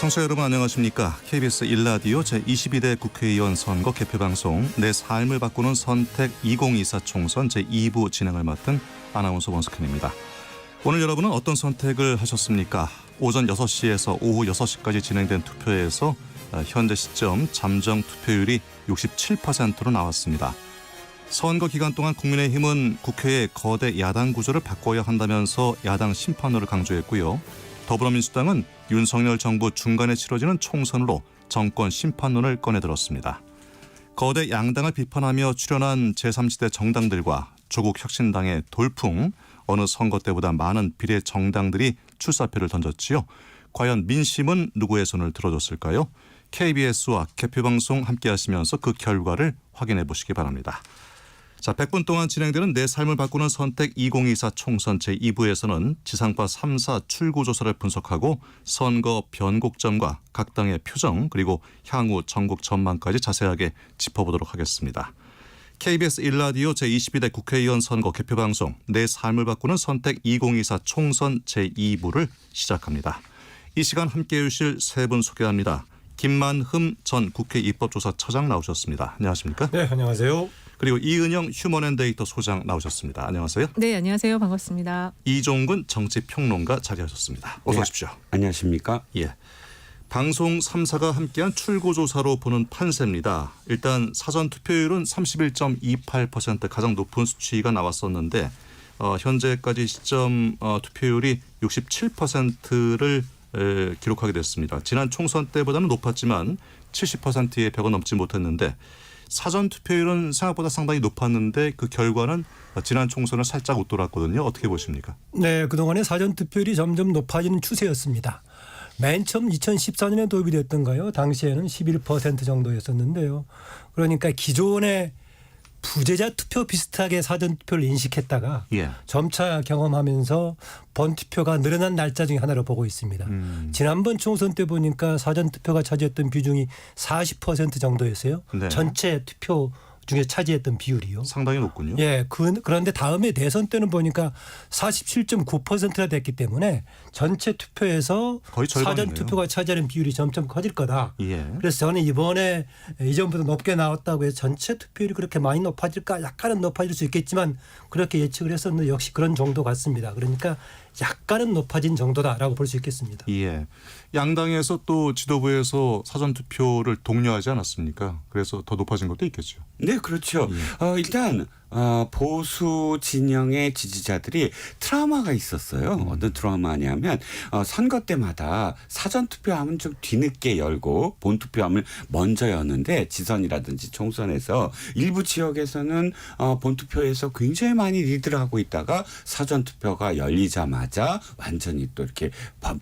청취자 여러분 안녕하십니까. KBS 1라디오 제22대 국회의원 선거 개표방송 내 삶을 바꾸는 선택 2024 총선 제2부 진행을 맡은 아나운서 원석현입니다. 오늘 여러분은 어떤 선택을 하셨습니까? 오전 6시에서 오후 6시까지 진행된 투표에서 현재 시점 잠정 투표율이 67%로 나왔습니다. 선거 기간 동안 국민의힘은 국회의 거대 야당 구조를 바꿔야 한다면서 야당 심판론을 강조했고요. 더불어민주당은 윤석열 정부 중간에 치러지는 총선으로 정권 심판론을 꺼내들었습니다. 거대 양당을 비판하며 출연한 제3지대 정당들과 조국혁신당의 돌풍, 어느 선거 때보다 많은 비례 정당들이 출사표를 던졌지요. 과연 민심은 누구의 손을 들어줬을까요? KBS와 개표방송 함께하시면서 그 결과를 확인해 보시기 바랍니다. 자, 100분 동안 진행되는 내 삶을 바꾸는 선택 2024 총선 제2부에서는 지상파 3사 출구조사를 분석하고 선거 변곡점과 각 당의 표정 그리고 향후 전국 전망까지 자세하게 짚어보도록 하겠습니다. KBS 1라디오 제22대 국회의원 선거 개표방송 내 삶을 바꾸는 선택 2024 총선 제2부를 시작합니다. 이 시간 함께해 주실 세 분 소개합니다. 김만흠 전 국회 입법조사처장 나오셨습니다. 안녕하십니까? 네, 안녕하세요. 그리고 이은영 휴먼앤데이터 소장 나오셨습니다. 안녕하세요. 네, 안녕하세요. 반갑습니다. 이종근 정치평론가 자리하셨습니다. 어서 오십시오. 안녕하십니까? 예. 방송 3사가 함께한 출구조사로 보는 판세입니다. 일단 사전 투표율은 31.28% 가장 높은 수치가 나왔었는데 현재까지 시점 투표율이 67%를 기록하게 됐습니다. 지난 총선 때보다는 높았지만 70%의 벽은 넘지 못했는데 사전 투표율은 생각보다 상당히 높았는데 그 결과는 지난 총선을 살짝 웃돌았거든요. 어떻게 보십니까? 네, 그동안의 사전 투표율이 점점 높아지는 추세였습니다. 맨 처음 2014년에 도입이 됐던가요? 당시에는 11% 정도였었는데요. 그러니까 기존의 부재자 투표 비슷하게 사전 투표를 인식했다가 점차 경험하면서 번투표가 늘어난 날짜 중에 하나로 보고 있습니다. 지난번 총선 때 보니까 사전 투표가 차지했던 비중이 40% 정도였어요. 네. 전체 투표 중에 차지했던 비율이요. 상당히 높군요. 예, 그런데 다음에 대선 때는 보니까 47.9%나 됐기 때문에 전체 투표에서 거의 절반이네요. 사전 투표가 차지하는 비율이 점점 커질 거다. 예. 그래서 저는 이번에 이전보다 높게 나왔다고 해서 전체 투표율이 그렇게 많이 높아질까? 약간은 높아질 수 있겠지만 그렇게 예측을 했었는데 역시 그런 정도 같습니다. 그러니까 약간은 높아진 정도다라고 볼 수 있겠습니다. 예. 양당에서 또 지도부에서 사전투표를 독려하지 않았습니까? 그래서 더 높아진 것도 있겠죠. 네, 그렇죠. 예. 일단 보수 진영의 지지자들이 트라우마가 있었어요. 어떤 트라우마냐면 선거 때마다 사전투표하면 좀 뒤늦게 열고 본투표하면 먼저 여는데 지선이라든지 총선에서 일부 지역에서는 본투표에서 굉장히 많이 리드를 하고 있다가 사전투표가 열리자마자 완전히 또 이렇게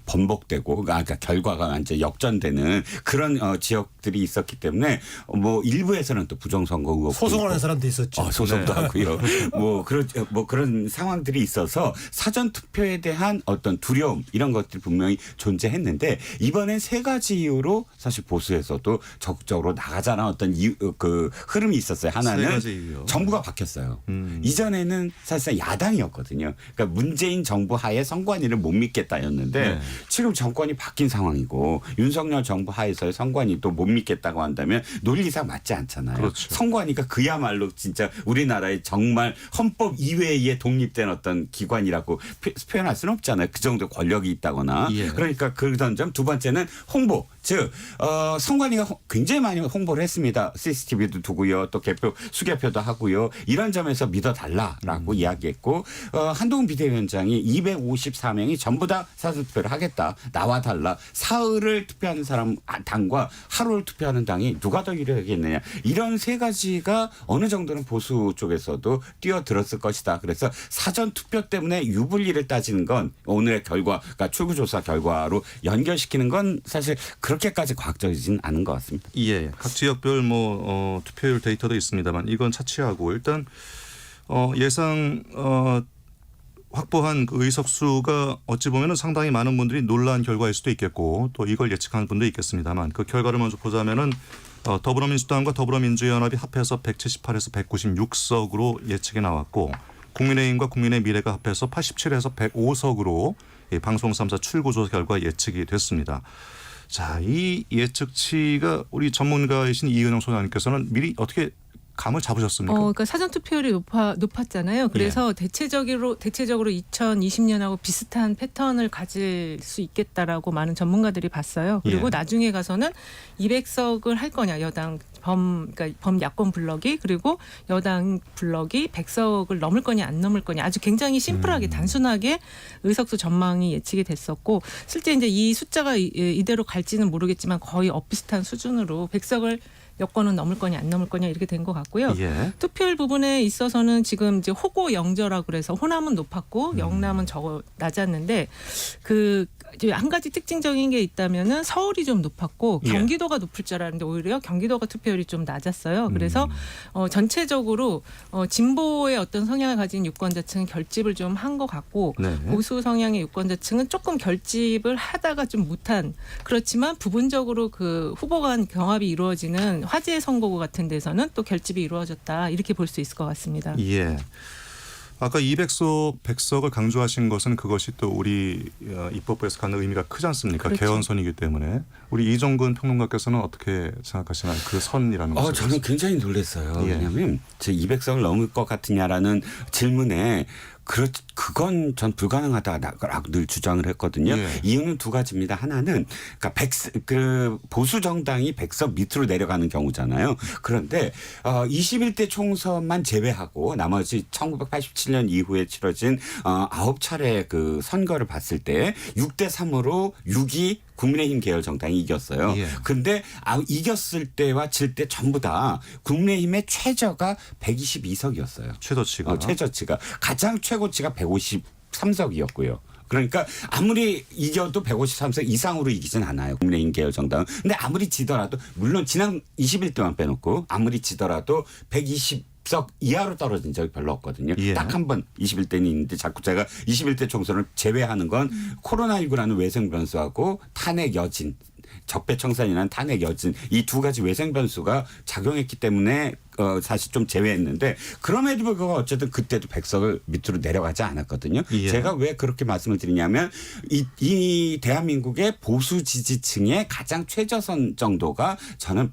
번복되고 그러니까 결과가 완전 역전되는 그런 지역들이 있었기 때문에 뭐 일부에서는 또 부정선거 의혹 소송하는 사람도 있었죠. 소송도 하고요. 그런 상황들이 있어서 사전 투표에 대한 어떤 두려움 이런 것들이 분명히 존재했는데 이번엔 세 가지 이유로 사실 보수에서도 적극적으로 나가자는 어떤 그 흐름이 있었어요. 하나는 정부가 바뀌었어요. 이전에는 사실상 야당이었거든요. 그러니까 문재인 정부 하에 선관위를 못 믿겠다였는데 지금 정권이 바뀐 상황이고 윤석열 정부 하에서의 선관위 또 못 믿겠다고 한다면 논리상 맞지 않잖아요. 그렇죠. 선관위가 그야말로 진짜 우리나라의 정말 헌법 이외에 독립된 어떤 기관이라고 표현할 수는 없잖아요. 그 정도 권력이 있다거나. 예. 그러니까 그런 점. 두 번째는 홍보. 즉 선관위가 굉장히 많이 홍보를 했습니다. CCTV도 두고요. 또 수개표도 하고요. 이런 점에서 믿어달라라고 이야기했고 한동훈 비대위원장이 254명이 전부 다 사전투표를 하겠다. 나와달라. 사흘을 투표하는 사람 당과 하루를 투표하는 당이 누가 더 유리하겠느냐. 이런 세 가지가 어느 정도는 보수 쪽에서도 뛰어들었을 것이다. 그래서 사전투표 때문에 유불리를 따지는 건 오늘의 결과, 그러니까 출구조사 결과로 연결시키는 건 사실 그렇게까지 과학적이진 않은 것 같습니다. 예, 각 지역별 투표율 데이터도 있습니다만 이건 차치하고 일단 예상 확보한 그 의석수가 어찌 보면 상당히 많은 분들이 놀란 결과일 수도 있겠고 또 이걸 예측하는 분도 있겠습니다만 그 결과를 먼저 보자면은 더불어민주당과 더불어민주연합이 합해서 178에서 196석으로 예측이 나왔고 국민의힘과 국민의미래가 합해서 87에서 105석으로 방송 3사 출구조사 결과 예측이 됐습니다. 자, 이 예측치가 우리 전문가이신 이은영 소장님께서는 미리 어떻게 감을 잡으셨습니까? 그러니까 사전 투표율이 높았잖아요. 그래서 대체적으로 2020년하고 비슷한 패턴을 가질 수 있겠다라고 많은 전문가들이 봤어요. 그리고 예. 나중에 가서는 200석을 할 거냐 여당 그러니까 범야권 블럭이 그리고 여당 블럭이 100석을 넘을 거냐 안 넘을 거냐 아주 굉장히 심플하게 단순하게 의석수 전망이 예측이 됐었고 실제 이제 이 숫자가 이대로 갈지는 모르겠지만 거의 엇비슷한 수준으로 100석을 여권은 넘을 거냐 안 넘을 거냐 이렇게 된 것 같고요. 예. 투표율 부분에 있어서는 지금 이제 호고 영저라고 그래서 호남은 높았고 영남은 낮았는데 그 한 가지 특징적인 게 있다면은 서울이 좀 높았고 예. 경기도가 높을 줄 알았는데 오히려 경기도가 투표율이 좀 낮았어요. 그래서 전체적으로 진보의 어떤 성향을 가진 유권자층은 결집을 좀 한 것 같고 네. 보수 성향의 유권자층은 조금 결집을 하다가 좀 못한 그렇지만 부분적으로 그 후보 간 경합이 이루어지는 화재 선거구 같은 데서는 또 결집이 이루어졌다 이렇게 볼 수 있을 것 같습니다. 예. 아까 200석, 100석을 강조하신 것은 그것이 또 우리 입법부에서 갖는 의미가 크지 않습니까? 그렇죠. 개헌선이기 때문에. 우리 이종근 평론가께서는 어떻게 생각하시나요? 그 선이라는 것을. 저는 굉장히 놀랐어요. 예. 왜냐하면 제 200석을 넘을 것 같으냐라는 질문에 그건 전 불가능하다라고 늘 주장을 했거든요. 예. 이유는 두 가지입니다. 하나는 그러니까 보수 정당이 100석 밑으로 내려가는 경우잖아요. 그런데 21대 총선만 제외하고 나머지 1987년 이후에 치러진 9차례 그 선거를 봤을 때 6대 3으로 6이 국민의힘 계열 정당이 이겼어요. 예. 근데 이겼을 때와 질 때 전부 다 국민의힘의 최저가 122석이었어요. 최저치가. 최저치가 가장 최고치가 153석이었고요. 그러니까 아무리 이겨도 153석 이상으로 이기진 않아요. 국민의힘 계열 정당은. 근데 아무리 지더라도 물론 지난 21대만 빼놓고 아무리 지더라도 120석 이하로 떨어진 적이 별로 없거든요. 예. 딱 한 번 21대는 있는데 자꾸 제가 21대 총선을 제외하는 건 코로나19라는 외생 변수하고 탄핵 여진 적폐청산이라는 탄핵 여진 이 두 가지 외생 변수가 작용했기 때문에 사실 좀 제외했는데 그럼에도 불구하고 어쨌든 그때도 100석을 밑으로 내려가지 않았거든요. 예. 제가 왜 그렇게 말씀을 드리냐면 이 대한민국의 보수 지지층의 가장 최저선 정도가 저는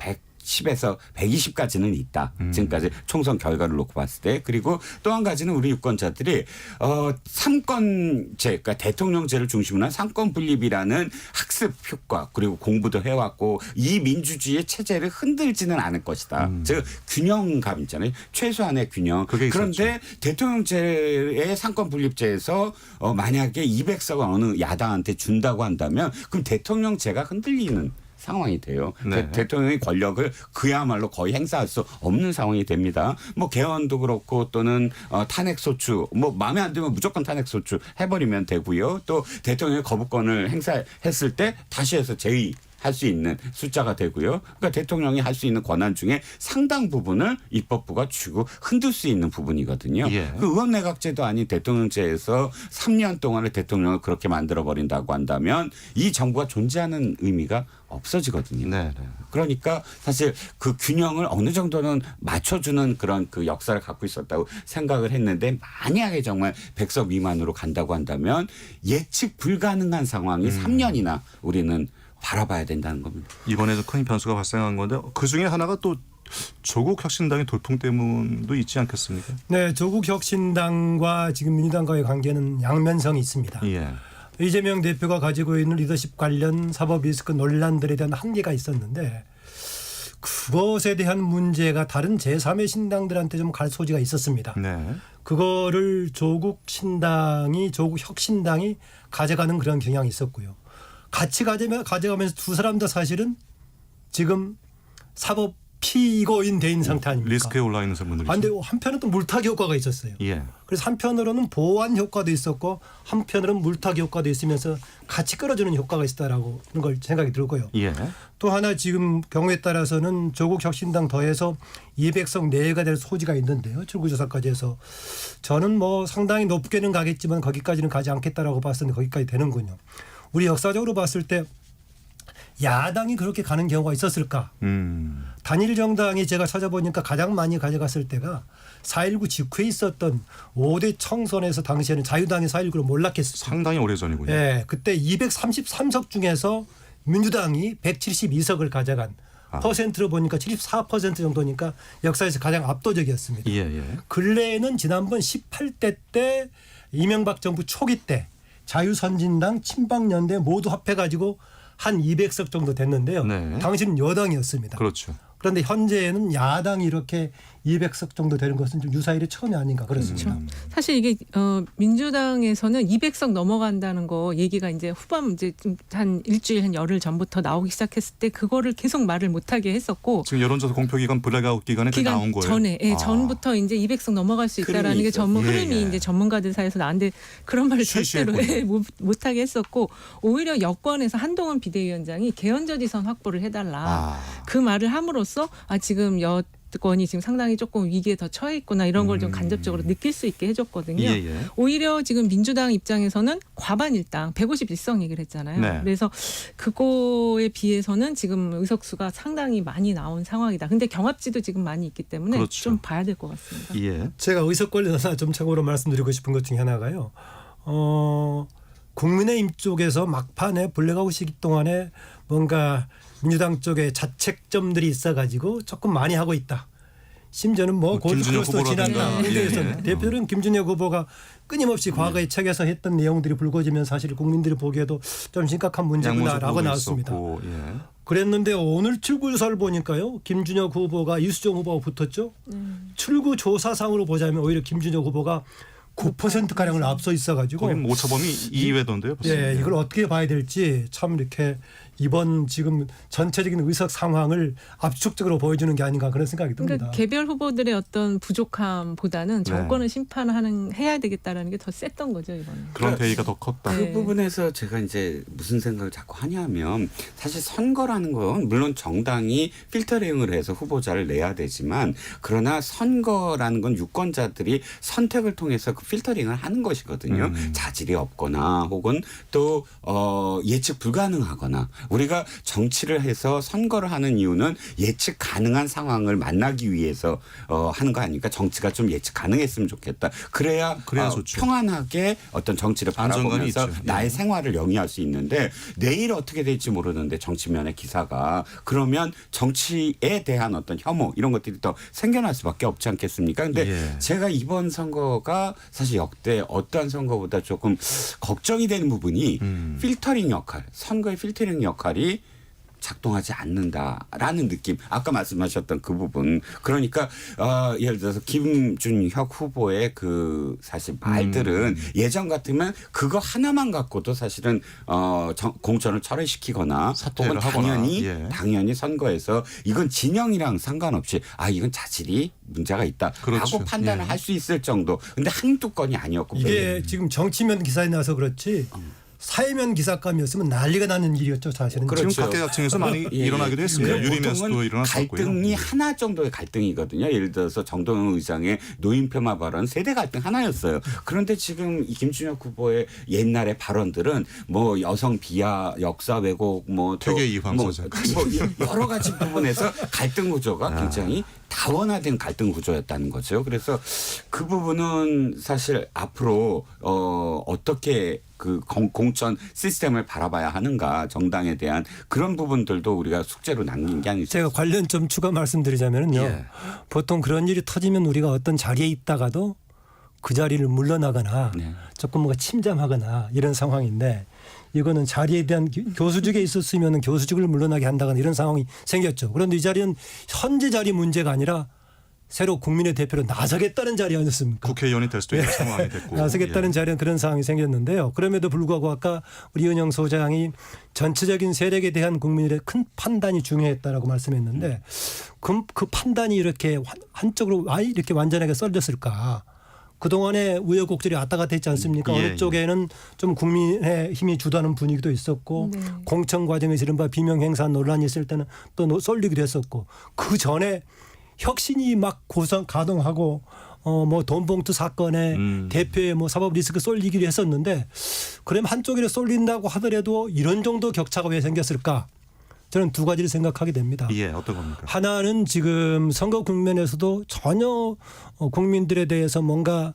10에서 120까지는 있다. 지금까지 총선 결과를 놓고 봤을 때. 그리고 또 한 가지는 우리 유권자들이 삼권제, 그러니까 대통령제를 중심으로 한 삼권 분립이라는 학습 효과 그리고 공부도 해왔고 이 민주주의의 체제를 흔들지는 않을 것이다. 즉 균형감 있잖아요. 최소한의 균형. 그게 그런데 대통령제의 삼권 분립제에서 만약에 200석을 어느 야당한테 준다고 한다면 그럼 대통령제가 흔들리는 상황이 돼요. 네. 대통령의 권력을 그야말로 거의 행사할 수 없는 상황이 됩니다. 뭐 개헌도 그렇고 또는 탄핵소추 뭐 마음에 안 들면 무조건 탄핵소추 해버리면 되고요. 또 대통령의 거부권을 행사했을 때 다시 해서 제의할 수 있는 숫자가 되고요. 그러니까 대통령이 할 수 있는 권한 중에 상당 부분을 입법부가 쥐고 흔들 수 있는 부분이거든요. 예. 그 의원내각제도 아닌 대통령제에서 3년 동안을 대통령을 그렇게 만들어버린다고 한다면 이 정부가 존재하는 의미가 없어지거든요. 네, 네. 그러니까 사실 그 균형을 어느 정도는 맞춰주는 그런 그 역사를 갖고 있었다고 생각을 했는데 만약에 정말 100석 미만으로 간다고 한다면 예측 불가능한 상황이 3년이나 우리는 바라봐야 된다는 겁니다. 이번에도 큰 변수가 발생한 건데 그중에 하나가 또 조국 혁신당의 돌풍 때문도 있지 않겠습니까? 네, 조국 혁신당과 지금 민주당과의 관계는 양면성이 있습니다. 예. 이재명 대표가 가지고 있는 리더십 관련 사법 리스크 논란들에 대한 한계가 있었는데 그것에 대한 문제가 다른 제3의 신당들한테 좀 갈 소지가 있었습니다. 네. 그거를 조국 혁신당이 가져가는 그런 경향이 있었고요. 같이 가져가면서 두 사람 다 사실은 지금 사법 피고인 돼 있는 상태 아닙니까? 리스크에 올라 있는 분들이죠. 그런데 한편은 또 물타기 효과가 있었어요. 예. 그래서 한편으로는 보완 효과도 있었고 한편으로는 물타기 효과도 있으면서 같이 끌어주는 효과가 있다라고 하는 걸 생각이 들고요. 예. 또 하나 지금 경우에 따라서는 조국 혁신당 더해서 200석 내외가 될 소지가 있는데요. 출구조사까지 해서 저는 뭐 상당히 높게는 가겠지만 거기까지는 가지 않겠다라고 봤었는데 거기까지 되는군요. 우리 역사적으로 봤을 때 야당이 그렇게 가는 경우가 있었을까? 단일 정당이 제가 찾아보니까 가장 많이 가져갔을 때가 4.19 직후에 있었던 5대 청선에서 당시에는 자유당이 4.19로 몰락했어요. 상당히 오래전이군요. 네, 그때 233석 중에서 민주당이 172석을 가져간 퍼센트로 보니까 74% 정도니까 역사에서 가장 압도적이었습니다. 예, 예. 근래에는 지난번 18대 때 이명박 정부 초기 때 자유선진당 친박연대 모두 합해가지고 한 200석 정도 됐는데요. 네. 당시는 여당이었습니다. 그렇죠. 그런데 현재는 야당이 이렇게 200석 정도 되는 것은 좀 유사일의 처음이 아닌가 그렇습니다. 사실 이게 민주당에서는 200석 넘어간다는 거 얘기가 이제 후반 이제 좀 한 일주일 한 열흘 전부터 나오기 시작했을 때 그거를 계속 말을 못하게 했었고 지금 여론조사 공표기관 블랙아웃 기간에 그 나온 거예요. 전에 전부터 이제 200석 넘어갈 수 있다라는 흐름이 게 전문 있었죠. 흐름이 예, 예. 이제 전문가들 사이에서 나왔는데 그런 말을 절대로 쉬쉬했군요. 못하게 했었고 오히려 여권에서 한동훈 비대위원장이 개헌저지선 확보를 해달라 그 말을 함으로써 지금 여권이 지금 상당히 조금 위기에 더 처해 있구나 이런 걸 좀 간접적으로 느낄 수 있게 해줬거든요. 예, 예. 오히려 지금 민주당 입장에서는 과반일당 151석 얘기를 했잖아요. 네. 그래서 그거에 비해서는 지금 의석수가 상당히 많이 나온 상황이다. 근데 경합지도 지금 많이 있기 때문에 그렇죠. 좀 봐야 될 것 같습니다. 예. 제가 의석 관련해서 좀 참고로 말씀드리고 싶은 것 중에 하나가요. 국민의힘 쪽에서 막판에 블랙아웃 시기 동안에 뭔가 민주당 쪽에 자책점들이 있어가지고 조금 많이 하고 있다. 심지어는 뭐 김준혁 골드크로스도 후보라든가. 지났다. 예, 그래서 예. 대표는 김준혁 후보가 끊임없이 과거에 책에서 했던 내용들이 불거지면 사실 국민들이 보기에도 좀 심각한 문제구나라고 양문서 나왔습니다. 있었고, 예. 그랬는데 오늘 출구조사를 보니까요. 김준혁 후보가 이수정 후보가 붙었죠. 출구 조사상으로 보자면 오히려 김준혁 후보가 9%가량을 앞서 있어가지고 거긴 오차범위 2위던데요. 예, 이걸 어떻게 봐야 될지 참 이렇게 이번 지금 전체적인 의석 상황을 압축적으로 보여주는 게 아닌가 그런 생각이 듭니다. 그러니까 개별 후보들의 어떤 부족함보다는 정권을 해야 되겠다라는 게 더 셌던 거죠 이번에. 그런 대의가 더 컸다. 네. 그 부분에서 제가 이제 무슨 생각을 자꾸 하냐면 사실 선거라는 건 물론 정당이 필터링을 해서 후보자를 내야 되지만 그러나 선거라는 건 유권자들이 선택을 통해서 그 필터링을 하는 것이거든요. 자질이 없거나 혹은 또 예측 불가능하거나 우리가 정치를 해서 선거를 하는 이유는 예측 가능한 상황을 만나기 위해서 하는 거 아닙니까? 정치가 좀 예측 가능했으면 좋겠다. 그래야 좋죠. 평안하게 어떤 정치를 안정감이 바라보면서 있죠. 나의 예. 생활을 영위할 수 있는데 내일 어떻게 될지 모르는데 정치면의 기사가 그러면 정치에 대한 어떤 혐오 이런 것들이 더 생겨날 수밖에 없지 않겠습니까? 근데 예. 제가 이번 선거가 사실 역대 어떠한 선거보다 조금 걱정이 되는 부분이 필터링 역할, 선거의 필터링 역할이 작동하지 않는다라는 느낌. 아까 말씀하셨던 그 부분. 그러니까 예를 들어서 김준혁 후보의 그 사실 말들은 예전 같으면 그거 하나만 갖고도 사실은 공천을 철회시키거나 사퇴를 혹은 하거나. 예. 당연히 선거에서 이건 진영이랑 상관없이 이건 자질이 문제가 있다라고 그렇죠. 판단을 예. 할 수 있을 정도. 근데 한두 건이 아니었고 이게 지금 정치면 기사에 나서 그렇지 사회면 기사감이었으면 난리가 나는 일이었죠 사실은. 그렇죠. 지금 각계각층에서 많이 일어나기도 했습니다. 유리면서도 보통은 일어났었고요. 갈등이 하나 정도의 갈등이거든요. 예를 들어서 정동영 의장의 노인 폄하 발언 세대 갈등 하나였어요. 그런데 지금 이 김준혁 후보의 옛날의 발언들은 뭐 여성 비하, 역사 왜곡, 뭐 퇴계 이황 소장. 뭐 여러 가지 부분에서 갈등 구조가 굉장히 다원화된 갈등 구조였다는 거죠. 그래서 그 부분은 사실 앞으로 어떻게 그 공천 시스템을 바라봐야 하는가 정당에 대한 그런 부분들도 우리가 숙제로 남긴 게 아니죠. 제가 관련 좀 추가 말씀드리자면요. 예. 보통 그런 일이 터지면 우리가 어떤 자리에 있다가도 그 자리를 물러나거나 네. 조금 뭔가 침잠하거나 이런 상황인데 이거는 자리에 대한 교수직에 있었으면 교수직을 물러나게 한다거나 이런 상황이 생겼죠. 그런데 이 자리는 현재 자리 문제가 아니라 새로 국민의 대표로 나서겠다는 자리 아니었습니까? 국회의원이 될 수도 있는 상황이 됐고. 나서겠다는 예. 자리는 그런 상황이 생겼는데요. 그럼에도 불구하고 아까 우리 이은영 소장이 전체적인 세력에 대한 국민들의 큰 판단이 중요했다라고 말씀했는데 그 판단이 이렇게 한쪽으로 이렇게 완전하게 썰렸을까? 그동안에 우여곡절이 왔다 갔다 했지 않습니까? 예, 어느 쪽에는 좀 국민의 힘이 주도하는 분위기도 있었고 네. 공천 과정에서 이른바 비명행사 논란이 있을 때는 또 쏠리기도 했었고 그 전에 혁신이 막 가동하고 뭐 돈봉투 사건에 대표의 뭐 사법 리스크 쏠리기도 했었는데 그럼 한쪽에 쏠린다고 하더라도 이런 정도 격차가 왜 생겼을까? 저는 두 가지를 생각하게 됩니다. 예, 어떤 겁니까? 하나는 지금 선거 국면에서도 전혀 국민들에 대해서 뭔가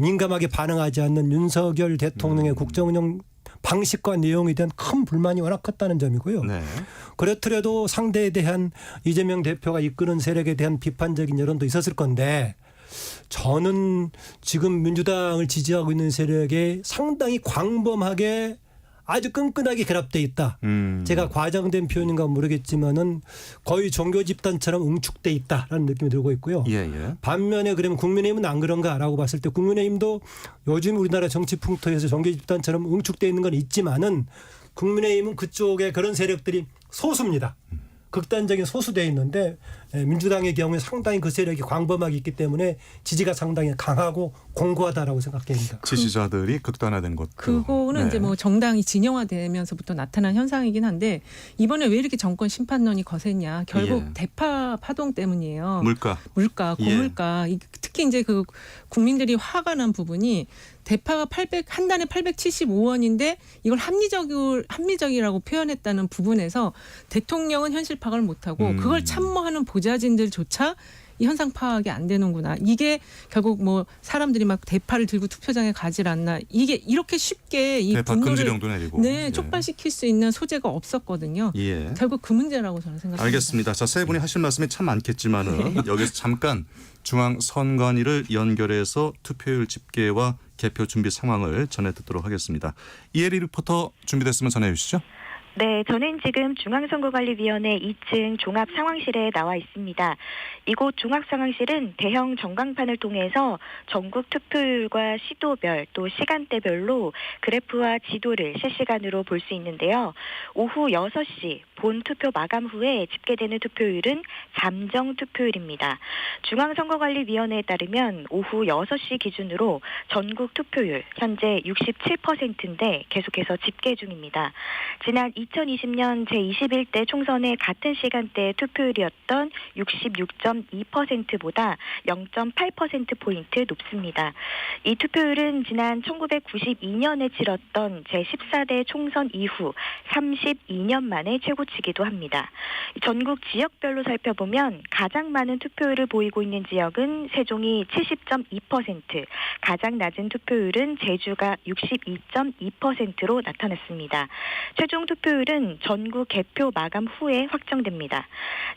민감하게 반응하지 않는 윤석열 대통령의 국정운영 방식과 내용에 대한 큰 불만이 워낙 컸다는 점이고요. 네. 그렇더라도 상대에 대한 이재명 대표가 이끄는 세력에 대한 비판적인 여론도 있었을 건데 저는 지금 민주당을 지지하고 있는 세력에 상당히 광범하게 아주 끈끈하게 결합돼 있다. 제가 과장된 표현인가 모르겠지만은 거의 종교 집단처럼 응축돼 있다라는 느낌이 들고 있고요. 예, 예. 반면에 그러면 국민의힘은 안 그런가라고 봤을 때 국민의힘도 요즘 우리나라 정치 풍토에서 종교 집단처럼 응축돼 있는 건 있지만은 국민의힘은 그쪽에 그런 세력들이 소수입니다. 극단적인 소수되어 있는데 민주당의 경우에 상당히 그 세력이 광범하게 있기 때문에 지지가 상당히 강하고 공고하다라고 생각합니다. 지지자들이 극단화된 것도. 그거는 네. 이제 뭐 정당이 진영화되면서부터 나타난 현상이긴 한데 이번에 왜 이렇게 정권 심판론이 거셌냐. 결국 예. 대파 파동 때문이에요. 물가. 고물가. 특히 이제 그 국민들이 화가 난 부분이 대파가 한 단에 875원인데 이걸 합리적이라고 표현했다는 부분에서 대통령은 현실 파악을 못하고 그걸 참모하는 보좌진들조차 이 현상 파악이 안 되는구나. 이게 결국 뭐 사람들이 막 대파를 들고 투표장에 가질 않나. 이게 이렇게 쉽게 이 대파 분노를 금지령도 내리고. 네, 촉발시킬 수 있는 소재가 없었거든요. 예. 결국 그 문제라고 저는 생각합니다. 알겠습니다. 자, 세 분이 하실 말씀이 참 많겠지만은 네. 여기서 잠깐 중앙선관위를 연결해서 투표율 집계와 개표 준비 상황을 전해 듣도록 하겠습니다. 이혜리 리포터 준비됐으면 전해 주시죠. 네, 저는 지금 중앙선거관리위원회 2층 종합상황실에 나와 있습니다. 이곳 종합상황실은 대형 전광판을 통해서 전국 투표율과 시도별 또 시간대별로 그래프와 지도를 실시간으로 볼 수 있는데요. 오후 6시 본 투표 마감 후에 집계되는 투표율은 잠정 투표율입니다. 중앙선거관리위원회에 따르면 오후 6시 기준으로 전국 투표율 현재 67%인데 계속해서 집계 중입니다. 지난 2020년 제21대 총선의 같은 시간대의 투표율이었던 66.2%보다 0.8%포인트 높습니다. 이 투표율은 지난 1992년에 치렀던 제14대 총선 이후 32년 만에 최고치기도 합니다. 전국 지역별로 살펴보면 가장 많은 투표율을 보이고 있는 지역은 세종이 70.2%, 가장 낮은 투표율은 제주가 62.2%로 나타났습니다. 최종 투표율은 전국 개표 마감 후에 확정됩니다.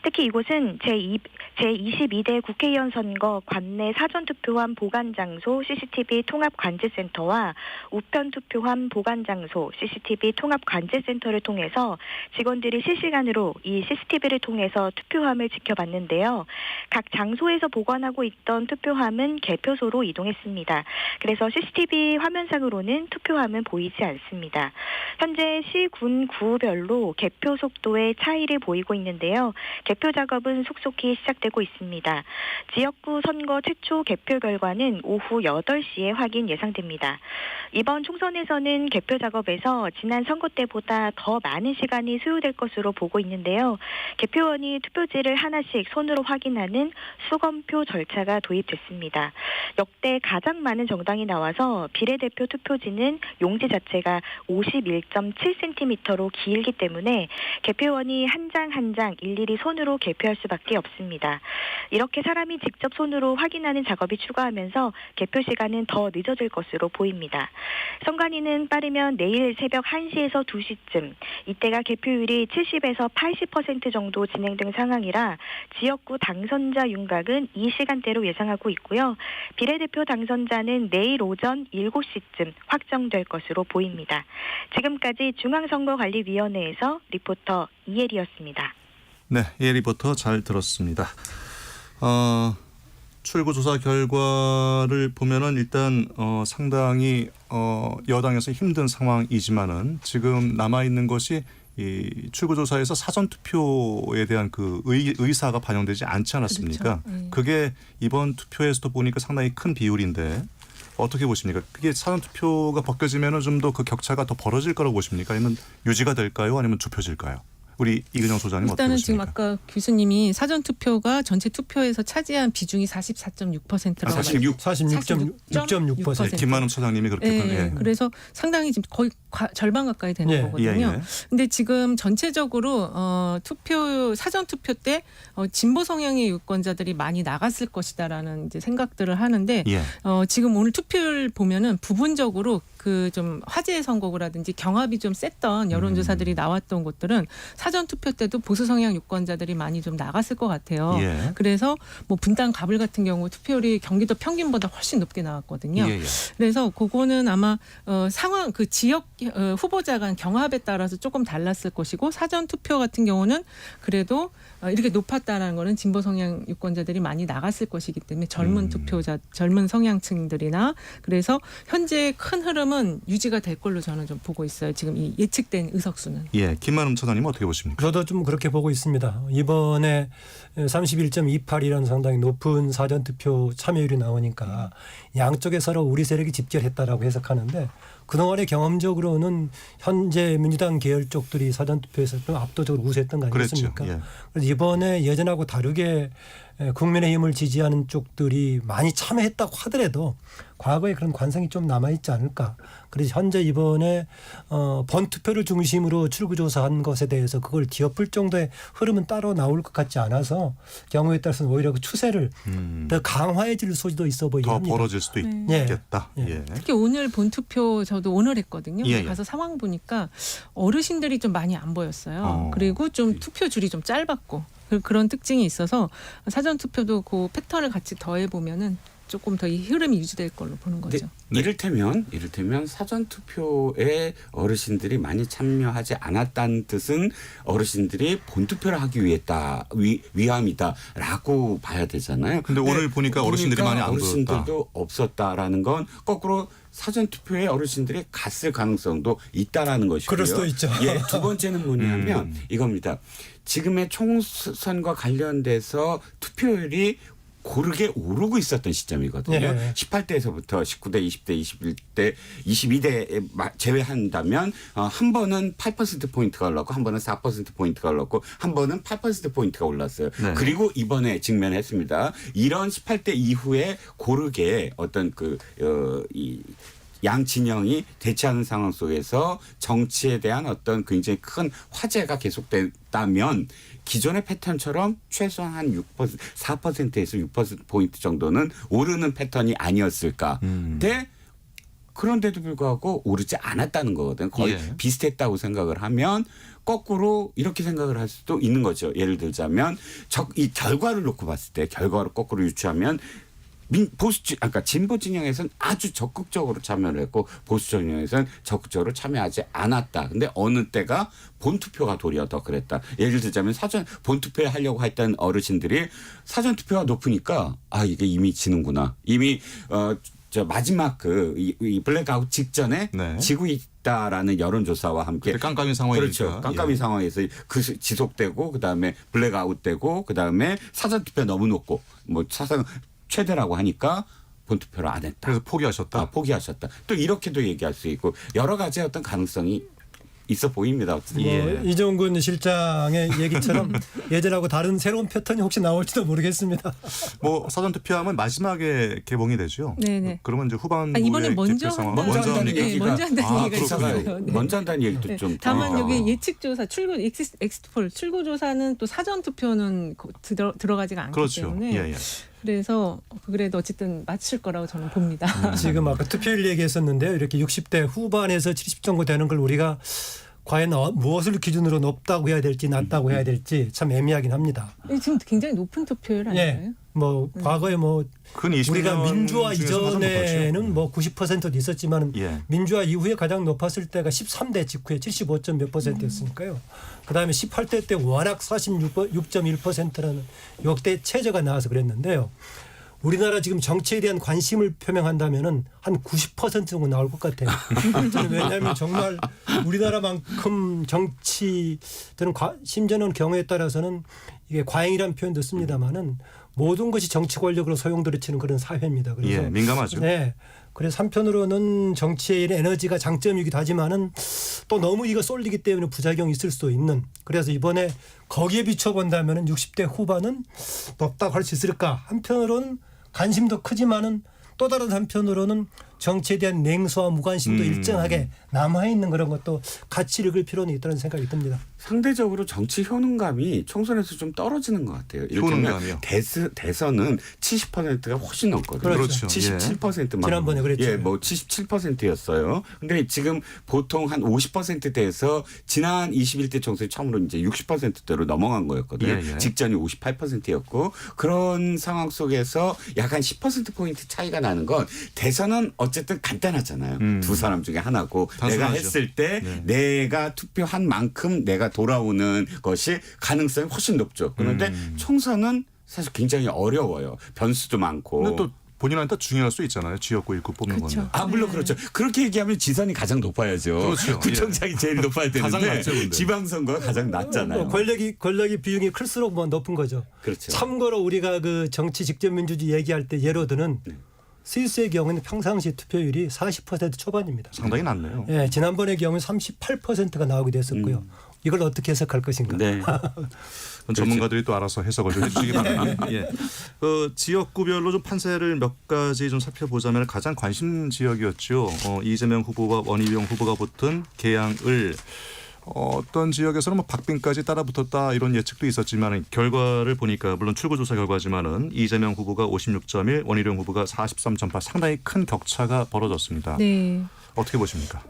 특히 이곳은 제22대 국회의원 선거 관내 사전투표함 보관장소 CCTV 통합관제센터와 우편투표함 보관장소 CCTV 통합관제센터를 통해서 직원들이 실시간으로 이 CCTV를 통해서 투표함을 지켜봤는데요. 각 장소에서 보관하고 있던 투표함은 개표소로 이동했습니다. 그래서 CCTV 화면상으로는 투표함은 보이지 않습니다. 현재 시, 군, 구별로 개표 속도의 차이를 보이고 있는데요. 개표 작업은 속속히 시작되고 있습니다. 지역구 선거 최초 개표 결과는 오후 8시에 확인 예상됩니다. 이번 총선에서는 개표 작업에서 지난 선거 때보다 더 많은 시간이 소요될 것으로 보고 있는데요. 개표원이 투표지를 하나씩 손으로 확인하는 수검표 절차가 도입됐습니다. 역대 가장 많은 정당이 나와서 비례대표 투표지는 용지 자체가 51.7cm로 길기 때문에 개표원이 한 장 한 장 일일이 손으로 개표할 수밖에 없습니다. 이렇게 사람이 직접 손으로 확인하는 작업이 추가하면서 개표 시간은 더 늦어질 것으로 보입니다. 선관위는 빠르면 내일 새벽 1시에서 2시쯤 이때가 개표율이 70에서 80% 정도 진행된 상황이라 지역구 당선자 윤곽은 이 시간대로 예상하고 있고요. 비례대표 당선자는 내일 오전 7시쯤 확정될 것으로 보입니다. 지금까지 중앙선거관리위원회에서 리포터 이혜리였습니다. 네, 이혜리 리포터 잘 들었습니다. 출구조사 결과를 보면은 일단 상당히 여당에서 힘든 상황이지만은 지금 남아 있는 것이 이 출구조사에서 사전 투표에 대한 그 의사가 반영되지 않지 않았습니까? 그렇죠. 네. 그게 이번 투표에서도 보니까 상당히 큰 비율인데 어떻게 보십니까? 그게 사전 투표가 벗겨지면은 좀 더 그 격차가 더 벌어질 거라고 보십니까? 아니면 유지가 될까요? 아니면 좁혀질까요? 우리 이근영 소장님 어떻게 일단은 보십니까? 지금 아까 교수님이 사전 투표가 전체 투표에서 차지한 비중이 44.6%라고 46.6%. 김만음 차장님이 그렇게 네, 예. 그래서 상당히 지금 거의 절반 가까이 되는 예. 거거든요. 예, 예. 근데 지금 전체적으로 사전 투표 때 진보 성향의 유권자들이 많이 나갔을 것이다라는 이제 생각들을 하는데 예. 지금 오늘 투표율 보면은 부분적으로 그 좀 화제의 선거구라든지 경합이 좀 셌던 여론조사들이 나왔던 곳들은 사전 투표 때도 보수 성향 유권자들이 많이 좀 나갔을 것 같아요. 예. 그래서 뭐 분당 가불 같은 경우 투표율이 경기도 평균보다 훨씬 높게 나왔거든요. 예, 예. 그래서 그거는 아마 상황 그 지역 후보자 간 경합에 따라서 조금 달랐을 것이고 사전 투표 같은 경우는 그래도 이렇게 높았다라는 거는 진보 성향 유권자들이 많이 나갔을 것이기 때문에 젊은 투표자, 젊은 성향층들이나 그래서 현재 큰 흐름은 유지가 될 걸로 저는 좀 보고 있어요. 지금 이 예측된 의석수는. 예, 김만음 차관님 어떻게 보십니까? 저도 좀 그렇게 보고 있습니다. 이번에 31.28이라는 상당히 높은 사전투표 참여율이 나오니까 양쪽에 서로 우리 세력이 집결했다라고 해석하는데 그동안의 경험적으로는 현재 민주당 계열 쪽들이 사전투표에서 좀 압도적으로 우세했던 거 아니겠습니까? 그랬죠. 예. 그래서 이번에 예전하고 다르게 국민의힘을 지지하는 쪽들이 많이 참여했다고 하더라도 과거에 그런 관성이 좀 남아있지 않을까. 그래서 현재 이번에 번투표를 중심으로 출구조사한 것에 대해서 그걸 뒤엎을 정도의 흐름은 따로 나올 것 같지 않아서 경우에 따라서는 오히려 그 추세를 더 강화해질 소지도 있어 보이긴 더 합니다. 벌어질 수도 예. 있겠다. 예. 예. 특히 오늘 본투표 저도 오늘 했거든요. 예, 예. 가서 상황 보니까 어르신들이 좀 많이 안 보였어요. 그리고 좀 투표 줄이 좀 짧았고 그런 특징이 있어서 사전 투표도 그 패턴을 같이 더해 보면은 조금 더 이 흐름이 유지될 걸로 보는 거죠. 이를테면 사전 투표에 어르신들이 많이 참여하지 않았다는 뜻은 어르신들이 본 투표를 하기 위함이다라고 봐야 되잖아요. 근데 오늘 보니까 어르신들이 많이 안 보였다. 어르신들도 없었다라는 건 거꾸로 사전 투표에 어르신들이 갔을 가능성도 있다라는 것이고요. 그럴 수도 있죠. 예, 두 번째는 뭐냐면 이겁니다. 지금의 총선과 관련돼서 투표율이 고르게 오르고 있었던 시점이거든요. 네. 18대에서부터 19대, 20대, 21대, 22대 제외한다면 한 번은 8%포인트가 올랐고 한 번은 4%포인트가 올랐고 한 번은 8%포인트가 올랐어요. 네. 그리고 이번에 직면했습니다. 이런 18대 이후에 고르게 어떤 양 진영이 대치하는 상황 속에서 정치에 대한 어떤 굉장히 큰 화제가 계속됐다면 기존의 패턴처럼 최소한 한 6%, 4%에서 6%포인트 정도는 오르는 패턴이 아니었을까. 근데 그런데도 불구하고 오르지 않았다는 거거든요. 거의 예. 비슷했다고 생각을 하면 거꾸로 이렇게 생각을 할 수도 있는 거죠. 예를 들자면 이 결과를 놓고 봤을 때 결과를 거꾸로 유추하면 그러니까 진보 진영에서는 아주 적극적으로 참여를 했고 보수 진영에서는 적극적으로 참여하지 않았다. 근데 어느 때가 본투표가 도리어 더 그랬다. 예를 들자면 본투표에 하려고 했던 어르신들이 사전투표가 높으니까 이게 이미 지는구나. 이미 저 마지막 이 블랙아웃 직전에 네. 지고 있다라는 여론조사와 함께 깜깜이 상황이니까. 그렇죠. 깜깜이 예. 상황에서 지속되고 그다음에 블랙아웃되고 그다음에 사전투표 너무 높고 뭐 사상 최대라고 하니까 본투표를 안 했다. 그래서 포기하셨다. 포기하셨다. 또 이렇게도 얘기할 수 있고 여러 가지 어떤 가능성이 있어 보입니다. 예. 이종근 실장의 얘기처럼 예전하고 다른 새로운 패턴이 혹시 나올지도 모르겠습니다. 뭐 사전 투표하면 마지막에 개봉이 되죠. 네네. 그러면 이제 후반부에 이번에 먼저 개표 상황 한다는 한다는 네, 얘기가- 먼저 한다는 아, 얘기가 그렇군요. 있어요. 네. 먼저 한다는 얘기도 네. 좀 다만 들어요. 여기 예측조사 엑스트폴 출구조사는 또 사전 투표는 들어가지가 않기 그렇죠. 때문에 예, 예. 그래서 그래도 어쨌든 맞출 거라고 저는 봅니다. 지금 아까 투표율 얘기했었는데요. 이렇게 60대 후반에서 70 정도 되는 걸 우리가 과연 무엇을 기준으로 높다고 해야 될지 낮다고 해야 될지 참 애매하긴 합니다. 지금 굉장히 높은 투표율 아닌가요? 예. 뭐 과거에 뭐 근 20년 우리가 민주화 중에서 가장 이전에는 뭐 90%도 있었지만 예. 민주화 이후에 가장 높았을 때가 13대 직후에 75점 몇 %였으니까요. 그다음에 18대 때 워낙 46.1%라는 역대 최저가 나와서 그랬는데요. 우리나라 지금 정치에 대한 관심을 표명한다면은 한 90% 정도 나올 것 같아요. 저는 왜냐하면 정말 우리나라만큼 정치 저는 심지어는 경우에 따라서는 이게 과잉이라는 표현도 씁니다만은 모든 것이 정치 권력으로 소용돌이치는 그런 사회입니다. 그래서 예, 민감하죠. 네. 그래서 한편으로는 정치의 에너지가 장점이기도 하지만은 또 너무 이거 쏠리기 때문에 부작용이 있을 수도 있는. 그래서 이번에 거기에 비춰본다면은 60대 후반은 높다고 할 수 있을까? 한편으로는 관심도 크지만은 또 다른 한편으로는 정치에 대한 냉소와 무관심도 일정하게 남아있는 그런 것도 같이 읽을 필요는 있다는 생각이 듭니다. 상대적으로 정치 효능감이 총선에서 좀 떨어지는 것 같아요. 효능감이요? 대선은 70%가 훨씬 넘거든요. 그렇죠. 77%만. 지난번에 그랬죠. 예, 뭐 77%였어요. 근데 지금 보통 한 50%대에서 지난 21대 총선이 처음으로 이제 60%대로 넘어간 거였거든요. 예. 직전이 58%였고 그런 상황 속에서 약간 10%포인트 차이가 나는 건 대선은 어쨌든 간단하잖아요. 두 사람 중에 하나고 단순하죠. 내가 했을 때 내가 투표한 만큼 내가 돌아오는 것이 가능성이 훨씬 높죠. 그런데 총선은 사실 굉장히 어려워요. 변수도 많고. 근데 또 본인한테 중요할 수 있잖아요. 지역구 일구 뽑는 그렇죠. 건데. 아 물론 그렇죠. 그렇게 얘기하면 지선이 가장 높아야죠. 그렇죠. 구청장이 제일 높아야 가장 되는데 낮죠, 근데. 지방선거가 가장 낮잖아요. 권력이 비중이 클수록 뭐 높은 거죠. 그렇죠. 참고로 우리가 그 정치 직접민주주의 얘기할 때 예로 드는 스위스의 경우는 평상시 투표율이 40% 초반입니다. 상당히 낮네요. 예, 지난번의 경우는 38%가 나오게 됐었고요. 이걸 어떻게 해석할 것인가? 네. 그건 전문가들이 또 알아서 해석을 좀 해주시기 바랍니다. 예. 그 지역구별로 좀 판세를 몇 가지 좀 살펴보자면 가장 관심 지역이었죠. 이재명 후보와 원희룡 후보가 붙은 계양을 어떤 지역에서는 뭐 박빙까지 따라붙었다 이런 예측도 있었지만 결과를 보니까 물론 출구조사 결과지만은 이재명 후보가 56.1, 원희룡 후보가 43.8 상당히 큰 격차가 벌어졌습니다. 네. 어떻게 보십니까?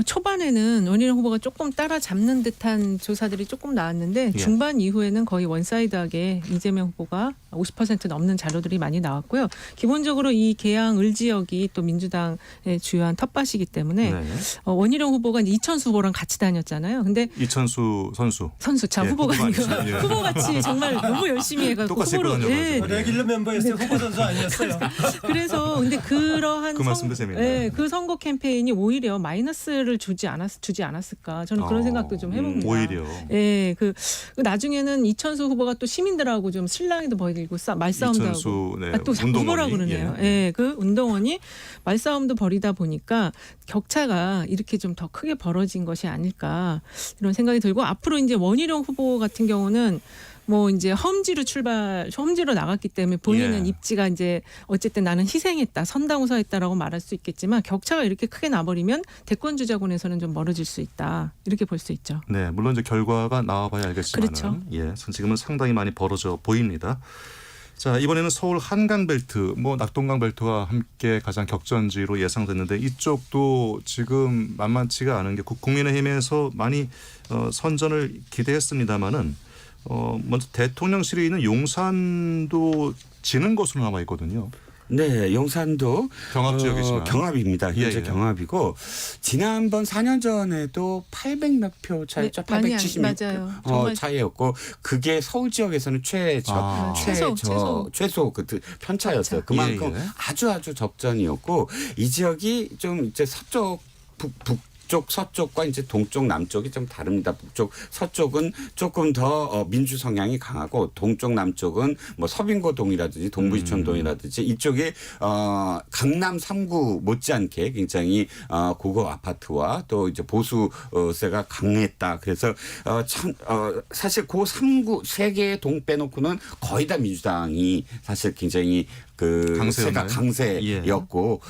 초반에는 원희룡 후보가 조금 따라잡는 듯한 조사들이 조금 나왔는데 예. 중반 이후에는 거의 원사이드하게 이재명 후보가 50% 넘는 자료들이 많이 나왔고요. 기본적으로 이 계양 을 지역이 또 민주당의 주요한 텃밭이기 때문에 네. 원희룡 후보가 이제 이천수 후보랑 같이 다녔잖아요. 근데 이천수 선수. 자 예, 후보가 후보가 아니고 아니죠. 예. 후보같이 정말 너무 열심히 해가지고 똑같이 후보로 끌어다녀가지고. 레귤러 멤버였어요. 후보 선수 아니었어요. 그래서 근데 그러한 그 말씀도 재밌네요. 그 선거 캠페인이 오히려 마이너스를 주지 않았을까 저는 그런 생각도 좀 해봅니다. 오히려. 예, 그 나중에는 이천수 후보가 또 시민들하고 좀 신랑이도 벌이고 말싸움도 이천수, 하고 네, 또 자꾸 후보라고 운동원이, 그러네요. 예. 예, 그 운동원이 말싸움도 벌이다 보니까 격차가 이렇게 좀 더 크게 벌어진 것이 아닐까 이런 생각이 들고 앞으로 이제 원희룡 후보 같은 경우는 뭐 이제 험지로 나갔기 때문에 본인은 예. 입지가 이제 어쨌든 나는 희생했다, 선당우사했다라고 말할 수 있겠지만 격차가 이렇게 크게 나버리면 대권 주자군에서는 좀 멀어질 수 있다 이렇게 볼 수 있죠. 네, 물론 이제 결과가 나와봐야 알겠지만, 그렇죠. 예, 지금은 상당히 많이 벌어져 보입니다. 자, 이번에는 서울 한강벨트, 뭐 낙동강벨트와 함께 가장 격전지로 예상됐는데 이쪽도 지금 만만치가 않은 게 국민의힘에서 많이 선전을 기대했습니다마는 먼저 대통령실에 있는 용산도 지는 것으로 남아 있거든요. 네, 용산도 경합 지역이지만. 경합입니다. 현재 예. 경합이고 지난번 4년 전에도 800 몇 표 차였죠. 네, 많이 876표 맞아요. 정말. 차이였고 그게 서울 지역에서는 최소 그 편차였어요. 그만큼 예, 예. 아주 접전이었고 이 지역이 좀 이제 서쪽 북쪽 서쪽과 이제 동쪽 남쪽이 좀 다릅니다. 북쪽 서쪽은 조금 더 민주 성향이 강하고 동쪽 남쪽은 뭐 서빙고동이라든지 동부이촌동이라든지 이쪽에 강남 3구 못지않게 굉장히 고급 아파트와 또 이제 보수세가 강했다. 그래서 사실 그 3구 세 개의 동 빼놓고는 거의 다 민주당이 사실 굉장히 그 강세였나요? 세가 강세였고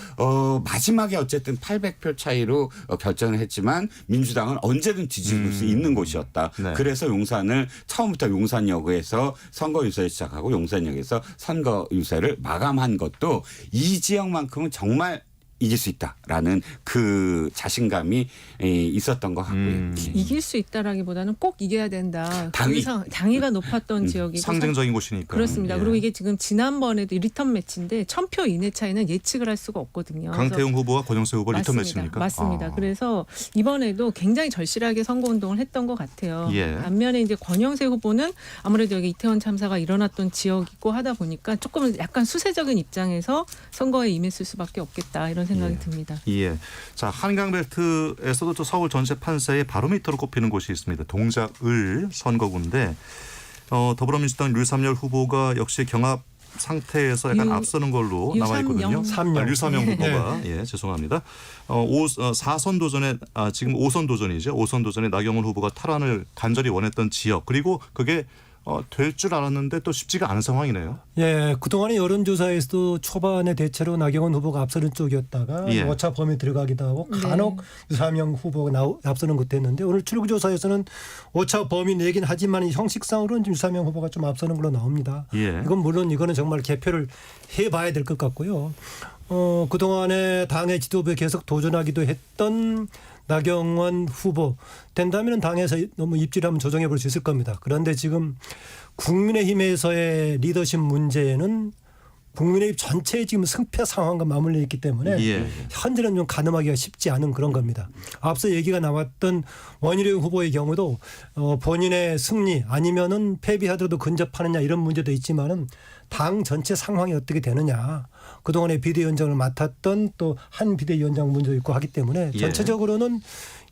마지막에 어쨌든 800표 차이로 결정을 했지만 민주당은 언제든 뒤집을 수 있는 곳이었다. 네. 그래서 용산을 처음부터 용산역에서 선거 유세를 시작하고 용산역에서 선거 유세를 마감한 것도 이 지역만큼은 정말 이길 수 있다라는 그 자신감이 있었던 것 같고요. 이길 수 있다라기보다는 꼭 이겨야 된다. 당위가 높았던 지역이고 상징적인 곳이니까. 그렇습니다. 예. 그리고 이게 지금 지난번에도 리턴 매치인데 1000표 이내 차이는 예측을 할 수가 없거든요. 강태웅 후보와 권영세 후보 리턴 매치입니까? 맞습니다. 그래서 이번에도 굉장히 절실하게 선거운동을 했던 것 같아요. 예. 반면에 이제 권영세 후보는 아무래도 여기 이태원 참사가 일어났던 지역이고 하다 보니까 조금 약간 수세적인 입장에서 선거에 임했을 수밖에 없겠다 이런 생각이 듭니다. 예. 자, 한강벨트에서도 또 서울 전체 판세의 바로미터로 꼽히는 곳이 있습니다. 동작을 선거구인데 더불어민주당 류삼열 후보가 역시 경합 상태에서 약간 앞서는 걸로 나와 있거든요. 류삼영 후보가 예, 죄송합니다. 4선 도전에 지금 5선 도전이죠. 5선 도전에 나경원 후보가 탈환을 간절히 원했던 지역 그리고 그게 될 줄 알았는데 또 쉽지가 않은 상황이네요. 예, 그동안의 여론조사에서도 초반에 대체로 나경원 후보가 앞서는 쪽이었다가 예. 오차 범위 들어가기도 하고 네. 간혹 유사명 후보가 앞서는 것도 했는데 오늘 출구조사에서는 오차 범위 내긴 하지만 형식상으로는 좀 유사명 후보가 좀 앞서는 걸로 나옵니다. 예. 이건 물론 이거는 정말 개표를 해봐야 될 것 같고요. 그동안에 당의 지도부에 계속 도전하기도 했던 나경원 후보 된다면 당에서 너무 입지를 한번 조정해 볼 수 있을 겁니다. 그런데 지금 국민의힘에서의 리더십 문제는 국민의힘 전체의 지금 승패 상황과 맞물려 있기 때문에 예. 현재는 좀 가늠하기가 쉽지 않은 그런 겁니다. 앞서 얘기가 나왔던 원희룡 후보의 경우도 본인의 승리 아니면은 패배하더라도 근접하느냐 이런 문제도 있지만은 당 전체 상황이 어떻게 되느냐. 그동안에 비대위원장을 맡았던 또 한 비대위원장 문제도 있고 하기 때문에 예. 전체적으로는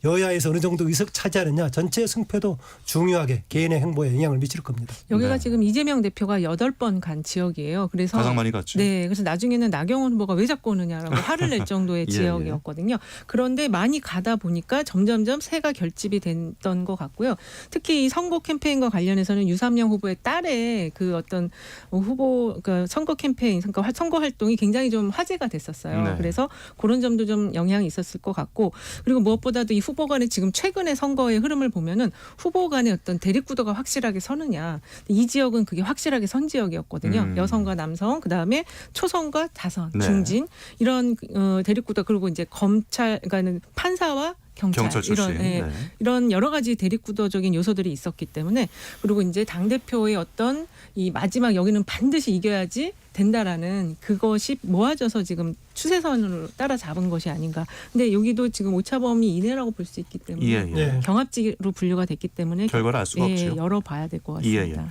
여야에서 어느 정도 의석 차지하느냐 전체 승패도 중요하게 개인의 행보에 영향을 미칠 겁니다. 여기가 네. 지금 이재명 대표가 8번 간 지역이에요. 그래서 가장 많이 갔죠. 네, 그래서 나중에는 나경원 후보가 왜 자꾸 오느냐라고 화를 낼 정도의 예, 지역이었거든요. 그런데 많이 가다 보니까 점점점 새가 결집이 됐던 것 같고요. 특히 이 선거 캠페인과 관련해서는 유삼영 후보의 딸의 그 어떤 후보 그러니까 선거 캠페인, 그러니까 선거 활동이 굉장히 좀 화제가 됐었어요. 네. 그래서 그런 점도 좀 영향이 있었을 것 같고, 그리고 무엇보다도 이 후보 간의 지금 최근의 선거의 흐름을 보면은 후보 간의 어떤 대립구도가 확실하게 서느냐. 이 지역은 그게 확실하게 선 지역이었거든요. 여성과 남성, 그다음에 초선과 다선, 네. 중진 이런 대립구도, 그리고 이제 검찰, 그러니까 판사와 경찰 출신. 이런 네. 이런 여러 가지 대립구도적인 요소들이 있었기 때문에, 그리고 이제 당 대표의 어떤 이 마지막 여기는 반드시 이겨야지 된다라는 그것이 모아져서 지금 추세선으로 따라잡은 것이 아닌가. 근데 여기도 지금 오차범위 이내라고 볼 수 있기 때문에 예, 예. 네. 경합지로 분류가 됐기 때문에 결과를 알 수가 없죠. 열어봐야 될 것 예, 같습니다. 예.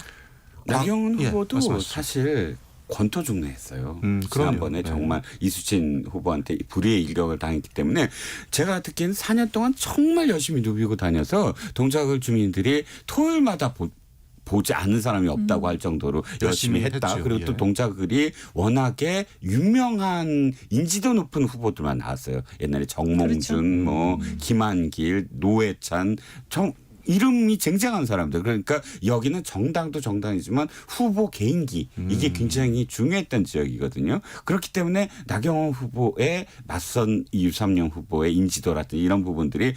나경원 예, 후보도 말씀하시죠. 사실 권토중례했어요. 그럼요. 지난번에 네. 정말 이수진 후보한테 불의의 일격을 당했기 때문에 제가 듣기에는 4년 동안 정말 열심히 누비고 다녀서 동작을 주민들이 토요일마다 보지 않는 사람이 없다고 할 정도로 열심히 했다. 했죠. 그리고 예. 또 동작글이 워낙에 유명한 인지도 높은 후보들만 나왔어요. 옛날에 정몽준, 그렇죠. 뭐 김한길, 노회찬, 이름이 쟁쟁한 사람들. 그러니까 여기는 정당도 정당이지만 후보 개인기 이게 굉장히 중요했던 지역이거든요. 그렇기 때문에 나경원 후보의 맞선 유삼영 후보의 인지도라든지 이런 부분들이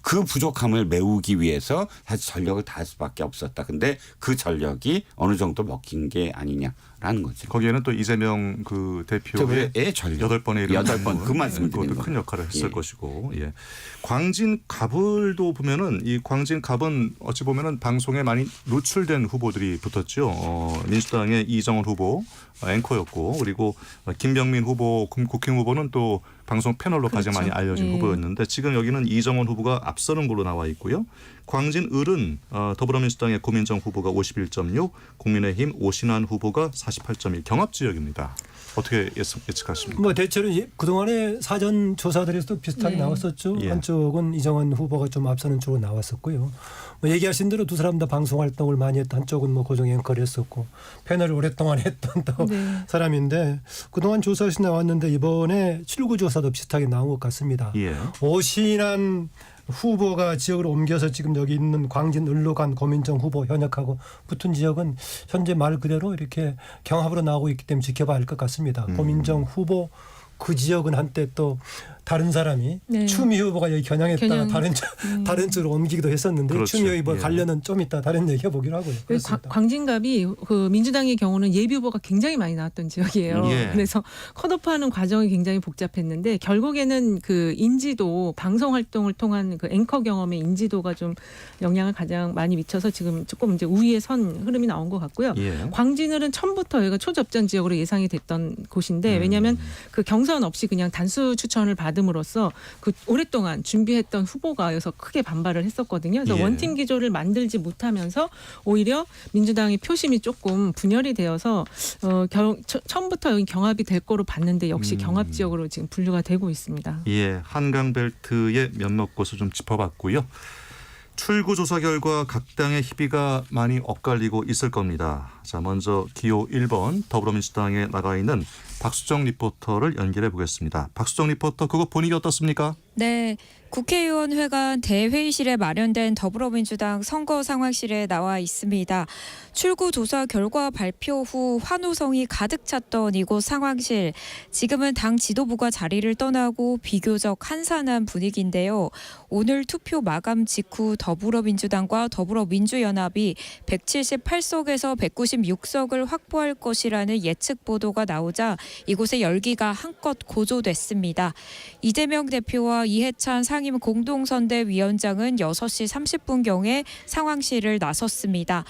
그 부족함을 메우기 위해서 사실 전력을 다할 수밖에 없었다. 근데 그 전력이 어느 정도 먹힌 게 아니냐라는 거죠. 거기에는 또 이재명 그 대표의 의 전력 8번의 이름 8번 그 말씀을 드리는 그것도 큰 겁니다. 역할을 했을 예. 것이고, 예. 광진 갑을도 보면은 이 광진 갑은 어찌 보면은 방송에 많이 노출된 후보들이 붙었죠. 민주당의 이정원 후보 앵커였고, 그리고 김병민 후보 국힘 후보는 또 방송 패널로 가장 그렇죠. 많이 알려진 예. 후보였는데 지금 여기는 이정원 후보가 앞서는 걸로 나와 있고요. 광진 을은 더불어민주당의 고민정 후보가 51.6, 국민의힘 오신환 후보가 48.1 경합 지역입니다. 어떻게 예측하십니까? 뭐 대체로 그동안의 사전 조사들에서도 비슷하게 네. 나왔었죠. 예. 한쪽은 이정원 후보가 좀 앞서는 쪽으로 나왔었고요. 뭐 얘기하신 대로 두 사람 다 방송 활동을 많이 했던 한쪽은 뭐 고정 앵커를 했었고 패널을 오랫동안 했던 또 네. 사람인데 그동안 조사에서 나왔는데 이번에 출구조사도 비슷하게 나온 것 같습니다. 예. 오신환 후보가 지역으로 옮겨서 지금 여기 있는 광진 을로간 고민정 후보 현역하고 붙은 지역은 현재 말 그대로 이렇게 경합으로 나오고 있기 때문에 지켜봐야 할 것 같습니다. 고민정 후보 그 지역은 한때 또 다른 사람이 네. 추미 후보가 여기 겨냥했다가 겨냥. 다른 쪽으로 옮기기도 했었는데 그렇죠. 추미 후보 예. 관련은 좀 이따 다른 얘기 해보기로 하고요. 그렇습니다. 광진갑이 그 민주당의 경우는 예비 후보가 굉장히 많이 나왔던 지역이에요. 예. 그래서 컷오프하는 과정이 굉장히 복잡했는데 결국에는 그 인지도, 방송 활동을 통한 그 앵커 경험의 인지도가 좀 영향을 가장 많이 미쳐서 지금 조금 이제 우위에 선 흐름이 나온 것 같고요. 예. 광진을은 처음부터 여기가 초접전 지역으로 예상이 됐던 곳인데 왜냐하면 그 경선 없이 그냥 단수 추천을 받음으로써 그 오랫동안 준비했던 후보가 여기서 크게 반발을 했었거든요. 그래서 예. 원팀 기조를 만들지 못하면서 오히려 민주당의 표심이 조금 분열이 되어서 처음부터 여기 경합이 될 거로 봤는데 역시 경합 지역으로 지금 분류가 되고 있습니다. 예, 한강벨트의 몇몇 곳을 좀 짚어봤고요. 출구조사 결과 각 당의 희비가 많이 엇갈리고 있을 겁니다. 자, 먼저 기호 1번 더불어민주당에 나가 있는 박수정 리포터를 연결해 보겠습니다. 박수정 리포터, 그거 분위기 어떻습니까? 네, 국회의원회관 대회의실에 마련된 더불어민주당 선거 상황실에 나와 있습니다. 출구 조사 결과 발표 후 환호성이 가득 찼던 이곳 상황실. 지금은 당 지도부가 자리를 떠나고 비교적 한산한 분위기인데요. 오늘 투표 마감 직후 더불어민주당과 더불어민주연합이 178석에서 196석을 확보할 것이라는 예측 보도가 나오자 이곳의 열기가 한껏 고조됐습니다. 이재명 대표와 이해찬 상임 공동선대위원장은 6시 30분경에 상황실을 나섰습니다.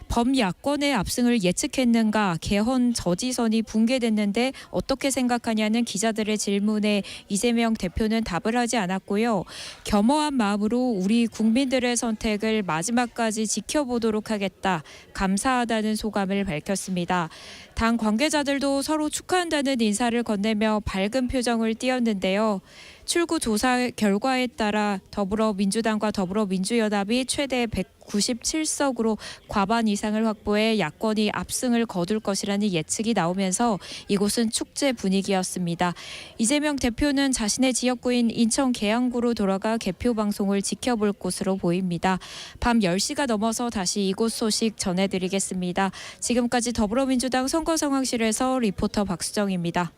범야권의 압승을 예측했는가, 개헌 저지선이 붕괴됐는데 어떻게 생각하냐는 기자들의 질문에 이재명 대표는 답을 하지 않았고요. 겸허한 마음으로 우리 국민들의 선택을 마지막까지 지켜보도록 하겠다, 감사하다는 소감을 밝혔습니다. 당 관계자들도 서로 축하한다는 인사를 건네며 밝은 표정을 띄었는데요. 출구 조사 결과에 따라 더불어민주당과 더불어민주연합이 최대 197석으로 과반 이상을 확보해 야권이 압승을 거둘 것이라는 예측이 나오면서 이곳은 축제 분위기였습니다. 이재명 대표는 자신의 지역구인 인천 계양구로 돌아가 개표 방송을 지켜볼 것으로 보입니다. 밤 10시가 넘어서 다시 이곳 소식 전해드리겠습니다. 지금까지 더불어민주당 선거상황실에서 리포터 박수정입니다.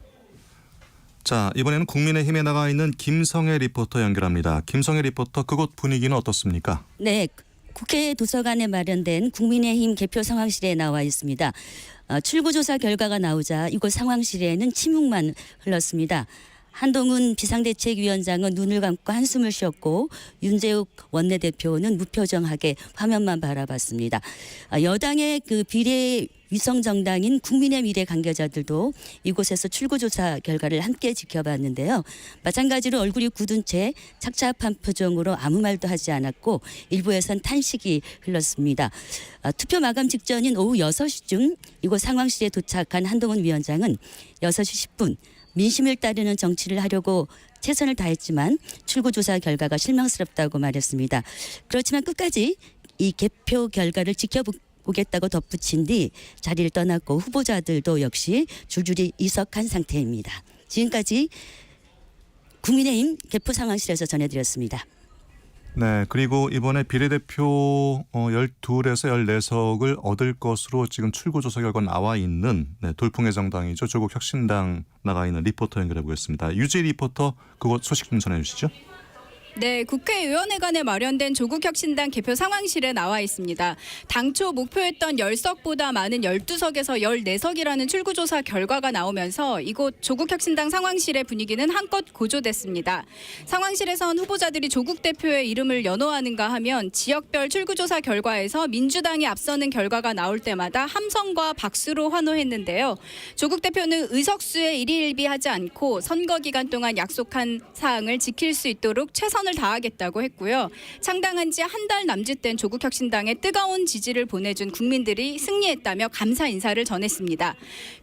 자, 이번에는 국민의힘에 나가 있는 김성애 리포터 연결합니다. 김성애 리포터, 그곳 분위기는 어떻습니까? 네, 국회 도서관에 마련된 국민의힘 개표 상황실에 나와 있습니다. 출구조사 결과가 나오자 이곳 상황실에는 침묵만 흘렀습니다. 한동훈 비상대책위원장은 눈을 감고 한숨을 쉬었고 윤재욱 원내대표는 무표정하게 화면만 바라봤습니다. 여당의 그 비례 위성정당인 국민의 미래 관계자들도 이곳에서 출구조사 결과를 함께 지켜봤는데요. 마찬가지로 얼굴이 굳은 채 착잡한 표정으로 아무 말도 하지 않았고 일부에선 탄식이 흘렀습니다. 투표 마감 직전인 오후 6시쯤 이곳 상황실에 도착한 한동훈 위원장은 6시 10분 민심을 따르는 정치를 하려고 최선을 다했지만 출구조사 결과가 실망스럽다고 말했습니다. 그렇지만 끝까지 이 개표 결과를 지켜보겠다고 덧붙인 뒤 자리를 떠났고 후보자들도 역시 줄줄이 이석한 상태입니다. 지금까지 국민의힘 개표 상황실에서 전해드렸습니다. 네, 그리고 이번에 비례대표 12에서 14석을 얻을 것으로 지금 출구조사 결과 나와 있는 돌풍의 정당이죠. 조국혁신당 나가 있는 리포터 연결해 보겠습니다. 유지 리포터, 그곳 소식 좀 전해 주시죠. 네, 국회의원회관에 마련된 조국혁신당 개표 상황실에 나와 있습니다. 당초 목표했던 10석보다 많은 12석에서 14석이라는 출구조사 결과가 나오면서 이곳 조국혁신당 상황실의 분위기는 한껏 고조됐습니다. 상황실에선 후보자들이 조국 대표의 이름을 연호하는가 하면 지역별 출구조사 결과에서 민주당이 앞서는 결과가 나올 때마다 함성과 박수로 환호했는데요. 조국 대표는 의석수에 일희일비하지 않고 선거 기간 동안 약속한 사항을 지킬 수 있도록 최선을 다하겠다고 했고요. 창당한 지 한 달 남짓 된 조국혁신당에 뜨거운 지지를 보내준 국민들이 승리했다며 감사 인사를 전했습니다.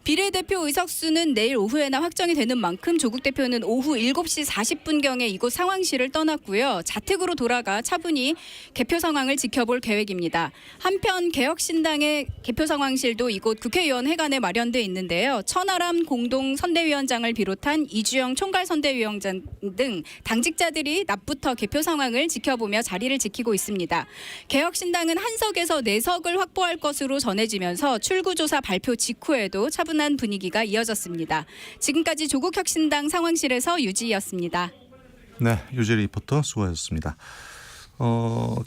비례대표 의석수는 내일 오후에나 확정이 되는 만큼 조국 대표는 오후 7시 40분경에 이곳 상황실을 떠났고요. 자택으로 돌아가 차분히 개표 상황을 지켜볼 계획입니다. 한편 개혁신당의 개표 상황실도 이곳 국회의원회관에 마련돼 있는데요. 천하람 공동선대위원장을 비롯한 이주영 총괄선대위원장 등 당직자들이 낮부터 개표 상황을 지켜보며 자리를 지키고 있습니다. 개혁신당은 한석에서 4석을 확보할 것으로 전해지면서 출구조사 발표 직후에도 차분한 분위기가 이어졌습니다. 지금까지 조국혁신당 상황실에서 유지였습니다. 네, 유지 리포터 수고하셨습니다.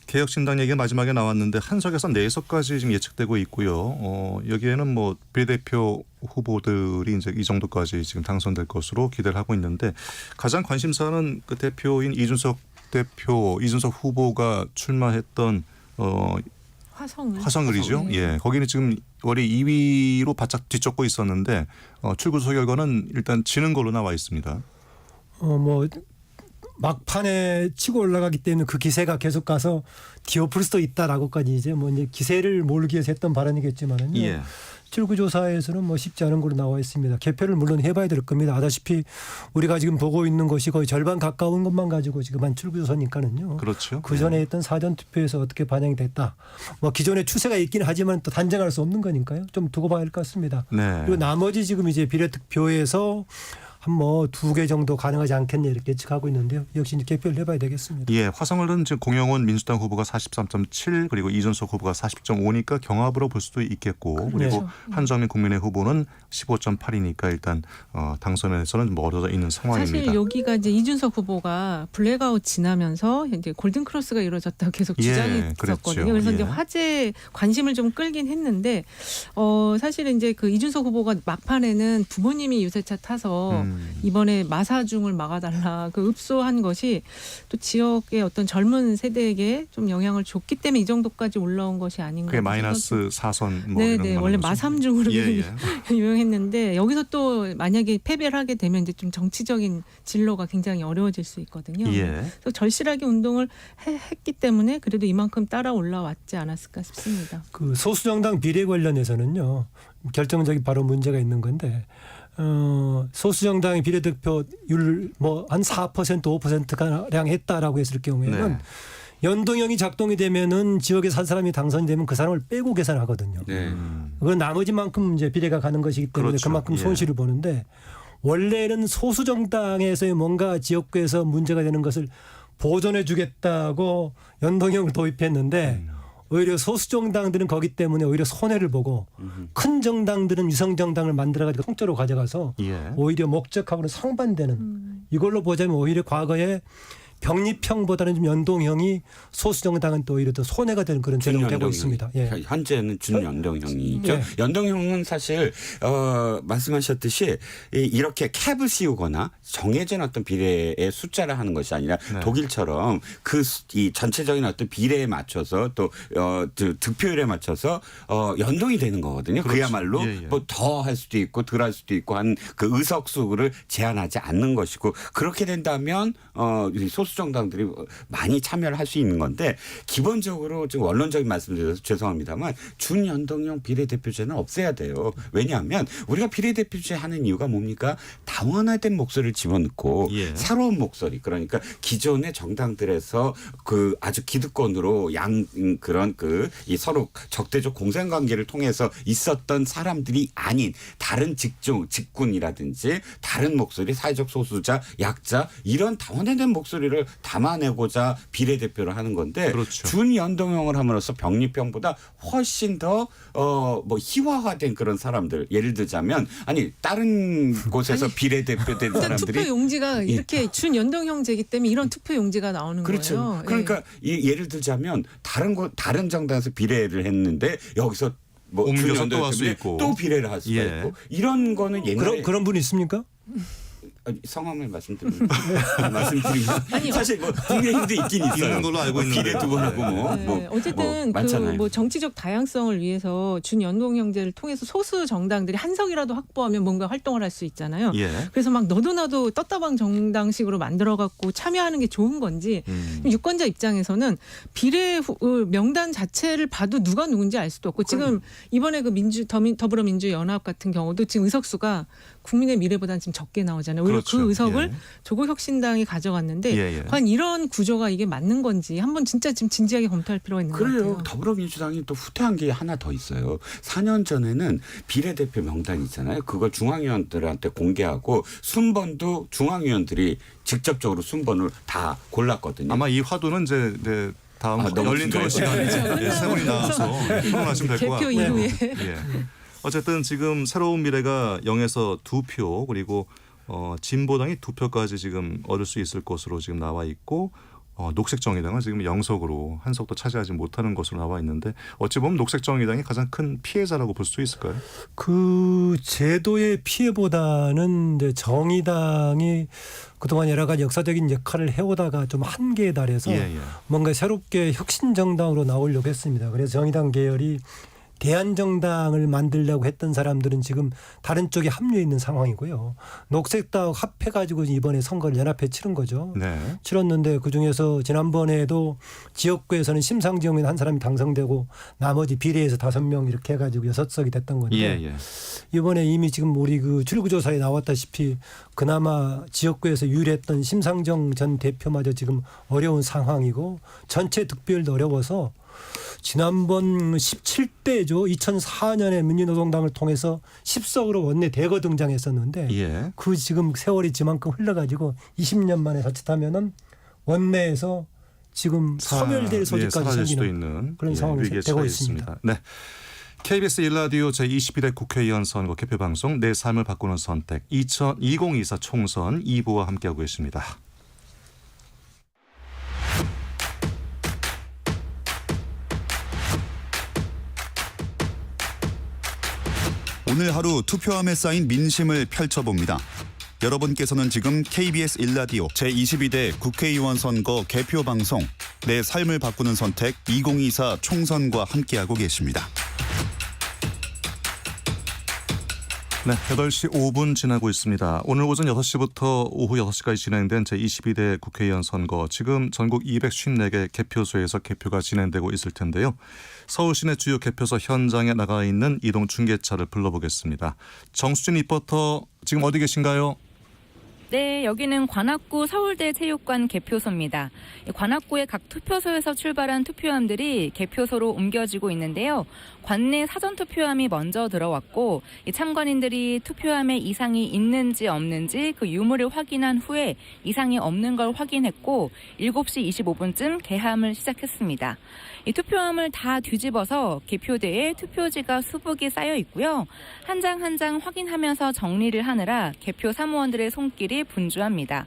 개혁신당 얘기가 마지막에 나왔는데 한석에서 4석까지 지금 예측되고 있고요. 여기에는 뭐 비례대표 후보들이 이제 이 정도까지 지금 당선될 것으로 기대를 하고 있는데 가장 관심사는 그 대표인 이준석 후보가 출마했던 화성을이죠. 예, 거기는 지금 월에 2위로 바짝 뒤쫓고 있었는데 출구조사 결과는 일단 지는 걸로 나와 있습니다. 막판에 치고 올라가기 때문에 그 기세가 계속 가서 뒤엎을 수도 있다라고까지 이제 기세를 몰기 위해서 했던 발언이겠지만은요. 예. 출구조사에서는 쉽지 않은 걸로 나와 있습니다. 개표를 물론 해봐야 될 겁니다. 아다시피 우리가 지금 보고 있는 것이 거의 절반 가까운 것만 가지고 지금 한 출구조사니까는요. 그렇죠. 그 전에 했던 사전 투표에서 어떻게 반영이 됐다. 기존의 추세가 있긴 하지만 또 단정할 수 없는 거니까요. 좀 두고 봐야 할 것 같습니다. 네. 그리고 나머지 지금 이제 비례 득표에서 한 뭐 2개 정도 가능하지 않겠냐 이렇게 예측하고 있는데요. 역시 이제 개표를 해봐야 되겠습니다. 예, 화성을은 지금 공영원 민주당 후보가 43.7 그리고 이준석 후보가 40.5니까 경합으로 볼 수도 있겠고 그리고 그렇죠. 한정민 국민의 후보는 15.8이니까 일단 당선에서는 멀어져 있는 상황입니다. 사실 여기가 이제 이준석 후보가 블랙아웃 지나면서 이제 골든 크로스가 이루어졌다고 계속 예, 주장했었거든요. 그랬죠. 그래서 예. 이제 화제 관심을 좀 끌긴 했는데 사실은 이제 그 이준석 후보가 막판에는 부모님이 유세차 타서 이번에 마사중을 막아달라 그 읍소한 것이 또 지역의 어떤 젊은 세대에게 좀 영향을 줬기 때문에 이 정도까지 올라온 것이 아닌가. 그게 마이너스 4선 뭐 이런 네네 거 원래 말하는 거죠? 마삼중으로 예, 예. 유명했는데 여기서 또 만약에 패배를 하게 되면 이제 좀 정치적인 진로가 굉장히 어려워질 수 있거든요. 예. 그래서 절실하게 운동을 했기 때문에 그래도 이만큼 따라 올라왔지 않았을까 싶습니다. 그 소수정당 비례 관련해서는요. 결정적인 바로 문제가 있는 건데 소수정당의 비례대표율 뭐 한 4% 5%가량 했다라고 했을 경우에는 네. 연동형이 작동이 되면은 지역에 산 사람이 당선되면 그 사람을 빼고 계산하거든요. 네. 그건 나머지만큼 이제 비례가 가는 것이기 때문에 그렇죠. 그만큼 예. 손실을 보는데 원래는 소수정당에서의 뭔가 지역구에서 문제가 되는 것을 보존해 주겠다고 연동형을 도입했는데 오히려 소수정당들은 거기 때문에 오히려 손해를 보고 큰 정당들은 위성정당을 만들어가지고 통째로 가져가서 예. 오히려 목적하고는 상반되는 이걸로 보자면 오히려 과거에 병립형보다는 좀 연동형이 소수정당은 또 오히려 더 손해가 되는 그런 제도가 되고 있습니다. 예. 현재는 준연동형이죠. 예. 연동형은 사실 말씀하셨듯이 이렇게 캡을 씌우거나 정해진 어떤 비례의 숫자를 하는 것이 아니라 네. 독일처럼 이 전체적인 어떤 비례에 맞춰서 또 득표율에 맞춰서 연동이 되는 거거든요. 그렇죠. 그야말로 예, 예. 뭐 더 할 수도 있고 덜 할 수도 있고 한 그 의석수를 제한하지 않는 것이고 그렇게 된다면 소수정당들이 많이 참여를 할 수 있는 건데 기본적으로 지금 원론적인 말씀드려서 죄송합니다만 준연동형 비례대표제는 없애야 돼요. 왜냐하면 우리가 비례대표제 하는 이유가 뭡니까? 다원화된 목소리를 집어넣고 예. 새로운 목소리 그러니까 기존의 정당들에서 그 아주 기득권으로 그런 이 서로 적대적 공생관계를 통해서 있었던 사람들이 아닌 다른 직군이라든지 다른 목소리 사회적 소수자 약자 이런 다원화된 목소리를 담아내고자 비례대표를 하는 건데 그렇죠. 준연동형을 함으로써 병립형보다 훨씬 더 뭐 희화화된 그런 사람들 예를 들자면 아니 다른 곳에서 비례대표 된 투표 사람들이 용지가 이렇게 준연동형제이기 때문에 이런 투표 용지가 나오는 그렇죠. 거예요. 그러니까 예를 들자면 다른 정당에서 비례를 했는데 여기서 뭐 옮겨서 또 할 수 준연동형인데 있고. 또 비례를 할 수가 예. 있고 이런 거는 옛날에 그런 분이 있습니까? 성함을 말씀드리면 아니, 사실 뭐 국민의힘도 있긴 있어요. 있는 걸로 알고 있는데. 비례 두 번 하고 네, 어쨌든 많잖아요. 그 정치적 다양성을 위해서 준연동형제를 통해서 소수 정당들이 한 석이라도 확보하면 뭔가 활동을 할 수 있잖아요. 예. 그래서 막 너도 나도 떴다방 정당식으로 만들어갖고 참여하는 게 좋은 건지 유권자 입장에서는 비례 명단 자체를 봐도 누가 누군지 알 수도 없고 지금 이번에 그 더불어민주연합 같은 경우도 지금 의석수가 국민의 미래보다는 지금 적게 나오잖아요. 오히려 그렇죠. 그 의석을 예. 조국혁신당이 가져갔는데 예, 예. 과연 이런 구조가 이게 맞는 건지 한번 진짜 지금 진지하게 검토할 필요가 있는 것 그래요. 같아요. 더불어민주당이 또 후퇴한 게 하나 더 있어요. 4년 전에는 비례대표 명단 있잖아요. 그걸 중앙위원들한테 공개하고 순번도 중앙위원들이 직접적으로 순번을 다 골랐거든요. 아마 이 화두는 이제 다음 너무 열린 토론 긴가요? 시간에 세 분이 나와서 토론하시면 될 것 같고요. 개표 이후에. 예. 어쨌든 지금 새로운 미래가 0에서 2표 그리고 진보당이 2표까지 지금 얻을 수 있을 것으로 지금 나와 있고 녹색정의당은 지금 0석으로 한 석도 차지하지 못하는 것으로 나와 있는데 어찌 보면 녹색정의당이 가장 큰 피해자라고 볼 수 있을까요? 그 제도의 피해보다는 이제 정의당이 그동안 여러 가지 역사적인 역할을 해오다가 좀 한계에 달해서 예. 뭔가 새롭게 혁신정당으로 나오려고 했습니다. 그래서 정의당 계열이 대한정당을 만들려고 했던 사람들은 지금 다른 쪽에 합류해 있는 상황이고요. 녹색당 합해가지고 이번에 선거를 연합해 치른 거죠. 네. 치렀는데 그중에서 지난번에도 지역구에서는 심상정인 한 사람이 당선되고 나머지 비례에서 5명 이렇게 해가지고 6석이 됐던 건데 예. 이번에 이미 지금 우리 그 출구조사에 나왔다시피 그나마 지역구에서 유리했던 심상정 전 대표마저 지금 어려운 상황이고 전체 득표율도 어려워서 지난번 17대죠. 2004년에 민주노동당을 통해서 10석으로 원내 대거 등장했었는데 예. 그 지금 세월이 지만큼 흘러가지고 20년 만에 자칫하면은 원내에서 지금 소멸될 소지까지 사라질 수도 생기는 있는 그런 상황이 위기에 되고 처해 있습니다. 네. KBS 1라디오 제22대 국회의원 선거 개표방송 내 삶을 바꾸는 선택 2024 총선 2부와 함께하고 있습니다. 오늘 하루 투표함에 쌓인 민심을 펼쳐봅니다. 여러분께서는 지금 KBS 1라디오 제22대 국회의원 선거 개표 방송 내 삶을 바꾸는 선택 2024 총선과 함께하고 계십니다. 네, 8시 5분 지나고 있습니다. 오늘 오전 6시부터 오후 6시까지 진행된 제22대 국회의원 선거 지금 전국 254개 개표소에서 개표가 진행되고 있을 텐데요. 서울 시내 주요 개표소 현장에 나가 있는 이동 중계차를 불러보겠습니다. 정수진 리포터 지금 어디 계신가요? 네, 여기는 관악구 서울대 체육관 개표소입니다. 관악구의 각 투표소에서 출발한 투표함들이 개표소로 옮겨지고 있는데요. 관내 사전투표함이 먼저 들어왔고 참관인들이 투표함에 이상이 있는지 없는지 그 유무를 확인한 후에 이상이 없는 걸 확인했고 7시 25분쯤 개함을 시작했습니다. 이 투표함을 다 뒤집어서 개표대에 투표지가 수북이 쌓여 있고요. 한 장 한 장 확인하면서 정리를 하느라 개표 사무원들의 손길이 분주합니다.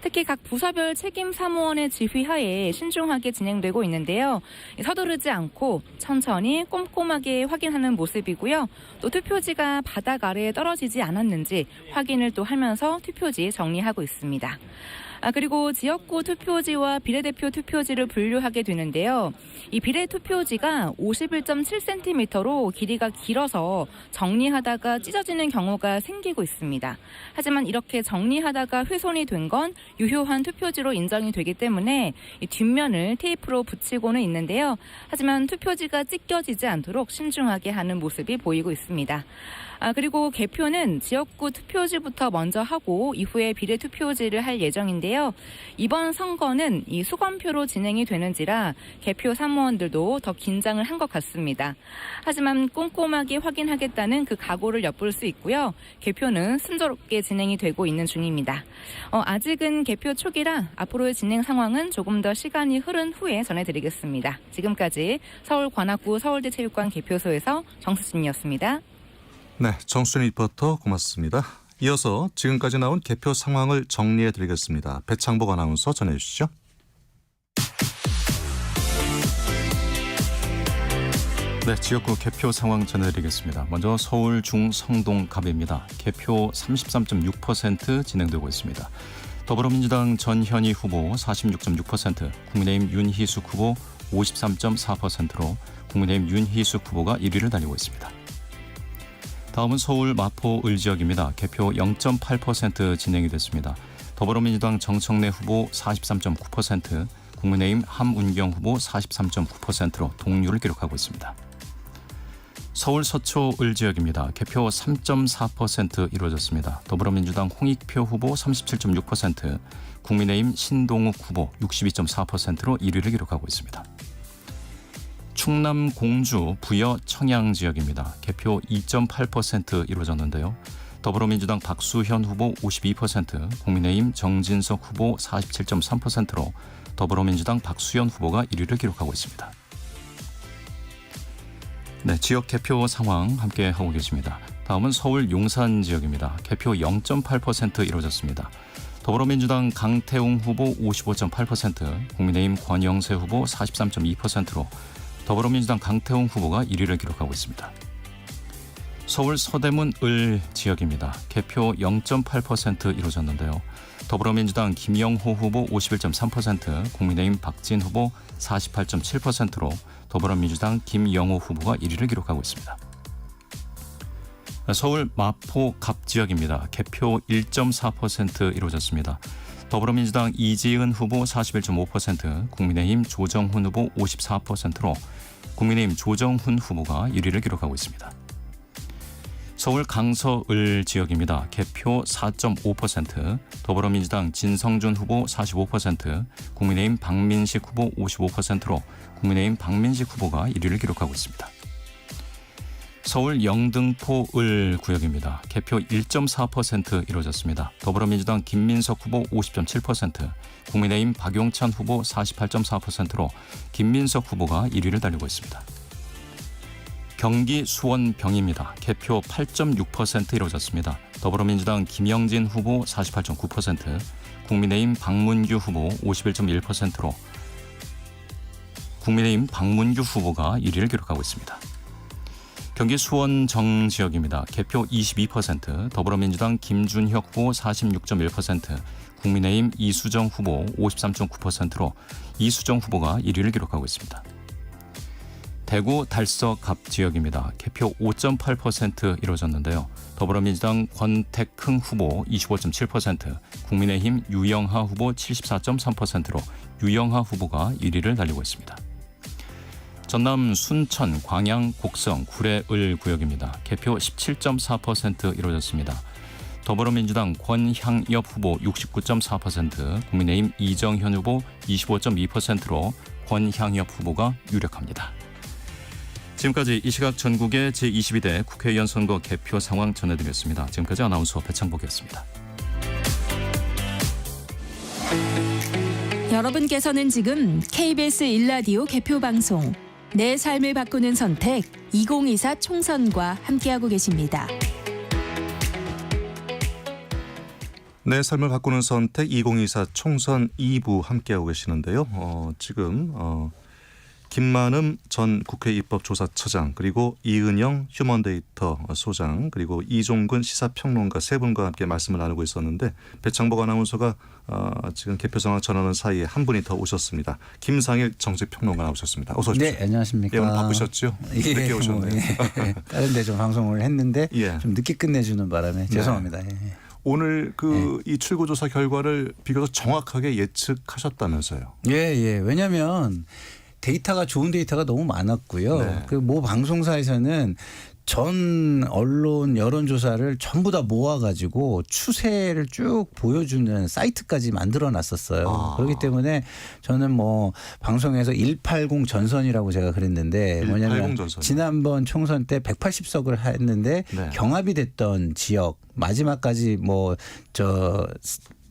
특히 각 부서별 책임 사무원의 지휘하에 신중하게 진행되고 있는데요. 서두르지 않고 천천히 꼼꼼하게 확인하는 모습이고요. 또 투표지가 바닥 아래에 떨어지지 않았는지 확인을 또 하면서 투표지 정리하고 있습니다. 그리고 지역구 투표지와 비례대표 투표지를 분류하게 되는데요. 이 비례 투표지가 51.7cm로 길이가 길어서 정리하다가 찢어지는 경우가 생기고 있습니다. 하지만 이렇게 정리하다가 훼손이 된 건 유효한 투표지로 인정이 되기 때문에 이 뒷면을 테이프로 붙이고는 있는데요. 하지만 투표지가 찢겨지지 않도록 신중하게 하는 모습이 보이고 있습니다. 그리고 개표는 지역구 투표지부터 먼저 하고 이후에 비례 투표지를 할 예정인데요. 이번 선거는 이 수검표로 진행이 되는지라 개표 사무원들도 더 긴장을 한 것 같습니다. 하지만 꼼꼼하게 확인하겠다는 그 각오를 엿볼 수 있고요. 개표는 순조롭게 진행이 되고 있는 중입니다. 아직은 개표 초기라 앞으로의 진행 상황은 조금 더 시간이 흐른 후에 전해드리겠습니다. 지금까지 서울 관악구 서울대 체육관 개표소에서 정수진이었습니다. 네, 정수진 리포터 고맙습니다. 이어서 지금까지 나온 개표 상황을 정리해드리겠습니다. 배창복 아나운서 전해주시죠. 네, 지역구 개표 상황 전해드리겠습니다. 먼저 서울 중성동갑입니다. 개표 33.6% 진행되고 있습니다. 더불어민주당 전현희 후보 46.6%, 국민의힘 윤희숙 후보 53.4%로 국민의힘 윤희숙 후보가 1위를 달리고 있습니다. 다음은 서울 마포 지역입니다. 개표 0.8% 진행이 됐습니다. 더불어민주당 정청래 후보 43.9%, 국민의힘 함운경 후보 43.9%로 동률을 기록하고 있습니다. 서울 서초 지역입니다. 개표 3.4% 이루어졌습니다. 더불어민주당 홍익표 후보 37.6%, 국민의힘 신동욱 후보 62.4%로 1위를 기록하고 있습니다. 충남 공주 부여 청양 지역입니다. 개표 2.8% 이루어졌는데요. 더불어민주당 박수현 후보 52%, 국민의힘 정진석 후보 47.3%로 더불어민주당 박수현 후보가 1위를 기록하고 있습니다. 네, 지역 개표 상황 함께 하고 계십니다. 다음은 서울 용산 지역입니다. 개표 0.8% 이루어졌습니다. 더불어민주당 강태웅 후보 55.8%, 국민의힘 권영세 후보 43.2%로 더불어민주당 강태웅 후보가 1위를 기록하고 있습니다. 서울 서대문 지역입니다. 개표 0.8% 이루어졌는데요. 더불어민주당 김영호 후보 51.3%, 국민의힘 박진 후보 48.7%로 더불어민주당 김영호 후보가 1위를 기록하고 있습니다. 서울 마포 갑 지역입니다. 개표 1.4% 이루어졌습니다. 더불어민주당 이지은 후보 41.5%, 국민의힘 조정훈 후보 54%로 국민의힘 조정훈 후보가 1위를 기록하고 있습니다. 서울 강서을 지역입니다. 개표 4.5%, 더불어민주당 진성준 후보 45%, 국민의힘 박민식 후보 55%로 국민의힘 박민식 후보가 1위를 기록하고 있습니다. 서울 영등포을 구역입니다. 개표 1.4% 이루어졌습니다. 더불어민주당 김민석 후보 50.7%, 국민의힘 박용찬 후보 48.4%로 김민석 후보가 1위를 달리고 있습니다. 경기 수원병입니다. 개표 8.6% 이루어졌습니다. 더불어민주당 김영진 후보 48.9%, 국민의힘 박문규 후보 51.1%로 국민의힘 박문규 후보가 1위를 기록하고 있습니다. 경기 수원정 지역입니다. 개표 22%, 더불어민주당 김준혁 후보 46.1%, 국민의힘 이수정 후보 53.9%로 이수정 후보가 1위를 기록하고 있습니다. 대구 달서갑 지역입니다. 개표 5.8% 이루어졌는데요. 더불어민주당 권택흥 후보 25.7%, 국민의힘 유영하 후보 74.3%로 유영하 후보가 1위를 달리고 있습니다. 전남 순천, 광양, 곡성, 구례을 구역입니다. 개표 17.4% 이루어졌습니다. 더불어민주당 권향엽 후보 69.4%, 국민의힘 이정현 후보 25.2%로 권향엽 후보가 유력합니다. 지금까지 이 시각 전국의 제22대 국회의원 선거 개표 상황 전해드렸습니다. 지금까지 아나운서 배창복이었습니다. 여러분께서는 지금 KBS 1라디오 개표 방송 내 삶을 바꾸는 선택 2024 총선과 함께하고 계십니다. 내 삶을 바꾸는 선택 2024 총선 2부 함께하고 계시는데요. 지금 김만음 전 국회 입법조사처장, 그리고 이은영 휴먼데이터 소장, 그리고 이종근 시사평론가 세 분과 함께 말씀을 나누고 있었는데, 배창복 아나운서가 지금 개표 상황 전하는 사이에 한 분이 더 오셨습니다. 김상일 정치평론가 나오셨습니다. 어서 오십시오. 네, 안녕하십니까. 예, 오늘 바쁘셨죠? 예, 늦게 오셨네요. 예. 다른 데 좀 방송을 했는데 예. 좀 늦게 끝내주는 바람에 죄송합니다. 예. 오늘 이 출구조사 결과를 비교적 정확하게 예측하셨다면서요? 예. 왜냐하면 데이터가 좋은 데이터가 너무 많았고요. 네. 그 모 방송사에서는 전 언론 여론조사를 전부 다 모아가지고 추세를 쭉 보여주는 사이트까지 만들어놨었어요. 그렇기 때문에 저는 뭐 방송에서 180 전선이라고 제가 그랬는데 180 뭐냐면 전선. 지난번 총선 때 180석을 했는데 네. 경합이 됐던 지역 마지막까지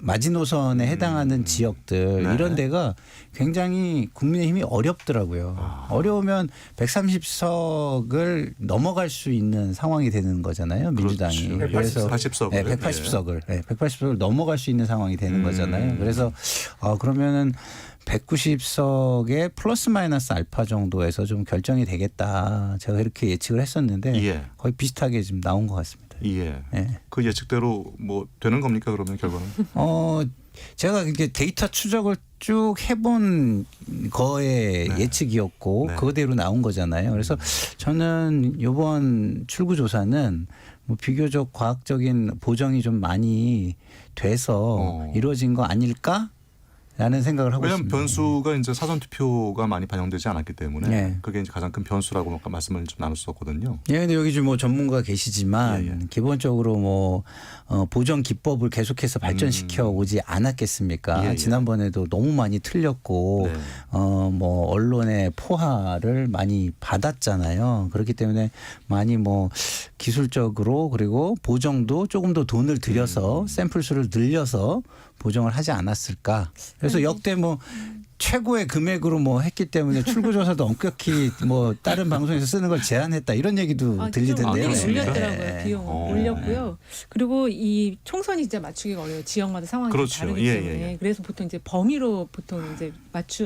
마지노선에 해당하는 지역들 네. 이런 데가 굉장히 국민의힘이 어렵더라고요. 어려우면 130석을 넘어갈 수 있는 상황이 되는 거잖아요. 민주당이. 그렇죠. 그래서 180석을. 네, 180석을 넘어갈 수 있는 상황이 되는 거잖아요. 그래서 그러면은 190석에 플러스 마이너스 알파 정도에서 좀 결정이 되겠다. 제가 이렇게 예측을 했었는데 예. 거의 비슷하게 지금 나온 것 같습니다. 예. 네. 그 예측대로 뭐 되는 겁니까, 그러면 결과는? 제가 이렇게 데이터 추적을 쭉 해본 거의 네. 예측이었고 네. 그거대로 나온 거잖아요. 그래서 저는 이번 출구조사는 뭐 비교적 과학적인 보정이 좀 많이 돼서 이루어진 거 아닐까? 라는 생각을 하고 왜냐하면 있습니다. 변수가 이제 사전 투표가 많이 반영되지 않았기 때문에 네. 그게 이제 가장 큰 변수라고 아까 말씀을 좀 나눴었거든요. 예, 근데 여기 좀 뭐 전문가 계시지만 기본적으로 뭐 보정 기법을 계속해서 발전시켜 오지 않았겠습니까? 예. 지난번에도 너무 많이 틀렸고 네. 뭐 언론의 포화를 많이 받았잖아요. 그렇기 때문에 많이 뭐 기술적으로 그리고 보정도 조금 더 돈을 들여서 샘플 수를 늘려서 보정을 하지 않았을까? 그래서 역대 뭐 최고의 금액으로 뭐 했기 때문에 출구조사도 엄격히 뭐 다른 방송에서 쓰는 걸 제한했다 이런 얘기도 들리던데요. 비용 올렸더라고요. 네. 비용 올렸고요. 그리고 이 총선이 진짜 맞추기가 어려워요. 지역마다 상황이 그렇죠. 다르기 때문에. 그래서 보통 이제 범위로 보통 이제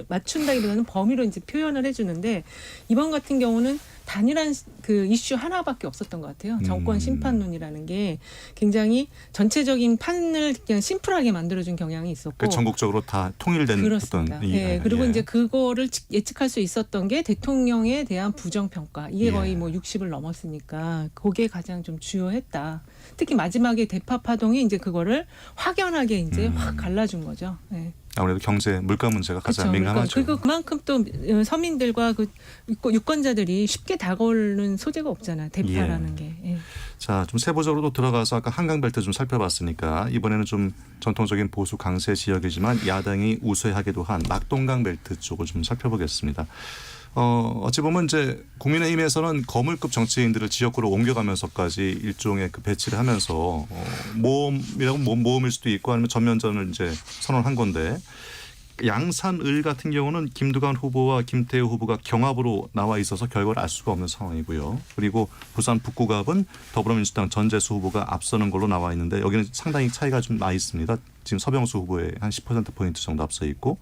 맞춘다기보다는 범위로 이제 표현을 해주는데, 이번 같은 경우는 단일한 그 이슈 하나밖에 없었던 것 같아요. 정권 심판론이라는 게 굉장히 전체적인 판을 그냥 심플하게 만들어준 경향이 있었고. 그 전국적으로 다 통일된 그렇습니다. 어떤 예, 그리고 이제 그거를 예측할 수 있었던 게 대통령에 대한 부정평가. 이게 거의 뭐 60을 넘었으니까 그게 가장 좀 주요했다. 특히 마지막에 대파 파동이 이제 그거를 확연하게 이제 확 갈라준 거죠. 네. 아무래도 경제 물가 문제가 가장 그렇죠. 민감하죠. 그리고 그만큼 또 서민들과 그 유권자들이 쉽게 다가오는 소재가 없잖아요. 대파라는 게. 예. 자, 좀 세부적으로 또 들어가서 아까 한강벨트 좀 살펴봤으니까 이번에는 좀 전통적인 보수 강세 지역이지만 야당이 우세하기도 한 낙동강벨트 쪽을 좀 살펴보겠습니다. 어찌 보면 이제 국민의힘에서는 거물급 정치인들을 지역구로 옮겨가면서까지 일종의 그 배치를 하면서 모험이라고 모험일 수도 있고 아니면 전면전을 이제 선언한 건데 양산을 같은 경우는 김두관 후보와 김태우 후보가 경합으로 나와 있어서 결과를 알 수가 없는 상황이고요. 그리고 부산 북구갑은 더불어민주당 전재수 후보가 앞서는 걸로 나와 있는데 여기는 상당히 차이가 좀 나 있습니다. 지금 서병수 후보의 한 10%포인트 정도 앞서 있고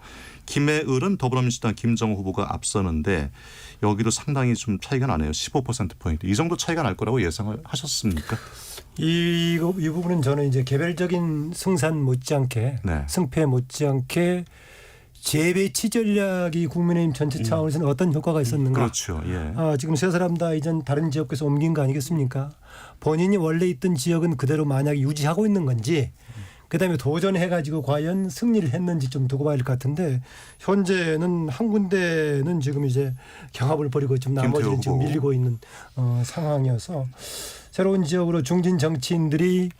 김해을은 더불어민주당 김정우 후보가 앞서는데 여기도 상당히 좀 차이가 나네요. 15%포인트. 이 정도 차이가 날 거라고 예상을 하셨습니까? 이 부분은 저는 이제 개별적인 승산 못지않게 네. 승패 못지않게 재배치 전략이 국민의힘 전체 차원에서는 어떤 효과가 있었는가. 그렇죠. 예. 지금 세 사람 다 이전 다른 지역에서 옮긴 거 아니겠습니까? 본인이 원래 있던 지역은 그대로 만약에 유지하고 있는 건지 그다음에 도전해가지고 과연 승리를 했는지 좀 두고 봐야 할 것 같은데 현재는 한 군데는 지금 이제 경합을 벌이고 지금 나머지는 지금 밀리고 있는 상황이어서 새로운 지역으로 중진 정치인들이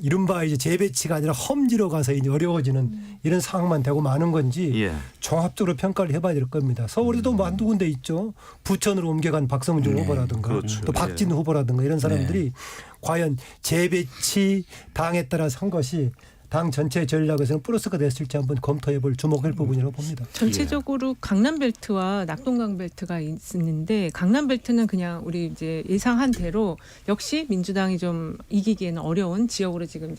이른바 이제 재배치가 아니라 험지로 가서 이제 어려워지는 이런 상황만 되고 마는 건지 예. 종합적으로 평가를 해봐야 될 겁니다. 서울에도 뭐 한두 군데 있죠. 부천으로 옮겨간 박성준 후보라든가 그렇죠. 또 박진 후보라든가 이런 사람들이 과연 재배치 당에 따라서 한 것이 당 전체 전략에서는 플러스가 됐을지 한번 검토해볼 주목할 부분이라고 봅니다. 전체적으로 강남벨트와 낙동강벨트가 있는데 강남벨트는 그냥 우리 이제 예상한 대로 역시 민주당이 좀 이기기에는 어려운 지역으로 지금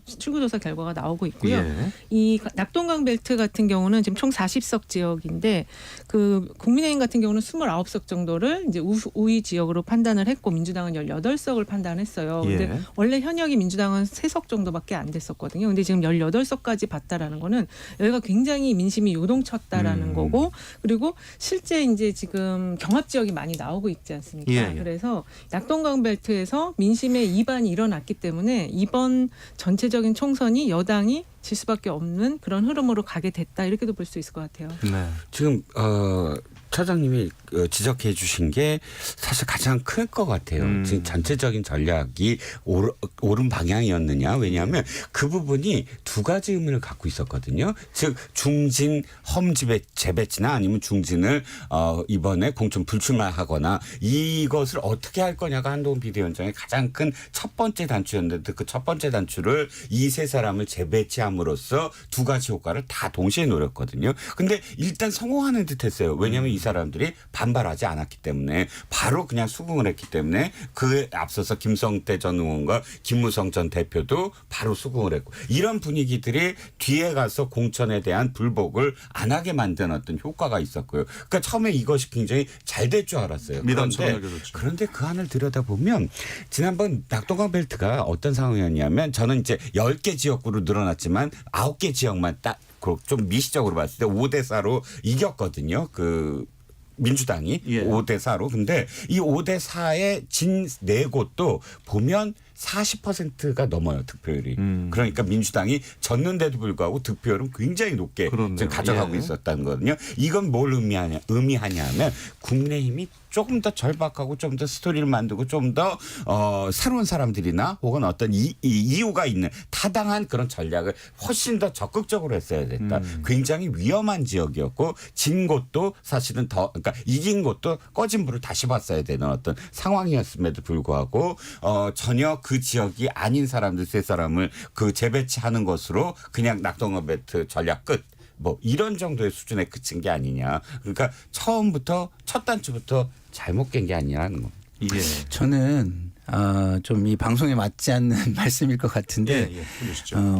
출구조사 결과가 나오고 있고요. 예. 이 낙동강벨트 같은 경우는 지금 총 40석 지역인데 그 국민의힘 같은 경우는 29석 정도를 이제 우위 지역으로 판단을 했고 민주당은 18석을 판단했어요. 근데 예. 원래 현역이 민주당은 3석 정도밖에 안 됐었거든요. 근데 지금 18석까지 봤다라는 거는 여기가 굉장히 민심이 요동쳤다라는 거고 그리고 실제 이제 지금 경합 지역이 많이 나오고 있지 않습니까? 예, 예. 그래서 낙동강벨트에서 민심의 이반이 일어났기 때문에 이번 전체적인 총선이 여당이 질 수밖에 없는 그런 흐름으로 가게 됐다 이렇게도 볼 수 있을 것 같아요. 네. 지금 차장님이 지적해 주신 게 사실 가장 클 것 같아요. 지금 전체적인 전략이 옳은 방향이었느냐. 왜냐하면 그 부분이 두 가지 의미를 갖고 있었거든요. 즉 중진 험지 재배치나 아니면 중진을 이번에 공천 불출마하거나 이것을 어떻게 할 거냐가 한동훈 비대위원장의 가장 큰 첫 번째 단추였는데 그 첫 번째 단추를 이 세 사람을 재배치함으로써 두 가지 효과를 다 동시에 노렸거든요. 근데 일단 성공하는 듯 했어요. 왜냐하면 이 사람들이 반발하지 않았기 때문에 바로 그냥 수긍을 했기 때문에 그에 앞서서 김성태 전 의원과 김무성 전 대표도 바로 수긍을 했고 이런 분위기들이 뒤에 가서 공천에 대한 불복을 안 하게 만든 어떤 효과가 있었고요. 그러니까 처음에 이것이 굉장히 잘 될 줄 알았어요. 그런데 그 안을 들여다보면 지난번 낙동강벨트가 어떤 상황이었냐면 저는 이제 10개 지역구로 늘어났지만 9개 지역만 딱 좀 미시적으로 봤을 때 5대4로 이겼거든요. 그 민주당이 5대4로. 근데 이 5대4의 진 4곳도 보면 40%가 넘어요. 득표율이. 그러니까 민주당이 졌는데도 불구하고 득표율은 굉장히 높게 지금 가져가고 있었다는 거거든요. 이건 뭘 의미하냐면 국민의힘이 조금 더 절박하고 좀 더 스토리를 만들고 좀 더 새로운 사람들이나 혹은 어떤 이유가 있는 타당한 그런 전략을 훨씬 더 적극적으로 했어야 됐다. 굉장히 위험한 지역이었고 진 곳도 사실은 그러니까 이긴 곳도 꺼진 불을 다시 봤어야 되는 어떤 상황이었음에도 불구하고 전혀 그 지역이 아닌 사람들 세 사람을 그 재배치하는 것으로 그냥 낙동강벨트 전략 끝. 뭐 이런 정도의 수준에 그친 게 아니냐. 그러니까 처음부터 첫 단추부터 잘못 깬 게 아니냐는 겁니다. 저는 좀 이 방송에 맞지 않는 말씀일 것 같은데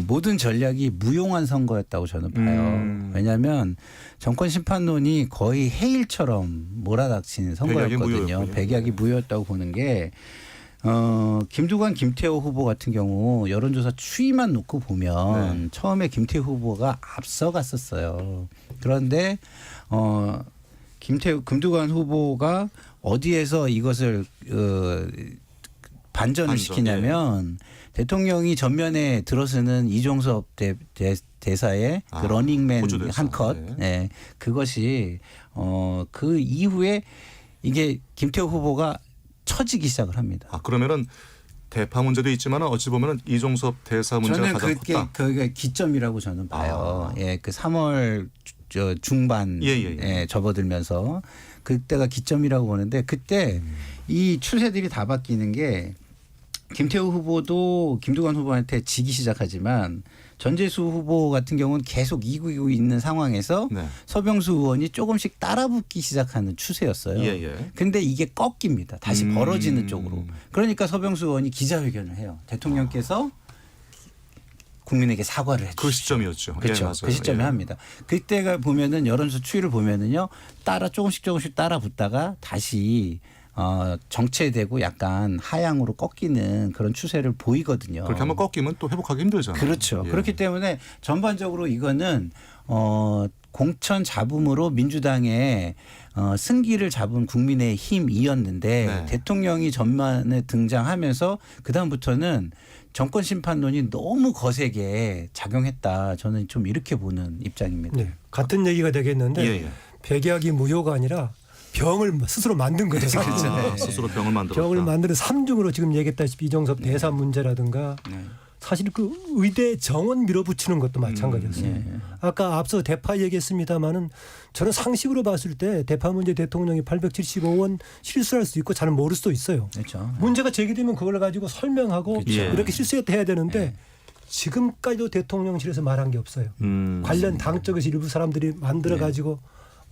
모든 전략이 무용한 선거였다고 저는 봐요. 왜냐하면 정권 심판론이 거의 해일처럼 몰아닥친 선거였거든요. 백약이 무효였다고 보는 게 김두관 김태호 후보 같은 경우 여론조사 추이만 놓고 보면 처음에 김태호 후보가 앞서갔었어요. 그런데 김두관 후보가 어디에서 이것을 반전을 시키냐면 대통령이 전면에 들어서는 이종섭 대사의 그 러닝맨 한 컷, 그것이 그 이후에 이게 김태호 후보가 처지기 시작을 합니다. 그러면은 대파 문제도 있지만 어찌 보면은 이종섭 대사 문제가 저는 가장 그게 컸다. 그게 기점이라고 저는 봐요. 그 3월 중반에 접어들면서 그때가 기점이라고 보는데 그때 이 추세들이 다 바뀌는 게 김태우 후보도 김두관 후보한테 지기 시작하지만 전재수 후보 같은 경우는 계속 이기고 있는 상황에서 서병수 의원이 조금씩 따라붙기 시작하는 추세였어요. 그런데 이게 꺾입니다. 다시 벌어지는 쪽으로. 그러니까 서병수 의원이 기자회견을 해요. 대통령께서 국민에게 사과를 해주시죠. 그 시점이었죠. 그렇죠. 그 시점에 합니다. 그때가 보면은 여론조사 추이를 보면은요. 조금씩 따라 붙다가 다시 정체되고 약간 하향으로 꺾이는 그런 추세를 보이거든요. 그렇게 한번 꺾이면 또 회복하기 힘들잖아요. 그렇죠. 그렇기 때문에 전반적으로 이거는 공천 잡음으로 민주당의 승기를 잡은 국민의힘이었는데 대통령이 전반에 등장하면서 그다음부터는 정권 심판론이 너무 거세게 작용했다. 저는 좀 이렇게 보는 입장입니다. 네. 같은 얘기가 되겠는데 백약이 무효가 아니라 병을 스스로 만든 거죠. 스스로 병을 만들었다. 병을 만드는 3중으로 지금 얘기했다시피 이종섭 대사 문제라든가 사실 그 의대 정원 밀어붙이는 것도 마찬가지였어요. 아까 앞서 대파 얘기했습니다마는 저는 상식으로 봤을 때 대파 문제 대통령이 875원 실수할 수 있고 잘 모를 수도 있어요. 그렇죠. 문제가 제기되면 그걸 가지고 설명하고 이렇게 실수했다 해야 되는데 지금까지도 대통령실에서 말한 게 없어요. 관련 당 쪽에서 일부 사람들이 만들어 가지고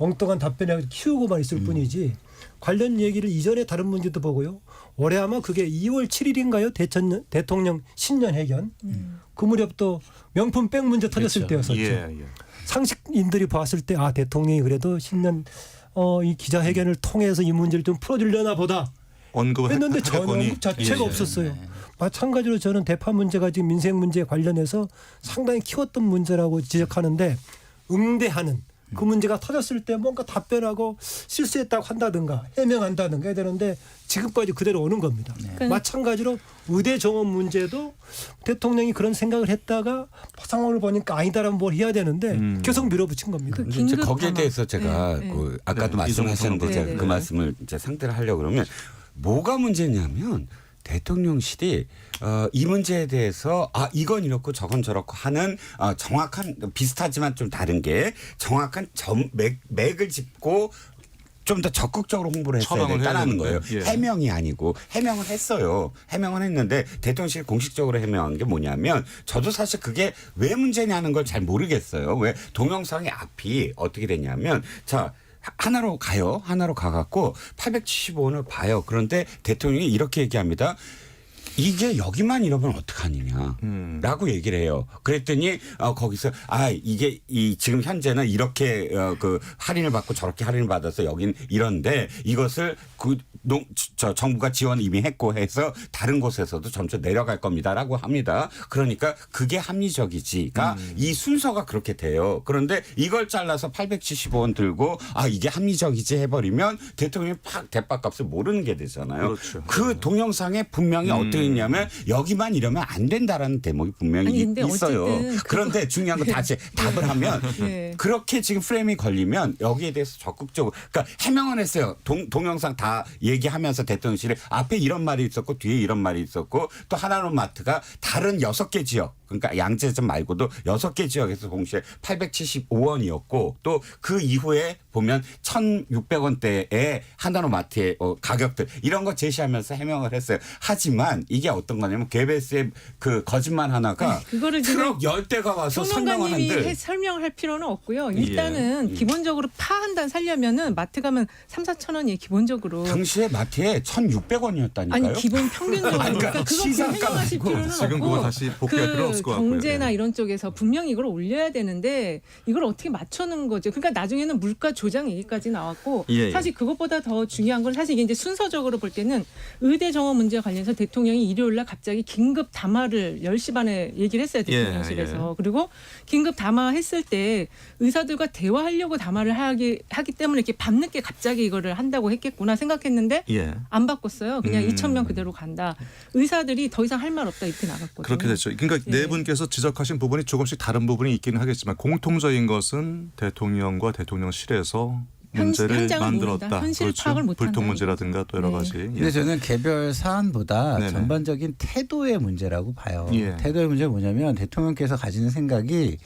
엉뚱한 답변에 키우고만 있을 뿐이지 관련 얘기를 이전에 다른 문제도 보고요. 올해 아마 그게 2월 7일인가요? 대통령 신년 회견. 그 무렵도 명품 백 문제 터졌을 때였었죠. 상식인들이 봤을 때 대통령이 그래도 신년 이 기자회견을 통해서 이 문제를 좀 풀어주려나 보다 했는데 전혀 언급 자체가 없었어요. 마찬가지로 저는 대파 문제가 지금 민생 문제에 관련해서 상당히 키웠던 문제라고 지적하는데 응대하는 그 문제가 터졌을 때 뭔가 답변하고 실수했다고 한다든가 해명한다든가 해야 되는데 지금까지 그대로 오는 겁니다. 마찬가지로 의대 정원 문제도 대통령이 그런 생각을 했다가 상황을 보니까 아니다라면 뭘 해야 되는데 계속 밀어붙인 겁니다. 거기에 대해서 제가 아까도 말씀하셨는데 제가 그 말씀을 이제 상대를 하려고 그러면 뭐가 문제냐면 대통령실이 이 문제에 대해서 이건 이렇고 저건 저렇고 하는 정확한 비슷하지만 좀 다른 게 정확한 맥을 짚고 좀 더 적극적으로 홍보를 했어야 된다는 거예요. 해명이 아니고 해명을 했어요. 해명은 했는데 대통령실이 공식적으로 해명한 게 뭐냐면 저도 사실 그게 왜 문제냐는 걸 잘 모르겠어요. 왜 동영상의 앞이 어떻게 됐냐면 하나로 가요. 하나로 가갖고 875원을 봐요. 그런데 대통령이 이렇게 얘기합니다. 이게 여기만 이러면 어떡하느냐라고 얘기를 해요. 그랬더니 거기서 이게 지금 현재는 이렇게 그 할인을 받고 저렇게 할인을 받아서 여긴 이런데 이것을 정부가 지원 이미 했고 해서 다른 곳에서도 점차 내려갈 겁니다라고 합니다. 그러니까 그게 합리적이지가 이 순서가 그렇게 돼요. 그런데 이걸 잘라서 875원 들고 이게 합리적이지 해버리면 대통령이 팍 대박값을 모르는 게 되잖아요. 그렇죠. 그 동영상에 분명히 어떻게 있냐면 여기만 이러면 안 된다라는 대목이 분명히 있어요. 그런데 중요한 건 다시 답을 하면 그렇게 지금 프레임이 걸리면 여기에 대해서 적극적으로 그러니까 해명은 했어요. 동영상 다 얘기하면서 대통령실에 앞에 이런 말이 있었고 뒤에 이런 말이 있었고 또 하나로마트가 다른 6개 지역 그러니까 양재점 말고도 6개 지역에서 동시에 875원이었고 또 그 이후에 보면 1,600원대의 하나로마트의 가격들 이런 거 제시하면서 해명을 했어요. 하지만 이게 어떤 거냐면 KBS의 그 거짓말 하나가 트럭 10대가 와서 설명을 하는데 설명을 할 필요는 없고요. 일단은 기본적으로 파 한 단 살려면은 마트 가면 3-4천 원이에요. 기본적으로. 당시에 마트에 1,600원이었다니까요. 아니 기본 평균적으로. 그러니까 그거 해명하실 필요는 없고. 지금 그거 다시 복귀할 필요 없습니다. 있을 것 같고요. 경제나 예. 이런 쪽에서 분명히 이걸 올려야 되는데 이걸 어떻게 맞춰놓은 거죠. 그러니까 나중에는 물가 조장 얘기까지 나왔고 예, 예. 사실 그것보다 더 중요한 건 사실 이게 이제 순서적으로 볼 때는 의대 정원 문제와 관련해서 대통령이 일요일 날 갑자기 긴급 담화를 10시 반에 얘기를 했어요. 대통령실에서. 예. 그리고 긴급 담화했을 때 의사들과 대화하려고 담화를 하기 때문에 이렇게 밤늦게 갑자기 이거를 한다고 했겠구나 생각했는데 예. 안 바꿨어요. 그냥 2,000명 음. 그대로 간다. 의사들이 더 이상 할 말 없다 이렇게 나갔거든요. 그렇게 됐죠. 그러니까 예. 네 분께서 지적하신 부분이 조금씩 다른 부분이 있기는 하겠지만 공통적인 것은 대통령과 대통령실에서 문제를 현장을 만들었다. 모른다. 현실 파악을 못한다. 불통 문제라든가 또 여러 네. 가지. 근데 저는 개별 사안보다 네네. 전반적인 태도의 문제라고 봐요. 예. 태도의 문제가 뭐냐면 대통령께서 가지는 생각이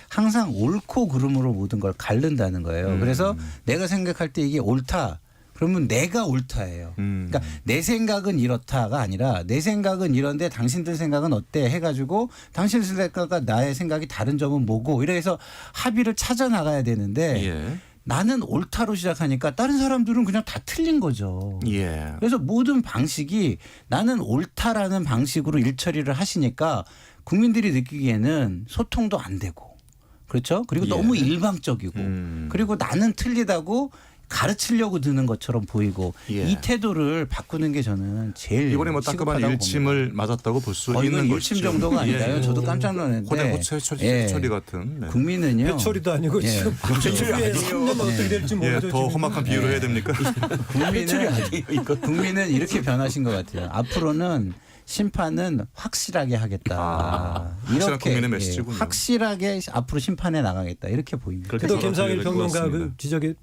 항상 옳고 그름으로 모든 걸 가른다는 거예요. 그래서 내가 생각할 때 이게 옳다. 그러면 내가 옳다예요. 그러니까 내 생각은 이렇다가 아니라 내 생각은 이런데 당신들 생각은 어때 해가지고 당신들 생각과 나의 생각이 다른 점은 뭐고 이래서 합의를 찾아 나가야 되는데 예. 나는 옳다로 시작하니까 다른 사람들은 그냥 다 틀린 거죠. 예. 그래서 모든 방식이 나는 옳다라는 방식으로 일처리를 하시니까 국민들이 느끼기에는 소통도 안 되고 그렇죠. 그리고 예. 너무 일방적이고 그리고 나는 틀리다고 가르치려고 드는 것처럼 보이고 예. 이 태도를 바꾸는 게 저는 제일 이번에 뭐 따끔한 시급하다고 일침을 맞았다고 볼 수 봅니다. 있는 이건 것이죠. 일침 정도가 아니라요. 예. 저도 깜짝 놀랐는데 호대호체 처리 같은. 네. 국민은요. 회초리도 아니고 예. 지금 후에 3년 어떻게 될지 예, 모르죠. 더 험악한 비유를 해야 됩니까? 국민은 이렇게 변하신 것 같아요. 앞으로는 심판은 확실하게 하겠다. 확실한 국민의 메시지군요. 확실하게 앞으로 심판해 나가겠다. 이렇게 보입니다. 그래도 김상일 평론가 그 같습니다. 지적에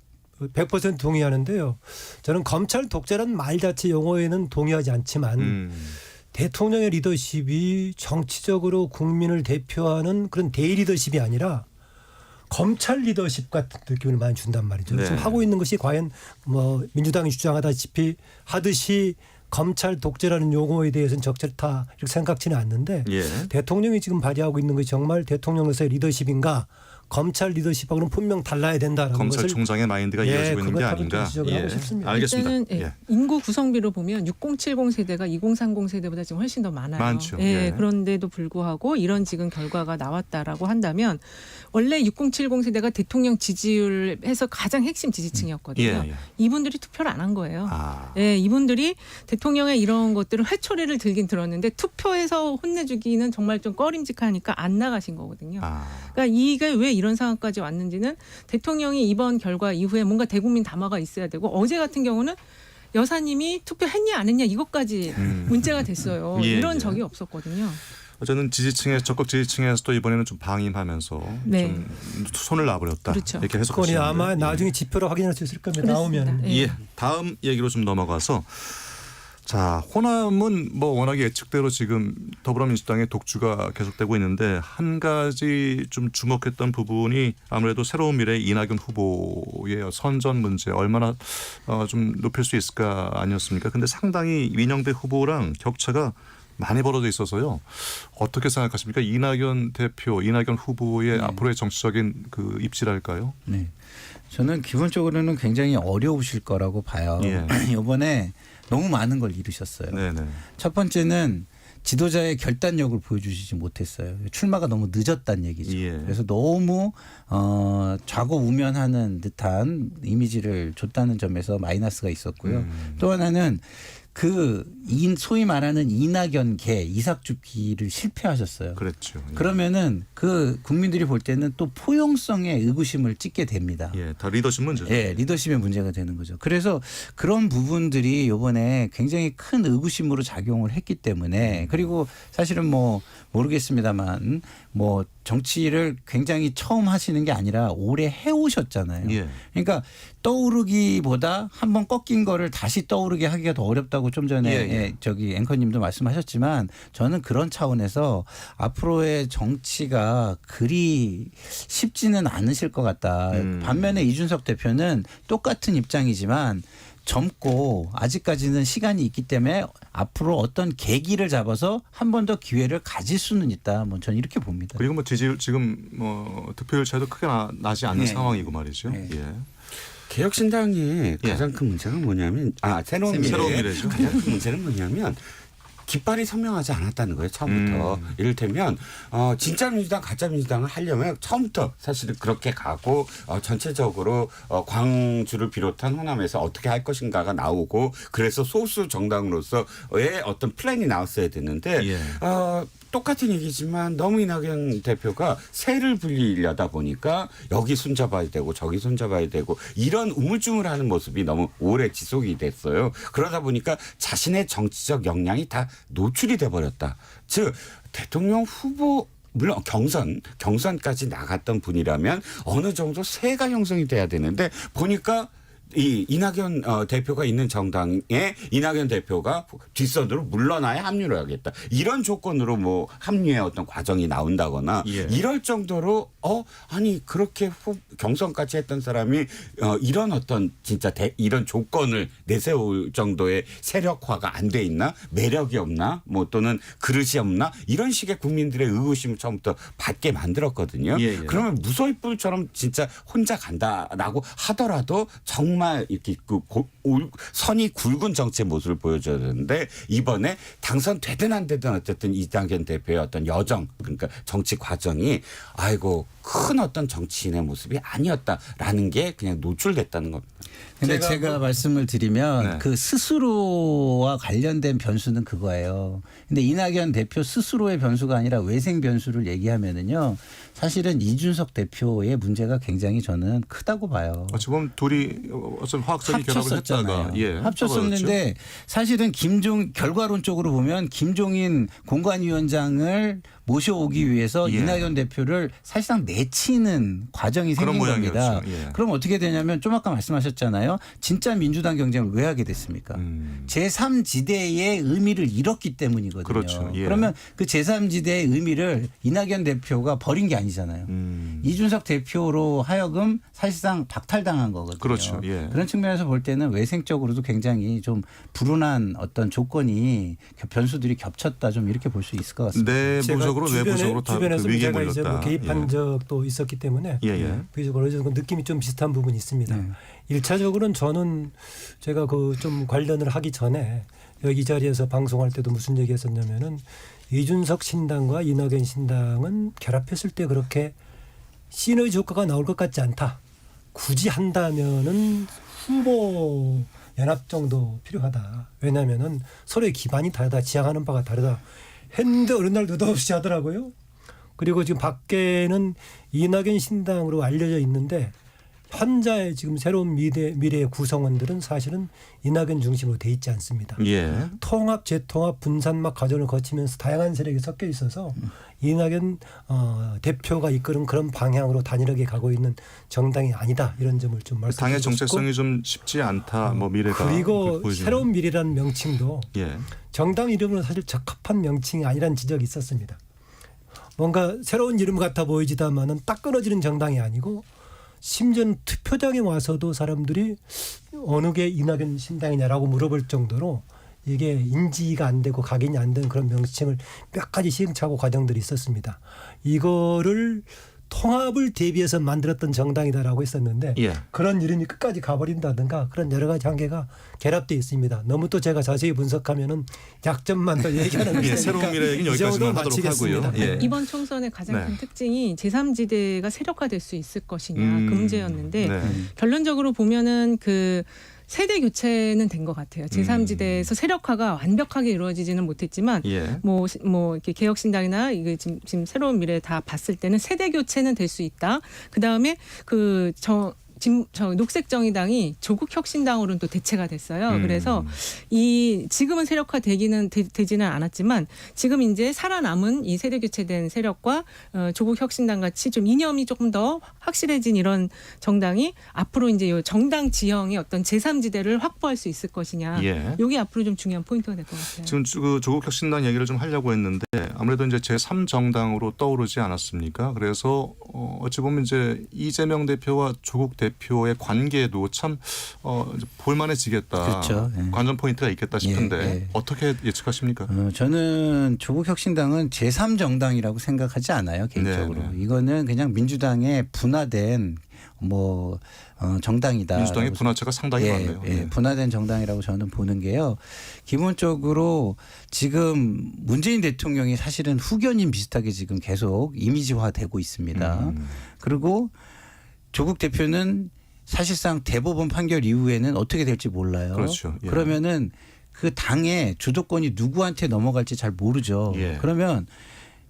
100% 동의하는데요. 저는 검찰 독재라는 말 자체 용어에는 동의하지 않지만 대통령의 리더십이 정치적으로 국민을 대표하는 그런 대리더십이 아니라 검찰 리더십 같은 느낌을 많이 준단 말이죠. 네. 지금 하고 있는 것이 과연 뭐 민주당이 주장하다시피 하듯이 검찰 독재라는 용어에 대해서는 적절하다 이렇게 생각지는 않는데 예. 대통령이 지금 발휘하고 있는 것이 정말 대통령으로서의 리더십인가 검찰 리더십하고는 분명 달라야 된다라는 것을 검찰총장의 마인드가 이어지고 있는 게 그것하고 아닌가. 좀 지적을 하고 싶습니다. 알겠습니다. 일단은 예. 인구 구성비로 보면 6070 세대가 2030 세대보다 지금 훨씬 더 많아요. 많죠. 예, 예. 그런데도 불구하고 이런 지금 결과가 나왔다라고 한다면 원래 6070 세대가 대통령 지지율에서 가장 핵심 지지층이었거든요. 예, 예. 이분들이 투표를 안 한 거예요. 아. 예, 이분들이 대통령의 이런 것들을 회초리를 들긴 들었는데 투표에서 혼내주기는 정말 좀 꺼림직하니까 안 나가신 거거든요. 아. 그러니까 이게 왜 이런 상황까지 왔는지는 대통령이 이번 결과 이후에 뭔가 대국민 담화가 있어야 되고 어제 같은 경우는 여사님이 투표했냐 안 했냐 이것까지 문제가 됐어요. 예, 이런 예. 적이 없었거든요. 어쨌든 적극 지지층에서도 이번에는 좀 방임하면서 네. 좀 손을 놔버렸다. 그렇죠. 이렇게 그건이 해석하시는 아마 거예요. 나중에 지표로 확인할 수 있을 겁니다. 그렇습니다. 나오면. 예. 예. 다음 얘기로 좀 넘어가서 자, 호남은 뭐 워낙에 예측대로 지금 더불어민주당의 독주가 계속되고 있는데 한 가지 좀 주목했던 부분이 아무래도 새로운 미래 이낙연 후보의 선전 문제 얼마나 좀 높일 수 있을까 아니었습니까? 근데 상당히 민영대 후보랑 격차가 많이 벌어져 있어서요. 어떻게 생각하십니까? 이낙연 대표, 이낙연 후보의 앞으로의 정치적인 그 입지랄까요? 네. 저는 기본적으로는 굉장히 어려우실 거라고 봐요. 예. 이번에 너무 많은 걸 이루셨어요. 네네. 첫 번째는 지도자의 결단력을 보여주시지 못했어요. 출마가 너무 늦었다는 얘기죠. 예. 그래서 너무 좌고우면하는 듯한 이미지를 줬다는 점에서 마이너스가 있었고요. 또 하나는 소위 말하는 이낙연계 이삭죽기를 실패하셨어요. 그랬죠. 예. 그러면은 그 국민들이 볼 때는 또 포용성의 의구심을 찍게 됩니다. 예, 다 리더십 문제죠. 예, 리더십의 문제가 되는 거죠. 그래서 그런 부분들이 이번에 굉장히 큰 의구심으로 작용을 했기 때문에 그리고 사실은 뭐 모르겠습니다만 뭐 정치를 굉장히 처음 하시는 게 아니라 오래 해오셨잖아요. 예. 그러니까 떠오르기보다 한번 꺾인 거를 다시 떠오르게 하기가 더 어렵다고 좀 전에 예. 저기 앵커님도 말씀하셨지만 저는 그런 차원에서 앞으로의 정치가 그리 쉽지는 않으실 것 같다. 반면에 이준석 대표는 똑같은 입장이지만 젊고 아직까지는 시간이 있기 때문에 앞으로 어떤 계기를 잡아서 한 번 더 기회를 가질 수는 있다. 뭐 저는 이렇게 봅니다. 그리고 뭐 지지율 지금 뭐 득표율 차이도 크게 나지 않는 네. 상황이고 말이죠. 네. 예. 개혁신당의 가장 큰 문제가 뭐냐면 새로운 미래죠. 가장 큰 문제는 뭐냐면 깃발이 선명하지 않았다는 거예요. 처음부터. 이를테면 진짜 민주당 가짜 민주당을 하려면 처음부터 사실은 그렇게 가고 전체적으로 광주를 비롯한 호남에서 어떻게 할 것인가가 나오고 그래서 소수 정당으로서의 어떤 플랜이 나왔어야 되는데 예. 똑같은 얘기지만 너무 이낙연 대표가 세를 불리려다 보니까 여기 손잡아야 되고 저기 손잡아야 되고 이런 우물쭈물하는 모습이 너무 오래 지속이 됐어요. 그러다 보니까 자신의 정치적 역량이 다 노출이 돼버렸다. 즉 대통령 후보 물론 경선까지 나갔던 분이라면 어느 정도 세가 형성이 돼야 되는데 보니까 이 이낙연 대표가 있는 정당에 이낙연 대표가 뒷선으로 물러나야 합류를 하겠다. 이런 조건으로 뭐 합류의 어떤 과정이 나온다거나 예. 이럴 정도로 아니 그렇게 경선까지 했던 사람이 이런 어떤 진짜 이런 조건을 내세울 정도의 세력화가 안 돼 있나? 매력이 없나? 뭐 또는 그릇이 없나? 이런 식의 국민들의 의구심을 처음부터 받게 만들었거든요. 예. 그러면 무소의 뿔처럼 진짜 혼자 간다라고 하더라도 정말 이렇게 선이 굵은 정치의 모습을 보여줘야 되는데 이번에 당선되든 안 되든 어쨌든 이낙연 대표의 어떤 여정 그러니까 정치 과정이 아이고 큰 어떤 정치인의 모습이 아니었다라는 게 그냥 노출됐다는 겁니다. 근데 제가 말씀을 드리면 그 스스로와 관련된 변수는 그거예요. 근데 이낙연 대표 스스로의 변수가 아니라 외생 변수를 얘기하면은요. 사실은 이준석 대표의 문제가 굉장히 저는 크다고 봐요. 어찌 보면 둘이 어떤 화학적인 결합을 했다가 합쳤었는데 사실은 결과론적으로 보면 김종인 공관위원장을 모셔오기 위해서 이낙연 대표를 사실상 내치는 과정이 생긴 겁니다. 그럼 어떻게 되냐면 좀 아까 말씀하셨잖아요. 진짜 민주당 경쟁을 왜 하게 됐습니까? 제3지대의 의미를 잃었기 때문이거든요. 그렇죠. 그러면 그 제3지대의 의미를 이낙연 대표가 버린 게 아니잖아요. 이준석 대표로 하여금 사실상 박탈당한 거거든요. 그렇죠. 그런 측면에서 볼 때는 외생적으로도 굉장히 좀 불운한 어떤 조건이 변수들이 겹쳤다 좀 이렇게 볼 수 있을 것 같습니다. 내부적으로 외부적으로 다 주변에서 위기에 제가 이제 뭐 몰렸다. 개입한 적도 있었기 때문에 비교적으로 느낌이 좀 비슷한 부분이 있습니다. 1차적으로는 저는 제가 그 좀 관련을 하기 전에 여기 이 자리에서 방송할 때도 무슨 얘기했었냐면은 이준석 신당과 이낙연 신당은 결합했을 때 그렇게 시너지 효과가 나올 것 같지 않다. 굳이 한다면은 후보 연합 정도 필요하다. 왜냐하면은 서로의 기반이 다르다. 지향하는 바가 다르다. 했는데 어느 날 느닷없이 하더라고요. 그리고 지금 밖에는 이낙연 신당으로 알려져 있는데 현재의 지금 새로운 미래의 구성원들은 사실은 이낙연 중심으로 돼 있지 않습니다. 통합, 재통합, 분산막 과정을 거치면서 다양한 세력이 섞여 있어서 이낙연 대표가 이끄는 그런 방향으로 단일하게 가고 있는 정당이 아니다. 이런 점을 좀 말씀드리고 당의 정체성이 좀 쉽지 않다. 뭐 미래가. 그리고 새로운 미래라는 명칭도 정당 이름으로 사실 적합한 명칭이 아니라는 지적이 있었습니다. 뭔가 새로운 이름 같아 보이지다마는 딱 끊어지는 정당이 아니고 심지어 투표장에 와서도 사람들이 어느 게 이낙연 신당이냐라고 물어볼 정도로 이게 인지가 안 되고 각인이 안 된 그런 명칭을 몇 가지 시행착오 과정들이 있었습니다. 이거를 통합을 대비해서 만들었던 정당이다라고 했었는데 그런 이름이 끝까지 가버린다든가 그런 여러 가지 한계가 결합되어 있습니다. 너무 또 제가 자세히 분석하면은 약점만 더 얘기하는 것이니까 새로운 미래 얘기는 여기까지만 하도록 하고요. 이번 총선의 가장 큰 특징이 제3지대가 세력화될 수 있을 것이냐 그 문제였는데 결론적으로 보면은 그 세대 교체는 된 것 같아요. 제3지대에서 세력화가 완벽하게 이루어지지는 못했지만 뭐 이렇게 개혁신당이나 이게 지금 새로운 미래 다 봤을 때는 세대 교체는 될 수 있다. 그 다음에 녹색정의당이 조국혁신당으로는 또 대체가 됐어요. 그래서 지금은 세력화되지는 않았지만 지금 이제 살아남은 이 세대 교체된 세력과 조국혁신당 같이 좀 이념이 조금 더 확실해진 이런 정당이 앞으로 이제 이 정당 지형의 어떤 제3지대를 확보할 수 있을 것이냐. 이게 앞으로 좀 중요한 포인트가 될 것 같아요. 지금 그 조국혁신당 얘기를 좀 하려고 했는데 아무래도 이제 제3정당으로 떠오르지 않았습니까? 그래서 어찌 보면 이제 이재명 대표와 조국 대표의 관계도 참 볼만해지겠다. 그렇죠. 관전 포인트가 있겠다 싶은데 어떻게 예측하십니까? 저는 조국혁신당은 제3정당이라고 생각하지 않아요. 개인적으로. 이거는 그냥 민주당의 분화된 정당이다. 민주당의 분화체가 상당히 많네요. 예. 분화된 정당이라고 저는 보는 게요. 기본적으로 지금 문재인 대통령이 사실은 후견인 비슷하게 지금 계속 이미지화되고 있습니다. 그리고 조국 대표는 사실상 대법원 판결 이후에는 어떻게 될지 몰라요. 그렇죠. 예. 그러면은 그 당의 주도권이 누구한테 넘어갈지 잘 모르죠. 예. 그러면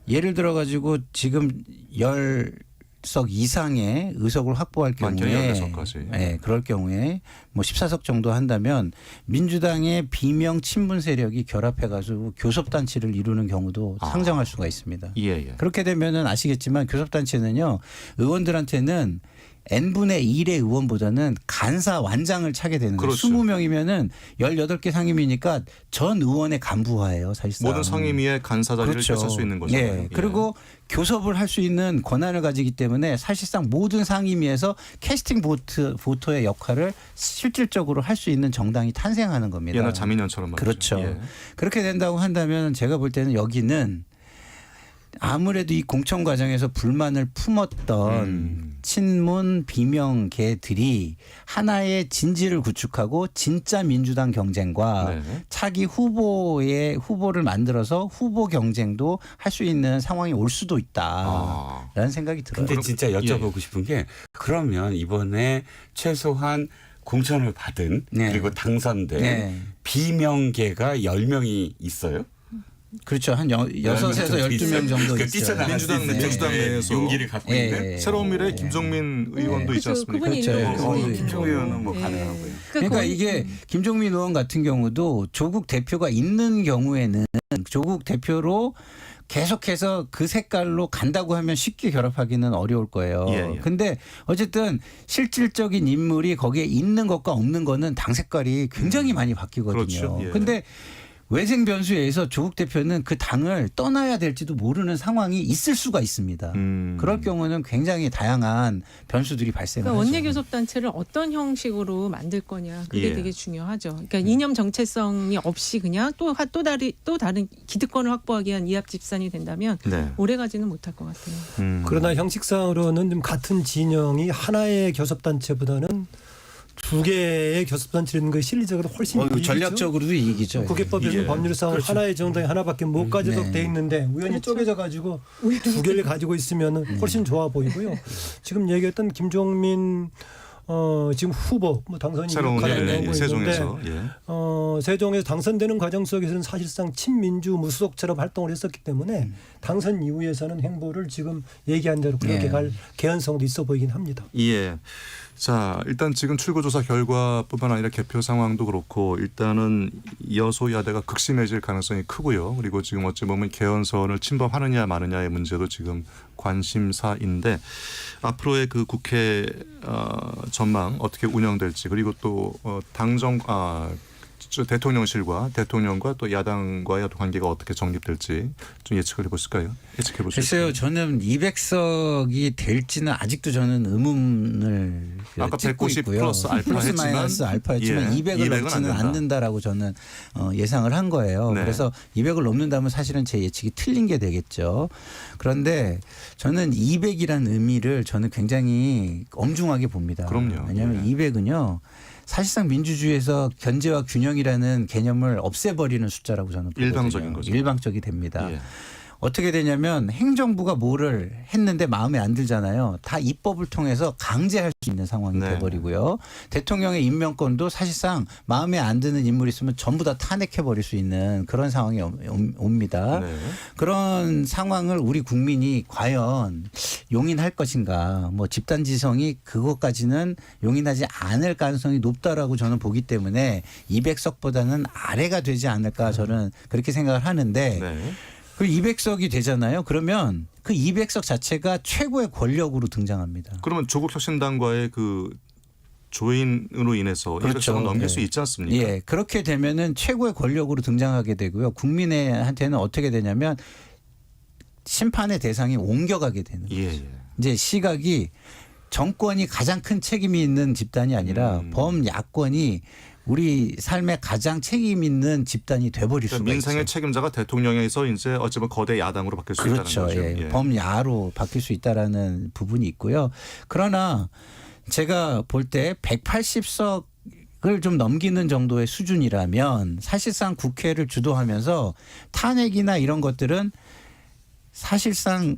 예를 들어 가지고 지금 10석 이상의 의석을 확보할 경우에 16석까지. 예, 그럴 경우에 14석 정도 한다면 민주당의 비명 친문 세력이 결합해 가지고 교섭단체를 이루는 경우도 상정할 수가 있습니다. 예. 그렇게 되면은 아시겠지만 교섭단체는요. 의원들한테는 N분의 1의 의원보다는 간사 완장을 차게 되는 거예요. 그렇죠. 20명이면은 18개 상임위니까 전 의원의 간부화예요, 사실상. 모든 상임위의 간사 자리를 그렇죠. 뺏을 수 있는 거죠. 예. 그리고 교섭을 할 수 있는 권한을 가지기 때문에 사실상 모든 상임위에서 캐스팅 보터의 역할을 실질적으로 할 수 있는 정당이 탄생하는 겁니다. 옛날 자민련처럼 말이죠. 그렇죠. 예. 그렇게 된다고 한다면 제가 볼 때는 여기는 아무래도 이 공천 과정에서 불만을 품었던 친문 비명계들이 하나의 진지를 구축하고 진짜 민주당 경쟁과 차기 후보를 만들어서 후보 경쟁도 할 수 있는 상황이 올 수도 있다라는 생각이 들어요. 근데 진짜 여쭤보고 싶은 게 그러면 이번에 최소한 공천을 받은 그리고 당선된 비명계가 10명이 있어요? 그렇죠. 한 6에서 12명 정도 있어요. 민주당 내에서 용기를 갖고 있는 새로운 미래 김종민 의원도 있지 않습니까? 김종민 의원은 가능하고요. 그러니까 이게 김종민 의원 같은 경우도 조국 대표가 있는 경우에는 조국 대표로 계속해서 그 색깔로 간다고 하면 쉽게 결합하기는 어려울 거예요. 근데 어쨌든 실질적인 인물이 거기에 있는 것과 없는 거는 당 색깔이 굉장히 많이 바뀌거든요. 그렇죠. 근데 외생 변수에 의해서 조국 대표는 그 당을 떠나야 될지도 모르는 상황이 있을 수가 있습니다. 그럴 경우는 굉장히 다양한 변수들이 발생하죠. 그러니까 원내 교섭단체를 어떤 형식으로 만들 거냐 그게 되게 중요하죠. 그러니까 이념 정체성이 없이 그냥 또 다른 기득권을 확보하기 위한 이합 집산이 된다면 오래가지는 못할 것 같아요. 그러나 형식상으로는 좀 같은 진영이 하나의 교섭단체보다는 2개의 교섭단체를 있는 것이 실리적으로 훨씬 이익이죠. 전략적으로도 이익이죠. 국회법에는 법률상 하나의 정당이 하나밖에 못 가지도록 돼 있는데 우연히 쪼개져 가지고 2개를 가지고 있으면 훨씬 좋아 보이고요. 지금 얘기했던 김종민 지금 후보 당선이 새로운 세종에서 세종에서 당선되는 과정 속에서는 사실상 친민주 무소속처럼 활동을 했었기 때문에 당선 이후에서는 행보를 지금 얘기한 대로 그렇게 갈 개연성도 있어 보이긴 합니다. 예. 자, 일단 지금 출구조사 결과뿐만 아니라 개표 상황도 그렇고 일단은 여소야대가 극심해질 가능성이 크고요. 그리고 지금 어찌 보면 개헌선을 침범하느냐 마느냐의 문제도 지금 관심사인데 앞으로의 그 국회 전망 어떻게 운영될지 그리고 또 대통령과 또 야당과의 관계가 어떻게 정립될지 좀 예측을 해보실까요? 예측해 보실까요? 글쎄요. 저는 200석이 될지는 아직도 저는 의문을 아까 찍고 190 있고요. 플러스 알파였지만 200을 넘지는 않는다라고 저는 예상을 한 거예요. 그래서 200을 넘는다면 사실은 제 예측이 틀린 게 되겠죠. 그런데 저는 200이라는 의미를 저는 굉장히 엄중하게 봅니다. 그럼요. 왜냐하면 200은요. 사실상 민주주의에서 견제와 균형이라는 개념을 없애버리는 숫자라고 저는 보거든요. 일방적인 거죠. 일방적이 됩니다. 어떻게 되냐면 행정부가 뭐를 했는데 마음에 안 들잖아요. 다 입법을 통해서 강제할 수 있는 상황이 돼버리고요. 대통령의 임명권도 사실상 마음에 안 드는 인물이 있으면 전부 다 탄핵해버릴 수 있는 그런 상황이 옵니다. 그런 상황을 우리 국민이 과연 용인할 것인가. 집단지성이 그것까지는 용인하지 않을 가능성이 높다라고 저는 보기 때문에 200석보다는 아래가 되지 않을까 저는 그렇게 생각을 하는데 그 200석이 되잖아요. 그러면 그 200석 자체가 최고의 권력으로 등장합니다. 그러면 조국 혁신당과의 그 조인으로 인해서 200석을 넘길 수 있지 않습니까? 예, 그렇게 되면은 최고의 권력으로 등장하게 되고요. 국민한테는 어떻게 되냐면 심판의 대상이 옮겨가게 되는 거죠. 이제 시각이 정권이 가장 큰 책임이 있는 집단이 아니라 범야권이 우리 삶에 가장 책임 있는 집단이 돼버릴 수가 있어요. 민생의 책임자가 대통령에서 이제 어쩌면 거대 야당으로 바뀔 수 있다는 거죠. 범야로 바뀔 수 있다라는 부분이 있고요. 그러나 제가 볼 때 180석을 좀 넘기는 정도의 수준이라면 사실상 국회를 주도하면서 탄핵이나 이런 것들은 사실상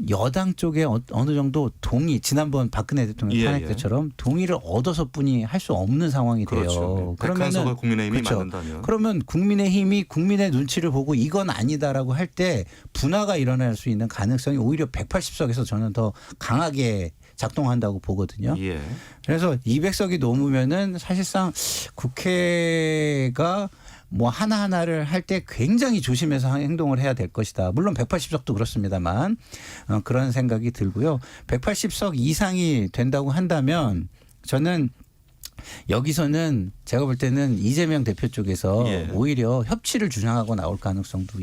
여당 쪽에 어느 정도 동의, 지난번 박근혜 대통령 탄핵 때처럼 동의를 얻어서뿐이 할 수 없는 상황이 돼요. 그렇죠. 그러면은 국민의힘이 맞는다면. 그러면 국민의힘이 국민의 눈치를 보고 이건 아니다라고 할 때 분화가 일어날 수 있는 가능성이 오히려 180석에서 저는 더 강하게 작동한다고 보거든요. 예. 그래서 200석이 넘으면은 사실상 국회가 뭐 하나하나를 할 때 굉장히 조심해서 행동을 해야 될 것이다. 물론 180석도 그렇습니다만 그런 생각이 들고요. 180석 이상이 된다고 한다면 저는 여기서는 제가 볼 때는 이재명 대표 쪽에서 오히려 협치를 주장하고 나올 가능성도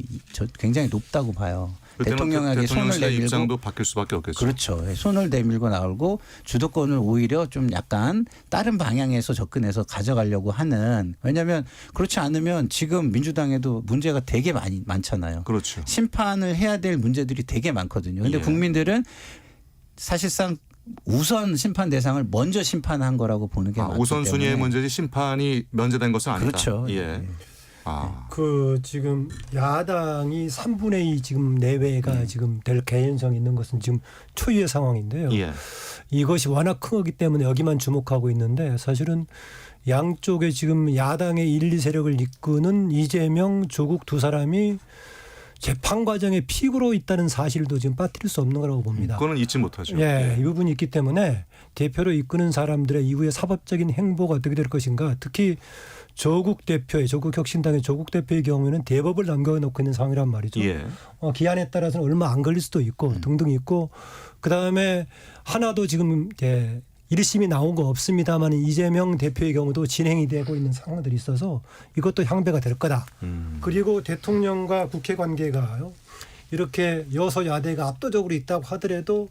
굉장히 높다고 봐요. 대통령에게 손을 내밀고 입장도 바뀔 수밖에 없겠죠. 그렇죠. 손을 내밀고 나오고 주도권을 오히려 좀 약간 다른 방향에서 접근해서 가져가려고 하는. 왜냐하면 그렇지 않으면 지금 민주당에도 문제가 되게 많잖아요. 그렇죠. 심판을 해야 될 문제들이 되게 많거든요. 그런데 국민들은 사실상 우선 심판 대상을 먼저 심판한 거라고 보는 게 맞기 우선순위의 때문에. 문제지 심판이 면제된 것은 아니다. 그렇죠. 예. 그 지금 야당이 3분의 2 지금 내외가 지금 될 개연성이 있는 것은 지금 초유의 상황인데요. 예. 이것이 워낙 크기 때문에 여기만 주목하고 있는데 사실은 양쪽에 지금 야당의 1, 2 세력을 이끄는 이재명, 조국 두 사람이 재판 과정에 피고로 있다는 사실도 지금 빠뜨릴 수 없는 거라고 봅니다. 그거는 잊지 못하죠. 예, 이 부분이 있기 때문에 대표로 이끄는 사람들의 이후에 사법적인 행보가 어떻게 될 것인가. 특히 조국 혁신당의 조국 대표의 경우에는 대법을 남겨놓고 있는 상황이란 말이죠. 예. 기한에 따라서는 얼마 안 걸릴 수도 있고 등등 있고 그다음에 하나도 지금 1심이 나온 거 없습니다만 이재명 대표의 경우도 진행이 되고 있는 상황들이 있어서 이것도 향배가 될 거다. 그리고 대통령과 국회 관계가요. 이렇게 여소야대가 압도적으로 있다고 하더라도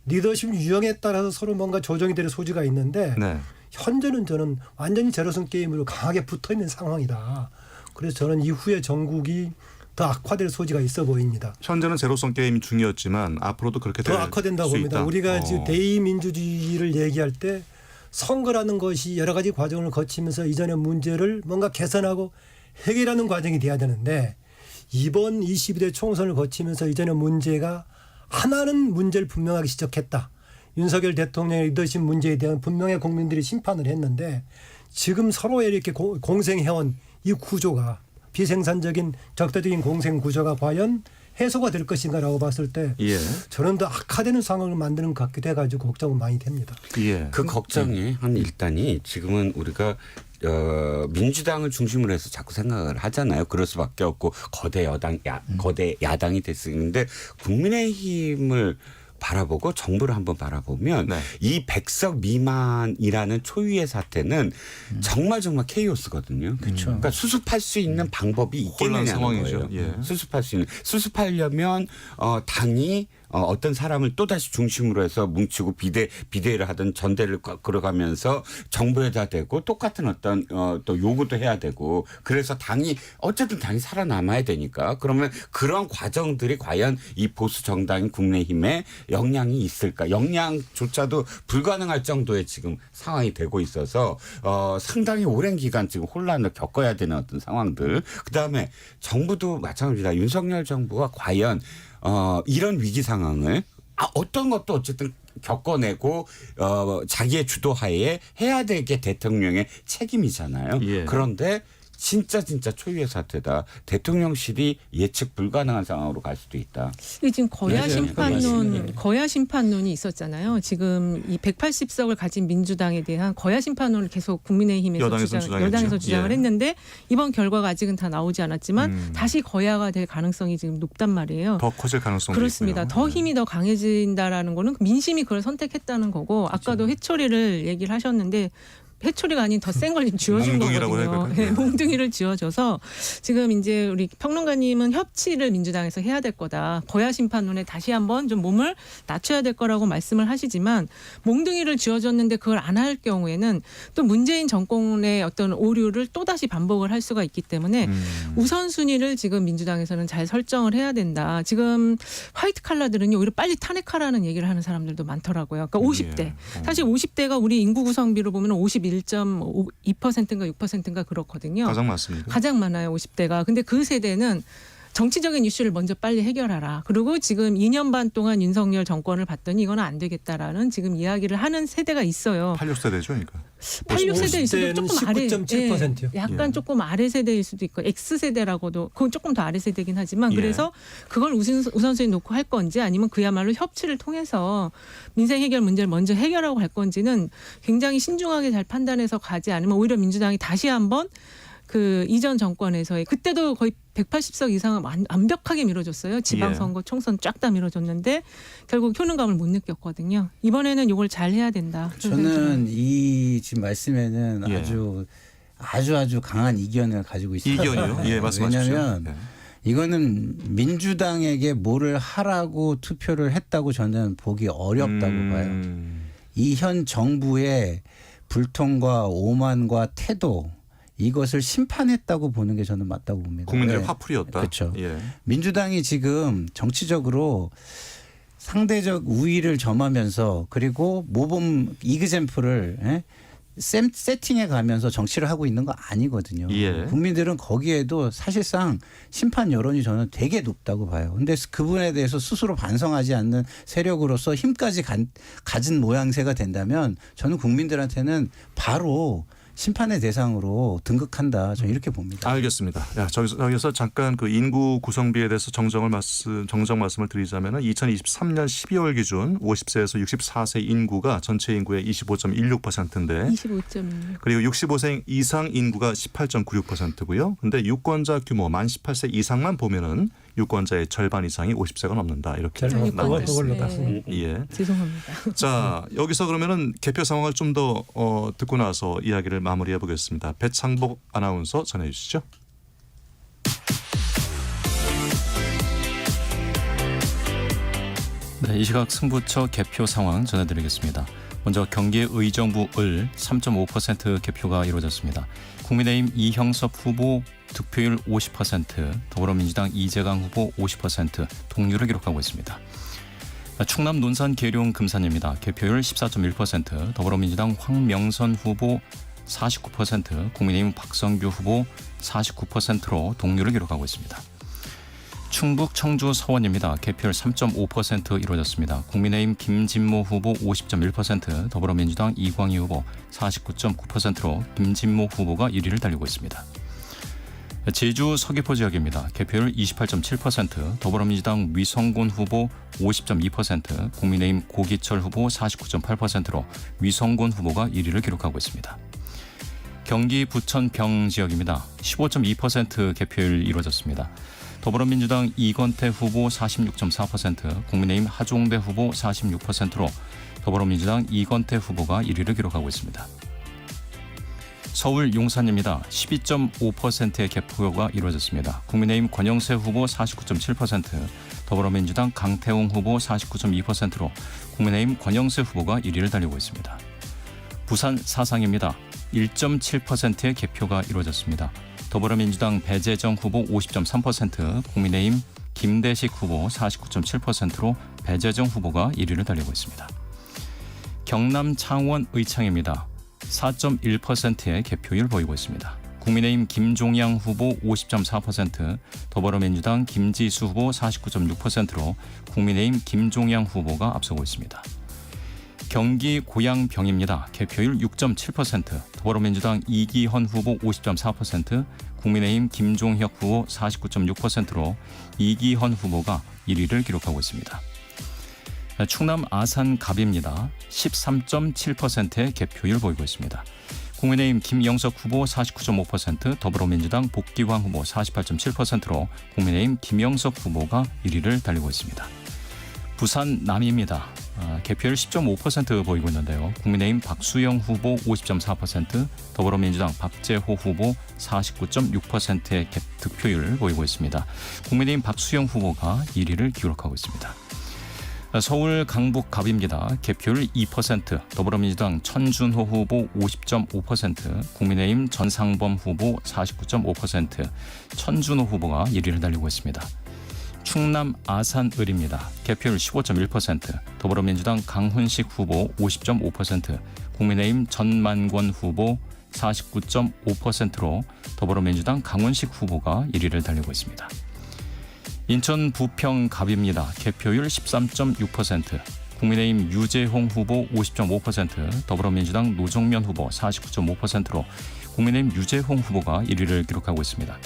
리더십 유형에 따라서 서로 뭔가 조정이 될 소지가 있는데 네. 현재는 저는 완전히 제로섬 게임으로 강하게 붙어있는 상황이다. 그래서 저는 이후에 정국이 더 악화될 소지가 있어 보입니다. 현재는 제로섬 게임이 중요했지만 앞으로도 그렇게 더 악화된다고 봅니다. 우리가 지금 대의민주주의를 얘기할 때 선거라는 것이 여러 가지 과정을 거치면서 이전의 문제를 뭔가 개선하고 해결하는 과정이 돼야 되는데 이번 22대 총선을 거치면서 이전의 문제가 하나는 문제를 분명하게 지적했다. 윤석열 대통령의 리더십 문제에 대한 분명히 국민들이 심판을 했는데 지금 서로에 이렇게 공생해온 이 구조가 비생산적인 적대적인 공생 구조가 과연 해소가 될 것인가라고 봤을 때 저는 더 악화되는 상황을 만드는 것 같기도 해가지고 걱정은 많이 됩니다. 그 걱정이 한 일단이 지금은 우리가 민주당을 중심으로 해서 자꾸 생각을 하잖아요. 그럴 수밖에 없고 거대 야당이 됐었는데 국민의힘을 바라보고 정부를 한번 바라보면 이 100석 미만이라는 초유의 사태는 정말 케이오스거든요. 그렇죠. 그러니까 수습할 수 있는 방법이 있겠느냐는 거예요. 수습할 수 있는. 수습하려면 당이 어떤 사람을 또다시 중심으로 해서 뭉치고 비대를 하든 전대를 걸어가면서 정부에다 대고 똑같은 어떤 또 요구도 해야 되고 그래서 어쨌든 당이 살아남아야 되니까 그러면 그런 과정들이 과연 이 보수 정당인 국민의힘에 영향이 있을까? 영향조차도 불가능할 정도의 지금 상황이 되고 있어서 상당히 오랜 기간 지금 혼란을 겪어야 되는 어떤 상황들. 그다음에 정부도 마찬가지다. 윤석열 정부가 과연 이런 위기 상황을 어떤 것도 어쨌든 겪어내고 자기의 주도하에 해야 되게 대통령의 책임이잖아요. 그런데 진짜 초유의 사태다. 대통령실이 예측 불가능한 상황으로 갈 수도 있다. 지금 거야 심판론이 있었잖아요. 지금 이 180석을 가진 민주당에 대한 거야 심판론을 계속 국민의힘에서 여당에서 주장을 했는데 이번 결과가 아직은 다 나오지 않았지만 다시 거야가 될 가능성이 지금 높단 말이에요. 더 커질 가능성이 그렇습니다. 있고요. 더 힘이 더 강해진다라는 거는 민심이 그걸 선택했다는 거고 아까도 회초리를 얘기를 하셨는데 회초리가 아닌 더 센 걸 쥐어준 몽둥이라고 해야 거거든요. 될까요? 네, 몽둥이를 쥐어줘서 지금 이제 우리 평론가님은 협치를 민주당에서 해야 될 거다. 거야 심판론에 다시 한번 좀 몸을 낮춰야 될 거라고 말씀을 하시지만 몽둥이를 쥐어줬는데 그걸 안 할 경우에는 또 문재인 정권의 어떤 오류를 또 다시 반복을 할 수가 있기 때문에 우선순위를 지금 민주당에서는 잘 설정을 해야 된다. 지금 화이트 칼라들은요 오히려 빨리 탄핵하라는 얘기를 하는 사람들도 많더라고요. 그러니까 50대. 사실 50대가 우리 인구 구성비로 보면 51.2%인가 6%인가 그렇거든요. 가장 많습니다. 가장 많아요 50대가. 근데 그 세대는 정치적인 이슈를 먼저 빨리 해결하라. 그리고 지금 2년 반 동안 윤석열 정권을 봤더니 이건 안 되겠다라는 지금 이야기를 하는 세대가 있어요. 86세대죠, 그러니까. 86세대일 수도 조금 아래, 19.7%요. 약간 조금 아래 세대일 수도 있고 X세대라고도 그건 조금 더 아래 세대긴 하지만 예. 그래서 그걸 우선순위 놓고 할 건지 아니면 그야말로 협치를 통해서 민생 해결 문제를 먼저 해결하고 갈 건지는 굉장히 신중하게 잘 판단해서 가지 않으면 오히려 민주당이 다시 한번 그 이전 정권에서의 그때도 거의 180석 이상을 완벽하게 밀어줬어요. 지방선거 총선 쫙 다 밀어줬는데 결국 효능감을 못 느꼈거든요. 이번에는 이걸 잘 해야 된다. 저는 이 지금 말씀에는 예. 아주 강한 이견을 가지고 있어요. 이견이요? 예, 말씀하십시오. 왜냐하면 네. 이거는 민주당에게 뭐를 하라고 투표를 했다고 저는 보기 어렵다고 봐요. 이 현 정부의 불통과 오만과 태도 이것을 심판했다고 보는 게 저는 맞다고 봅니다. 국민들의 네. 화풀이였다. 그렇죠. 예. 민주당이 지금 정치적으로 상대적 우위를 점하면서 그리고 모범 이그젠플을 세팅해 가면서 정치를 하고 있는 거 아니거든요. 예. 국민들은 거기에도 사실상 심판 여론이 저는 되게 높다고 봐요. 근데 그분에 대해서 스스로 반성하지 않는 세력으로서 힘까지 가진 모양새가 된다면 저는 국민들한테는 바로 심판의 대상으로 등극한다. 저는 이렇게 봅니다. 알겠습니다. 야, 저기서 잠깐 그 인구 구성비에 대해서 정정 말씀을 드리자면은 2023년 12월 기준 50세에서 64세 인구가 전체 인구의 25.16%인데 25.16. 그리고 65세 이상 인구가 18.96%고요. 근데 유권자 규모 만 18세 이상만 보면은 유권자의 절반 이상이 50세가 넘는다. 이렇게 나와 있습니다. 예. 죄송합니다. 자, 여기서 그러면은 개표 상황을 좀 더 듣고 나서 이야기를 마무리해 보겠습니다. 배창복 아나운서 전해 주시죠. 네, 이 시각 승부처 개표 상황 전해드리겠습니다. 먼저 경기 의정부 을 3.5% 개표가 이루어졌습니다. 국민의힘 이형섭 후보 득표율 50%, 더불어민주당 이재강 후보 50% 동률을 기록하고 있습니다. 충남 논산 계룡 금산입니다. 개표율 14.1%, 더불어민주당 황명선 후보 49%, 국민의힘 박성규 후보 49%로 동률을 기록하고 있습니다. 충북 청주 서원입니다. 개표율 3.5% 이루어졌습니다. 국민의힘 김진모 후보 50.1%, 더불어민주당 이광희 후보 49.9%로 김진모 후보가 1위를 달리고 있습니다. 제주 서귀포 지역입니다. 개표율 28.7%, 더불어민주당 위성곤 후보 50.2%, 국민의힘 고기철 후보 49.8%로 위성곤 후보가 1위를 기록하고 있습니다. 경기 부천병 지역입니다. 15.2% 개표율 이루어졌습니다. 더불어민주당 이건태 후보 46.4%, 국민의힘 하종대 후보 46%로 더불어민주당 이건태 후보가 1위를 기록하고 있습니다. 서울 용산입니다. 12.5%의 개표가 이루어졌습니다. 국민의힘 권영세 후보 49.7%, 더불어민주당 강태웅 후보 49.2%로 국민의힘 권영세 후보가 1위를 달리고 있습니다. 부산 사상입니다. 1.7%의 개표가 이루어졌습니다. 더불어민주당 배재정 후보 50.3%, 국민의힘 김대식 후보 49.7%로 배재정 후보가 1위를 달리고 있습니다. 경남 창원 의창입니다. 4.1%의 개표율 보이고 있습니다. 국민의힘 김종양 후보 50.4%, 더불어민주당 김지수 후보 49.6%로 국민의힘 김종양 후보가 앞서고 있습니다. 경기 고양병입니다. 개표율 6.7%, 더불어민주당 이기헌 후보 50.4%, 국민의힘 김종혁 후보 49.6%로 이기헌 후보가 1위를 기록하고 있습니다. 충남 아산갑입니다. 13.7%의 개표율 보이고 있습니다. 국민의힘 김영석 후보 49.5%, 더불어민주당 복기황 후보 48.7%로 국민의힘 김영석 후보가 1위를 달리고 있습니다. 부산 남입니다. 개표율 10.5% 보이고 있는데요. 국민의힘 박수영 후보 50.4%, 더불어민주당 박재호 후보 49.6%의 득표율을 보이고 있습니다. 국민의힘 박수영 후보가 1위를 기록하고 있습니다. 서울 강북 갑입니다. 개표율 2%, 더불어민주당 천준호 후보 50.5%, 국민의힘 전상범 후보 49.5%, 천준호 후보가 1위를 달리고 있습니다. 충남 아산을입니다. 개표율 15.1%, 더불어민주당 강훈식 후보 50.5%, 국민의힘 전만권 후보 49.5%로 더불어민주당 강훈식 후보가 1위를 달리고 있습니다. 인천 부평 갑입니다. 개표율 13.6%, 국민의힘 유재홍 후보 50.5%, 더불어민주당 노정면 후보 49.5%로 국민의힘 유재홍 후보가 1위를 기록하고 있습니다.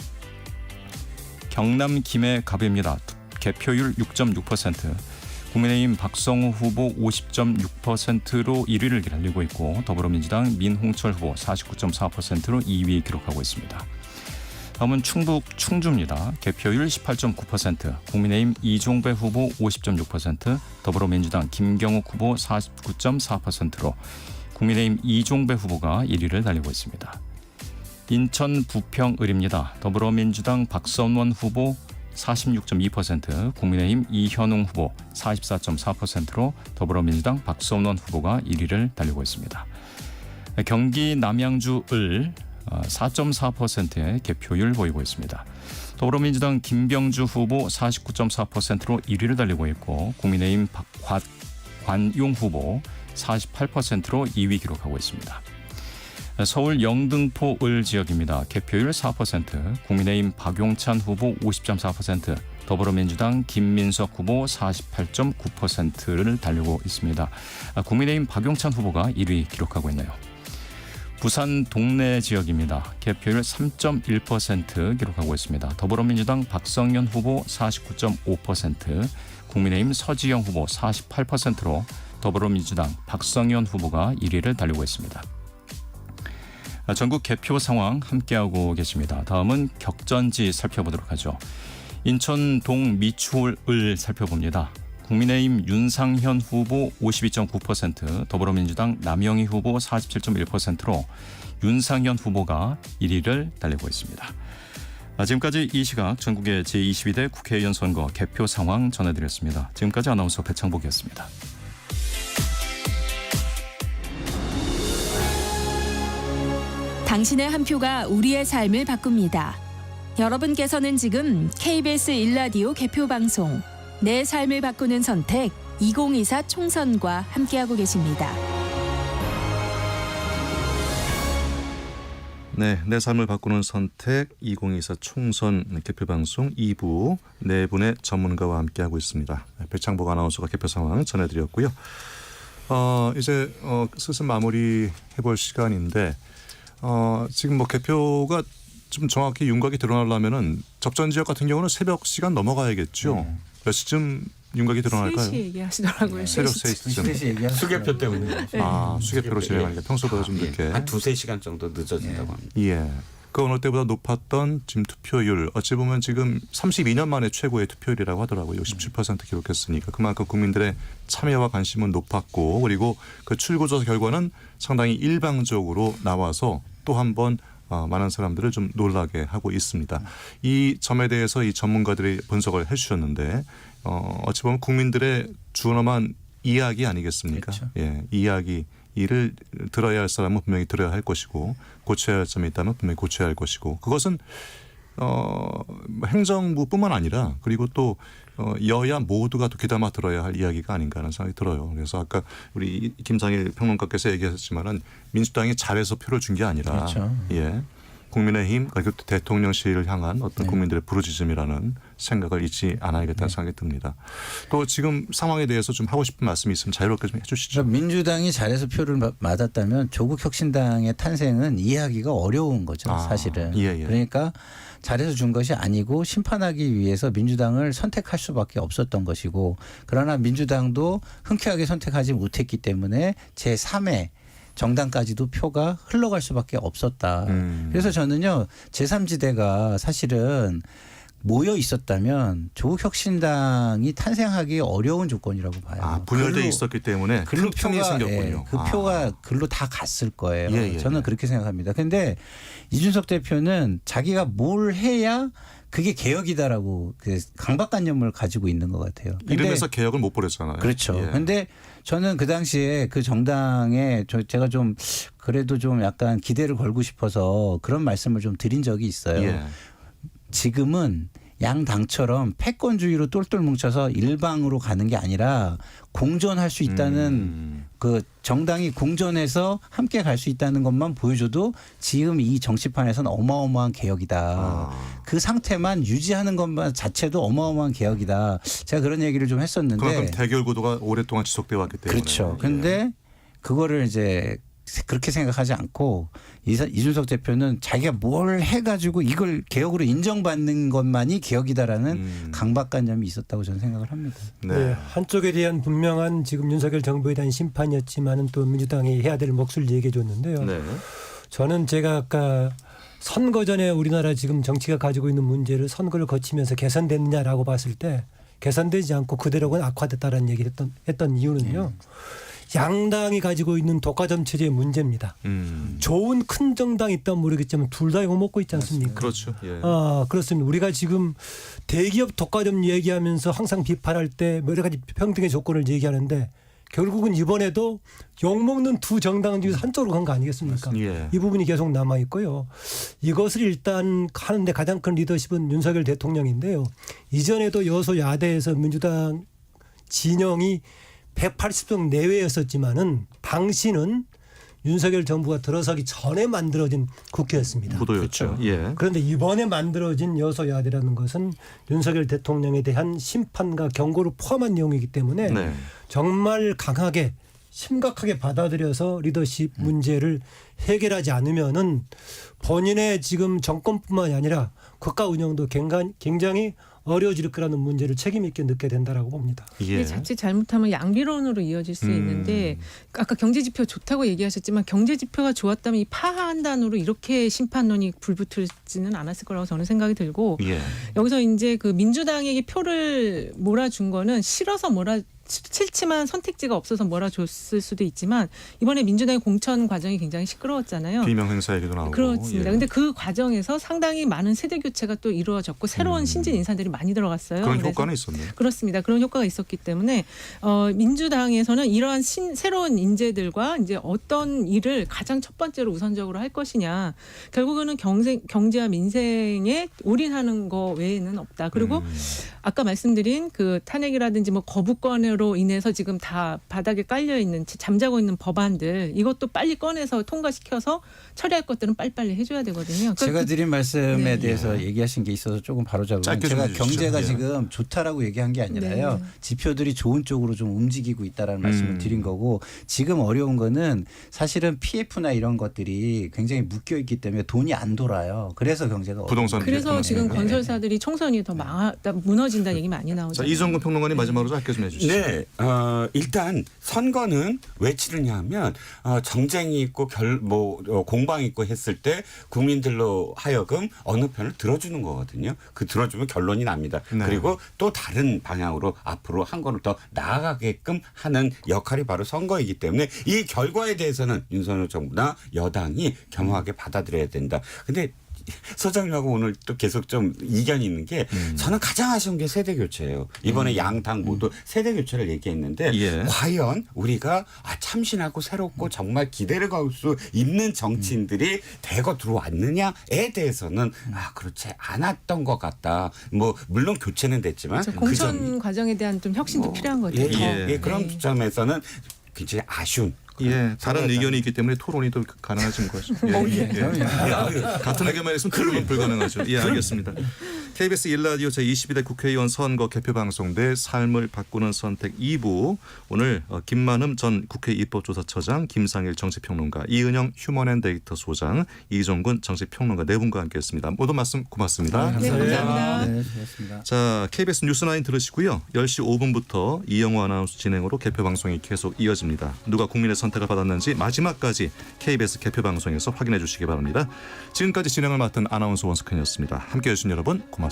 경남 김해 갑입니다. 개표율 6.6%, 국민의힘 박성우 후보 50.6%로 1위를 달리고 있고 더불어민주당 민홍철 후보 49.4%로 2위 기록하고 있습니다. 다음은 충북 충주입니다. 개표율 18.9%, 국민의힘 이종배 후보 50.6%, 더불어민주당 김경욱 후보 49.4%로 국민의힘 이종배 후보가 1위를 달리고 있습니다. 인천 부평을입니다. 더불어민주당 박선원 후보 46.2%, 국민의힘 이현웅 후보 44.4%로 더불어민주당 박선원 후보가 1위를 달리고 있습니다. 경기 남양주을 4.4%의 개표율 보이고 있습니다. 더불어민주당 김병주 후보 49.4%로 1위를 달리고 있고 국민의힘 관용 후보 48%로 2위 기록하고 있습니다. 서울 영등포을 지역입니다. 개표율 4%, 국민의힘 박용찬 후보 50.4%, 더불어민주당 김민석 후보 48.9%를 달리고 있습니다. 국민의힘 박용찬 후보가 1위 기록하고 있네요. 부산 동래 지역입니다. 개표율 3.1% 기록하고 있습니다. 더불어민주당 박성현 후보 49.5%, 국민의힘 서지영 후보 48%로 더불어민주당 박성현 후보가 1위를 달리고 있습니다. 전국 개표 상황 함께하고 계십니다. 다음은 격전지 살펴보도록 하죠. 인천 동미추홀을 살펴봅니다. 국민의힘 윤상현 후보 52.9%, 더불어민주당 남영희 후보 47.1%로 윤상현 후보가 1위를 달리고 있습니다. 지금까지 이 시각 전국의 제22대 국회의원 선거 개표 상황 전해드렸습니다. 지금까지 아나운서 배창복이었습니다. 당신의 한 표가 우리의 삶을 바꿉니다. 여러분께서는 지금 KBS 1라디오 개표 방송 내 삶을 바꾸는 선택 2024 총선과 함께하고 계십니다. 네, 내 삶을 바꾸는 선택 2024 총선 개표 방송 2부 네 분의 전문가와 함께하고 있습니다. 배창복 아나운서가 개표 상황 전해드렸고요. 이제 슬슬 마무리 해볼 시간인데 지금 뭐 개표가 좀 정확히 윤곽이 드러나려면은 접전 지역 같은 경우는 새벽 시간 넘어가야겠죠. 몇 시쯤 윤곽이 드러날까요? 3시 얘기하시더라고요. 새벽 3시쯤. 수개표 때문에. 수개표로 진행하니까 평소보다 좀 늦게. 한 2-3시간 정도 늦어진다고 합니다. 예. 그 어느 때보다 높았던 지금 투표율 어찌 보면 지금 32년 만에 최고의 투표율이라고 하더라고요. 67% 기록했으니까 그만큼 국민들의 참여와 관심은 높았고 그리고 그 출구조사 결과는 상당히 일방적으로 나와서 또 한 번 많은 사람들을 좀 놀라게 하고 있습니다. 이 점에 대해서 이 전문가들이 분석을 해 주셨는데 어찌 보면 국민들의 준엄한 이야기 아니겠습니까? 그렇죠. 예, 이야기. 이를 들어야 할 사람은 분명히 들어야 할 것이고 고쳐야 할 점이 있다면 분명히 고쳐야 할 것이고 그것은 행정부뿐만 아니라 그리고 또 여야 모두가 또 귀담아 들어야 할 이야기가 아닌가 하는 생각이 들어요. 그래서 아까 우리 김상일 평론가께서 얘기하셨지만은 민주당이 잘해서 표를 준 게 아니라 그렇죠. 예. 국민의힘 그리고 대통령실을 향한 어떤 국민들의 부르짖음이라는 생각을 잊지 않아야겠다는 생각이 듭니다. 또 지금 상황에 대해서 좀 하고 싶은 말씀이 있으면 자유롭게 좀 해 주시죠. 그러니까 민주당이 잘해서 표를 받았다면 조국혁신당의 탄생은 이해하기가 어려운 거죠. 사실은. 예. 그러니까 잘해서 준 것이 아니고 심판하기 위해서 민주당을 선택할 수밖에 없었던 것이고 그러나 민주당도 흔쾌하게 선택하지 못했기 때문에 제3의 정당까지도 표가 흘러갈 수밖에 없었다. 그래서 저는요 제3지대가 사실은 모여 있었다면 조국혁신당이 탄생하기 어려운 조건이라고 봐요. 아, 분열돼 있었기 때문에 큰 편이 생겼군요. 예, 그 표가 글로 다 갔을 거예요. 예, 예, 저는 예. 그렇게 생각합니다. 근데 이준석 대표는 자기가 뭘 해야 그게 개혁이다라고 그 강박관념을 가지고 있는 것 같아요. 근데 이름에서 개혁을 못 버렸잖아요. 그렇죠. 예. 근데 저는 그 당시에 그 정당에 제가 좀 그래도 좀 약간 기대를 걸고 싶어서 그런 말씀을 좀 드린 적이 있어요. 예. 지금은 양 당처럼 패권주의로 똘똘 뭉쳐서 일방으로 가는 게 아니라 공존할 수 있다는 그 정당이 공존해서 함께 갈 수 있다는 것만 보여줘도 지금 이 정치판에서는 어마어마한 개혁이다. 그 상태만 유지하는 것만 자체도 어마어마한 개혁이다. 제가 그런 얘기를 좀 했었는데. 그만큼 대결 구도가 오랫동안 지속돼 왔기 때문에. 그렇죠. 그런데 그거를 이제 그렇게 생각하지 않고 이준석 대표는 자기가 뭘 해가지고 이걸 개혁으로 인정받는 것만이 개혁이다라는 강박관념이 있었다고 저는 생각을 합니다. 네. 한쪽에 대한 분명한 지금 윤석열 정부에 대한 심판이었지만은 또 민주당이 해야 될 몫을 얘기해 줬는데요. 네. 저는 제가 아까 선거 전에 우리나라 지금 정치가 가지고 있는 문제를 선거를 거치면서 개선됐느냐라고 봤을 때 개선되지 않고 그대로는 악화됐다라는 얘기를 했던 이유는요. 양당이 가지고 있는 독과점 체제의 문제입니다. 좋은 큰 정당이 있다면 모르겠지만 둘 다 이거 먹고 있지 않습니까? 그렇죠. 예. 그렇습니다. 우리가 지금 대기업 독과점 얘기하면서 항상 비판할 때 여러 가지 평등의 조건을 얘기하는데 결국은 이번에도 욕먹는 두 정당 중에서 한쪽으로 간 거 아니겠습니까? 예. 이 부분이 계속 남아 있고요. 이것을 일단 하는데 가장 큰 리더십은 윤석열 대통령인데요. 이전에도 여소야대에서 민주당 진영이 180석 내외였었지만은 당시는 윤석열 정부가 들어서기 전에 만들어진 국회였습니다. 구도였죠. 예. 그런데 이번에 만들어진 여소야대라는 것은 윤석열 대통령에 대한 심판과 경고를 포함한 내용이기 때문에 네. 정말 강하게 심각하게 받아들여서 리더십 문제를 해결하지 않으면은 본인의 지금 정권뿐만이 아니라 국가 운영도 굉장히 어려워질 거라는 문제를 책임 있게 느끼게 된다라고 봅니다. 이게 자칫 잘못하면 양비론으로 이어질 수 있는데 아까 경제 지표 좋다고 얘기하셨지만 경제 지표가 좋았다면 이 파한단으로 이렇게 심판론이 불붙을지는 않았을 거라고 저는 생각이 들고 예. 여기서 이제 그 민주당에게 표를 몰아준 거는 싫어서 싫지만 선택지가 없어서 몰아줬을 수도 있지만 이번에 민주당의 공천 과정이 굉장히 시끄러웠잖아요. 비명 행사 얘기도 나오고. 그렇습니다. 예. 근데 그 과정에서 상당히 많은 세대 교체가 또 이루어졌고 새로운 신진 인사들이 많이 들어갔어요. 그런 효과는 있었네요. 그렇습니다. 그런 효과가 있었기 때문에 민주당에서는 이러한 새로운 인재들과 이제 어떤 일을 가장 첫 번째로 우선적으로 할 것이냐. 결국에는 경제와 민생에 올인하는 거 외에는 없다. 그리고 아까 말씀드린 그 탄핵이라든지 뭐 거부권으로 인해서 지금 다 바닥에 깔려 있는 잠자고 있는 법안들 이것도 빨리 꺼내서 통과시켜서 처리할 것들은 빨리빨리 해줘야 되거든요. 제가 드린 말씀에 네. 대해서 얘기하신 게 있어서 조금 바로잡으면 짧게 제가 좀 해주시죠. 경제가 예. 지금 좋다라고 얘기한 게 아니라요. 네. 지표들이 좋은 쪽으로 좀 움직이고 있다라는 말씀을 드린 거고 지금 어려운 거는 사실은 PF나 이런 것들이 굉장히 묶여 있기 때문에 돈이 안 돌아요. 그래서 경제가 부동산 그래서 지금 건설사들이 총선이 더 무너진다는 얘기 많이 자, 나오죠. 이정근 평론가님 마지막으로 짧게 좀 해주시죠. 네, 일단 선거는 왜 치르냐면 정쟁이 있고 공방이 있고 했을 때 국민들로 하여금 어느 편을 들어주는 거거든요. 그 들어주면 결론이 납니다. 네. 그리고 또 다른 방향으로 앞으로 한 걸음 더 나아가게끔 하는 역할이 바로 선거이기 때문에 이 결과에 대해서는 윤석열 정부나 여당이 겸허하게 받아들여야 된다. 근데 소장님하고 오늘 또 계속 좀 이견이 있는 게 저는 가장 아쉬운 게 세대 교체예요. 이번에 양당 모두 세대 교체를 얘기했는데 예. 과연 우리가 참신하고 새롭고 정말 기대를 걸 수 있는 정치인들이 대거 들어왔느냐에 대해서는 그렇지 않았던 것 같다. 뭐 물론 교체는 됐지만 그렇죠. 공천 과정에 대한 좀 혁신도 필요한 거죠. 그런 점에서는 굉장히 아쉬운. 예, 다른 의견이 있기 때문에 토론이 또 가능하신 거죠. 같은 의견만 있으면 토론은 불가능하죠. 예, 알겠습니다. KBS 1라디오 제22대 국회의원 선거 개표 방송 내 삶을 바꾸는 선택 2부 오늘 김만흠 전 국회 입법조사처장, 김상일 정치평론가, 이은영 휴먼앤데이터 소장, 이종근 정치평론가 네 분과 함께했습니다. 모두 말씀 고맙습니다. 네, 감사합니다. 네, 수고하셨습니다. 자, KBS 뉴스9 들으시고요. 10시 5분부터 이영호 아나운서 진행으로 개표 방송이 계속 이어집니다. 누가 국민의 선택을 받았는지 마지막까지 KBS 개표 방송에서 확인해 주시기 바랍니다. 지금까지 진행을 맡은 아나운서 원석현이었습니다. 함께해 주신 여러분 고맙습니다.